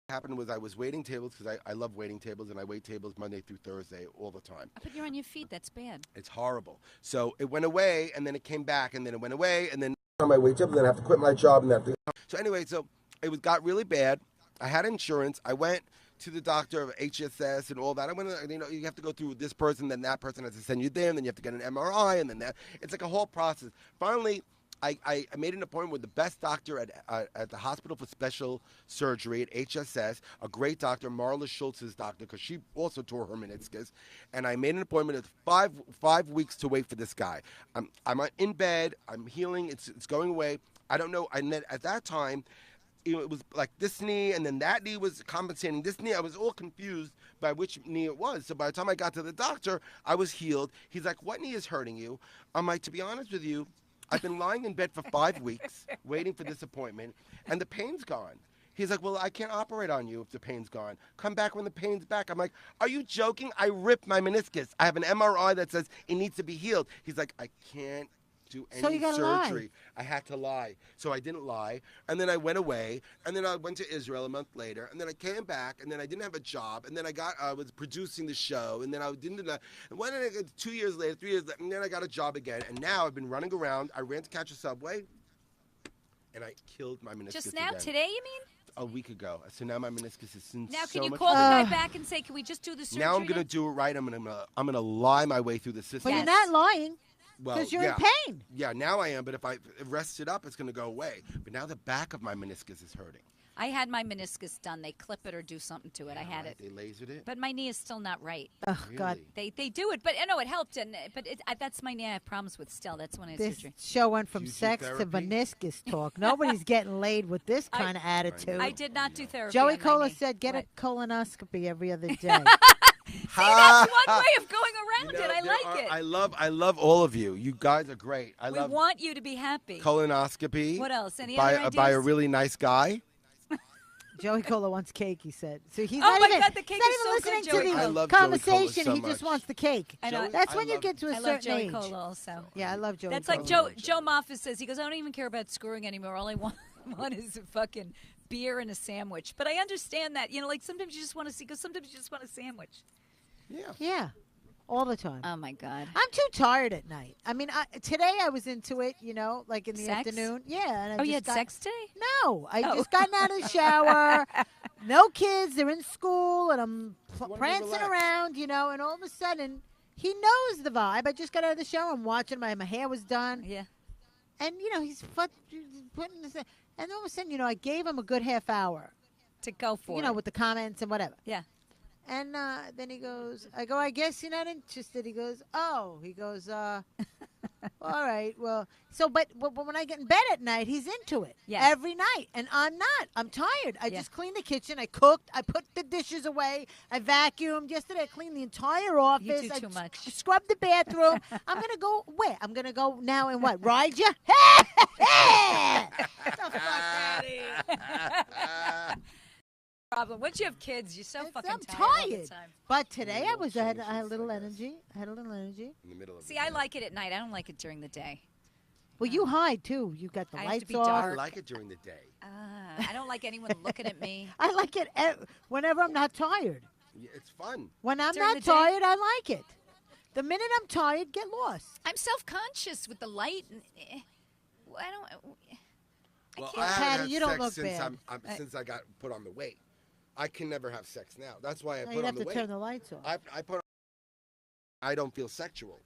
Happened was I was waiting tables because I love waiting tables, and I wait tables Monday through Thursday all the time. But you're on your feet. That's bad. It's horrible. So it went away, and then it came back, and then it went away, and then on my wait table, then I have to quit my job, and so anyway, so got really bad. I had insurance. I went to the doctor of HSS and all that. I went, you have to go through this person, then that person has to send you there, and then you have to get an MRI, and then that. It's like a whole process. Finally, I made an appointment with the best doctor at the Hospital for Special Surgery at HSS, a great doctor, Marla Schultz's doctor, because she also tore her meniscus. And I made an appointment at 5 weeks to wait for this guy. I'm in bed. I'm healing. It's going away. I don't know. And then at that time, it was like this knee, and then that knee was compensating this knee. I was all confused by which knee it was. So by the time I got to the doctor, I was healed. He's like, "What knee is hurting you?" I'm like, "To be honest with you, I've been lying in bed for 5 weeks waiting for this appointment, and the pain's gone." He's like, "Well, I can't operate on you if the pain's gone. Come back when the pain's back." I'm like, "Are you joking? I ripped my meniscus. I have an MRI that says it needs to be healed." He's like, "I can't do So any you gotta surgery." lie. I had to lie. So I didn't lie. And then I went away. And then I went to Israel a month later. And then I came back. And then I didn't have a job. And then I was producing the show. And then I didn't. And when did I get 2 years later, 3 years later, and then I got a job again. And now I've been running around. I ran to catch a subway. And I killed my meniscus Just now, again. today, you mean? A week ago. So now my meniscus is in Now, so can you much call the pain. guy back and say, "Can we just do the surgery?" Now I'm going to now?" do it right. I'm gonna lie my way through the system. But Yes. you're not lying Well, because you're yeah. in pain. Yeah, now I am, but if I rest it up, it's going to go away. But now the back of my meniscus is hurting. I had my meniscus done. They clip it or do something to it. I had it. They lasered it? But my knee is still not right. Oh God, Really? They do it, but I know it helped. That's my knee I have problems with still. That's when I had this surgery. show went from Did you do sex to therapy? meniscus talk. Nobody's getting laid with this kind of attitude. I did not do therapy. Joey on my Cola knee. said, "Get What? a colonoscopy every other day." See, that's one way of going around it. I like it. I love all of you. You guys are great. I We love want you to be happy. colonoscopy. What else? Any by, other by a ideas? really nice guy. Joey Cola wants cake. He said, "So he's Oh not my even, God, the cake he's not is even so good, listening Joey to Cola. I the love Joey Cola conversation. so He just much. wants the cake." I know. That's I when you love get to a I love certain Joey age. Cola also. Yeah, I love Joey That's Cola. like Joe Moffat says. He goes, "I don't even care about screwing anymore. All I want is a fucking beer and a sandwich." But I understand that. Like sometimes you just want to see, because sometimes you just want a sandwich. Yeah. Yeah. All the time. Oh my God. I'm too tired at night. I mean, today I was into it, like in the Sex? afternoon. Yeah. And I You just had sex today? No, I just gotten out of the shower. No kids. They're in school, and I'm prancing around, and all of a sudden, he knows the vibe. I just got out of the shower. I'm watching my hair was done. Yeah. And, he's putting this, and all of a sudden, I gave him a good half hour. To go for it. With the comments and whatever. Yeah. And then he goes, I guess you're not interested. He goes, all right, well, but when I get in bed at night, he's into it. Yeah. Every night. And I'm not. I'm tired. I just cleaned the kitchen. I cooked. I put the dishes away. I vacuumed. Yesterday, I cleaned the entire office. You do too much. I scrubbed the bathroom. I'm going to go where? I'm going to go now and what? Ride you? Problem. Once you have kids, you're so fucking I'm tired all the tired. time. But today I had a little energy. In the middle of See, I like it at night. I don't like it during the day. Well, you hide, too. You got the I have to lights be off. dark. I like it during the day. I don't like anyone looking at me. I like it whenever I'm not tired. Yeah, it's fun. When I'm During not the day? tired, I like it. The minute I'm tired, get lost. I'm self-conscious with the light. And, I don't. Well, can't- I haven't Patty, had you don't sex look since bad. since I got put on the weight. I can never have sex now. That's why I Now put you'd on have the to weight. turn the lights off. I don't feel sexual.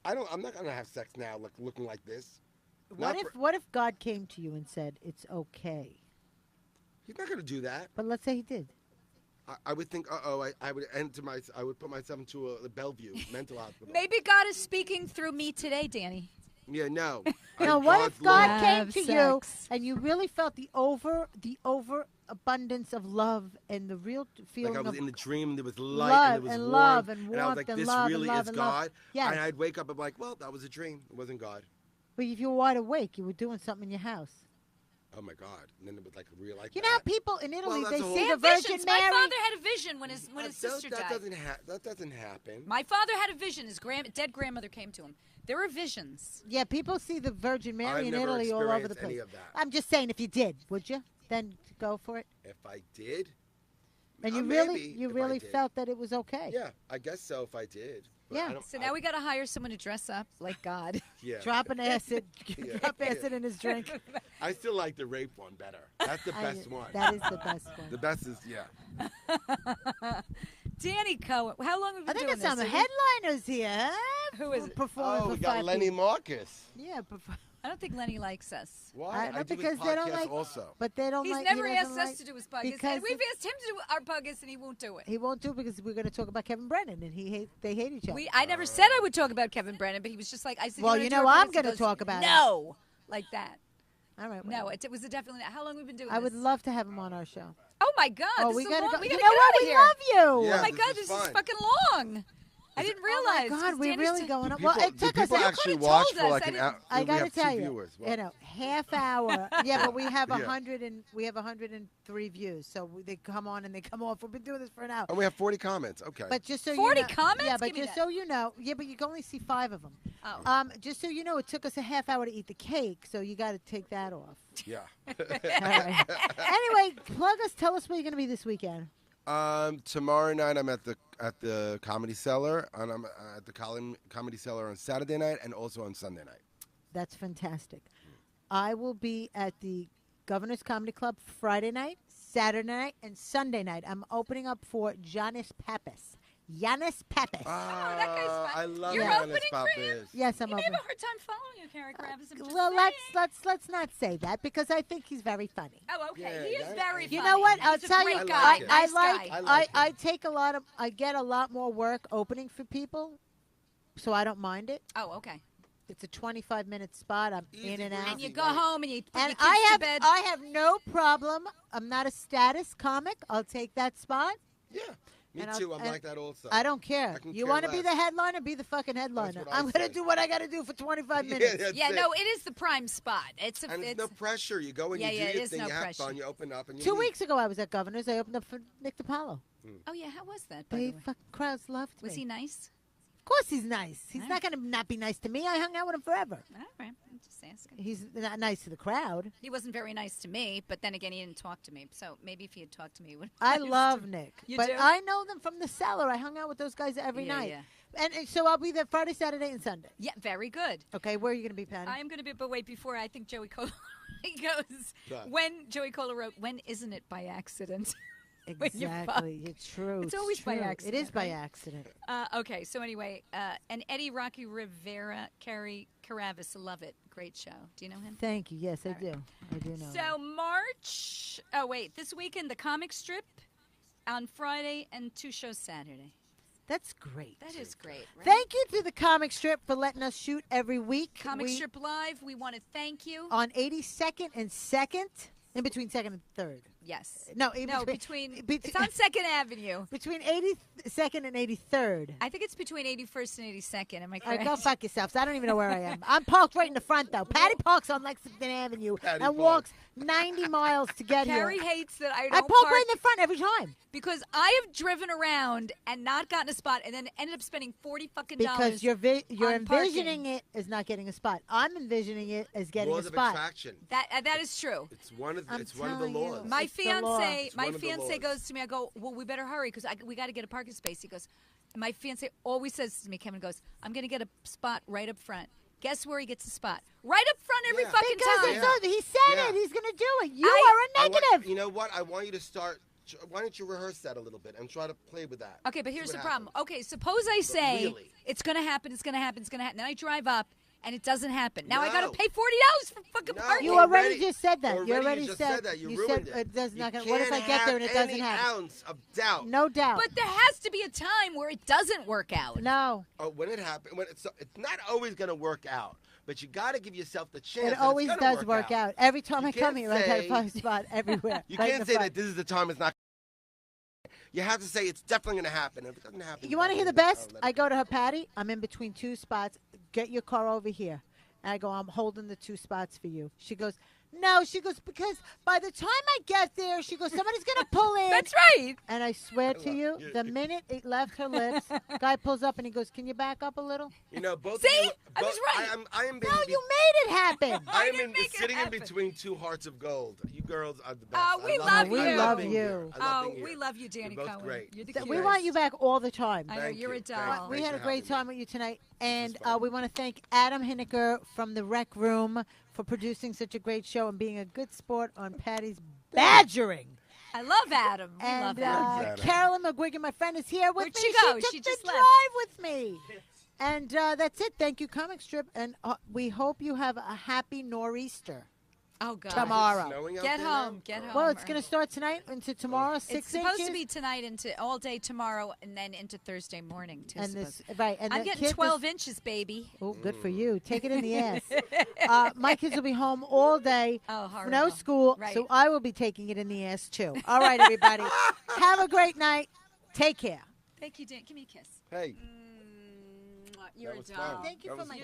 I'm not gonna have sex now, looking like this. What if God came to you and said it's okay? He's not gonna do that. But let's say he did. I would think, I would put myself into a Bellevue mental hospital. Maybe God is speaking through me today, Danny. Yeah, no. Now, what if God came Have to you sex. and you really felt the overabundance of love and the real feeling Like I was of in the dream, and there was light, love and there was and warmth, love and I was warmth like, and this love and really love is and love. God. Yes. And I'd wake up and be like, well, that was a dream. It wasn't God. But if you were wide awake, you were doing something in your house. Oh my God! And then it was like real like You that. know how people in Italy, Well, they that's a see whole- the They have Virgin visions. Mary. My father had a vision when his sister that died. That doesn't happen. My father had a vision. His dead grandmother came to him. There are visions. Yeah, people see the Virgin Mary I've in never Italy all over the experienced any place. of that. I'm just saying, if you did, would you? Then go for it. If I did, And you maybe really if I did. felt that it was okay. Yeah, I guess so. If I did. But Yeah. I don't, So now we got to hire someone to dress up like God. Yeah. Drop an acid, Yeah. drop acid in his drink. I still like the rape one better. That's the best one. That is the best one. The best is Danny Cohen. How long have we I been think doing there's some this? headliners here. Huh? Who is it? Performing Oh, for we got 5 Lenny people. Marcus. Yeah, I don't think Lenny likes us. Why? know, I do his because they don't podcast like. also. But they don't He's like. never he asked doesn't us like- to do his podcast. because And we've the- asked him to do our podcast, and he won't do it. He won't do it because we're going to talk about Kevin Brennan, and they hate each other. I never said I would talk about Kevin Brennan, but he was just like, I said, Well, wanna you do know our I'm podcast?" gonna He goes, talk about it. No, like that. All right. No, whatever. it was definitely not. How long have we been doing I this? would love to have him on our show. Oh my God! Oh, this we is gotta long. go. We You gotta know get what? out of We here. love you. Yeah. Oh my this God, is this fun. is fucking long. I didn't Oh realize. my God, 'cause we're Danny's really just- going up. People, Well, it do took us. people you actually could've watch told for us. like I an didn't- hour? I We got to have tell 2 you, viewers. Wow. half hour. Yeah, but we have Yeah. 103 views. So they come on and they come off. We've been doing this for an hour. And we have 40 comments. Okay. But just so 40 you know, comments? Yeah, but Give me just that. so you know, but you can only see 5 of them. Oh. Just so you know, it took us a half hour to eat the cake, so you got to take that off. Yeah. All right. Anyway, plug us. Tell us where you're going to be this weekend. Tomorrow night I'm at the Comedy Cellar, and I'm at the Comedy Cellar on Saturday night and also on Sunday night. That's fantastic. I will be at the Governor's Comedy Club Friday night, Saturday night, and Sunday night. I'm opening up for Giannis Pappas. Giannis Pappas. Oh, that guy's fun. I love You're Giannis opening for him? Pappas. Yes, I'm You may opening. have a hard time following you, Karen Kravitz. I'm just Well, saying. let's not say that because I think he's very funny. Oh, okay. Yeah, he is that- very You funny. know what? I'll He's a tell great you. guy. like it. Nice I guy. like I him. take I get a lot more work opening for people, so I don't mind it. Oh, okay. It's a 25-minute spot. I'm Easy in and breezy. out. And you go home and you put And your kids to bed. I have no problem. I'm not a status comic. I'll take that spot. Yeah. Me And I'll- too. I'm and like that also. I don't care. I can You care want to be less. the headliner? Be the fucking headliner. what I I'm gonna say. do what I gotta do for 25 Yeah, minutes. that's Yeah, it. no, it is the prime spot. It's a. And it's it's no pressure. You go and Yeah, you yeah, it do your is thing. no You have pressure. fun. You open up and you 2 leave. weeks ago, I was at Governor's. I opened up for Nick DiPaolo. Oh yeah, how was that? By the The way? fucking crowds loved Was me. he nice? Of course, he's nice. He's All not gonna not be nice to me. I hung out with him forever. All right, I'm just asking. He's not nice to the crowd. He wasn't very nice to me, but then again, he didn't talk to me. So maybe if he had talked to me, he would. I love Nick, You but do? I know them from the cellar. I hung out with those guys every Yeah, night. yeah. And so I'll be there Friday, Saturday, and Sunday. Yeah, very good. Okay, where are you going to be, Patty? I am going to be, but wait, before I think Joey Cola goes, Joey Cola wrote, when isn't it by accident? Exactly. It's true. It's always by accident. It is by accident. Okay, so anyway, and Eddie Rocky Rivera, Carrie Caravis, love it. Great show. Do you know him? Thank you. Yes, I do. I do know. So March, this weekend, the comic strip on Friday and 2 shows Saturday. That's great. That is great. Right? Thank you to the comic strip for letting us shoot every week. Comic Strip Live, we want to thank you. On 82nd and 2nd, in between 2nd and 3rd. Yes. No, between it's on 2nd Avenue. Between 82nd and 83rd. I think it's between 81st and 82nd. Am I correct? All right, go fuck yourself. So I don't even know where I am. I'm parked right in the front, though. Patty parks on Lexington Avenue walks 90 miles to get here. Carrie hates that I don't I park right in the front every time. Because I have driven around and not gotten a spot and then ended up spending $40 because you're envisioning parking. it as not getting a spot. I'm envisioning it as getting Laws a spot. Of attraction. That is true. It's one of the laws. My fiance goes to me. I go, well, we better hurry because we got to get a parking space. He goes, my fiance always says to me, Kevin goes, I'm going to get a spot right up front. Guess where he gets a spot? Right up front every fucking time. He said it. He's going to do it. You are a negative. You know what? I want you to start. Why don't you rehearse that a little bit and try to play with that? Okay, but here's the problem. Okay, suppose I say it's going to happen, it's going to happen, it's going to happen. Then I drive up and it doesn't happen. Now I got to pay $40 for fucking parking. You already just said that. You already said that. You ruined it. What if I get there and it doesn't happen? Any ounce of doubt. No doubt. But there has to be a time where it doesn't work out. No. Oh, when it happens, it's not always going to work out. But you got to give yourself the chance. It always does work out. Every time I come here, I got a parking spot everywhere. You can't say that this is the time it's not. You have to say it's definitely going to happen. If it doesn't happen, you want to hear the best? I go to her, Patty. I'm in between 2 spots. Get your car over here. And I go, I'm holding the 2 spots for you. She goes, no. She goes, because by the time I get there, she goes, somebody's going to pull in. That's right. And I swear to you, the minute it left her lips, guy pulls up and he goes, can you back up a little? You know, both. See? Of you, I was right. I am no, you made it happen. I am sitting in between 2 hearts of gold. You girls are the best. We love you. We love you. We love you, Danny Cohen. Great. You're the we want you back all the time. I know, you're a doll. We had a great time with you tonight. And we want to thank Adam Hineker from the Rec Room for producing such a great show and being a good sport on Patty's badgering. I love Adam. And Carolyn McGuigan, my friend, is here with me. Where'd she go? She took just the left. drive with me. And that's it. Thank you, Comic Strip. And we hope you have a happy nor'easter. Oh, God. Tomorrow. Get home. Well, it's going to start tonight into tomorrow, 6 inches. It's supposed to be tonight into all day tomorrow and then into Thursday morning, too. And I'm getting 12 inches, baby. Oh, good for you. Take it in the ass. My kids will be home all day. Oh, horrible. No school, right. so I will be taking it in the ass, too. All right, everybody. Have a great night. Take care. Thank you, Dan. Give me a kiss. Hey. You're a doll. Fun. Thank you for my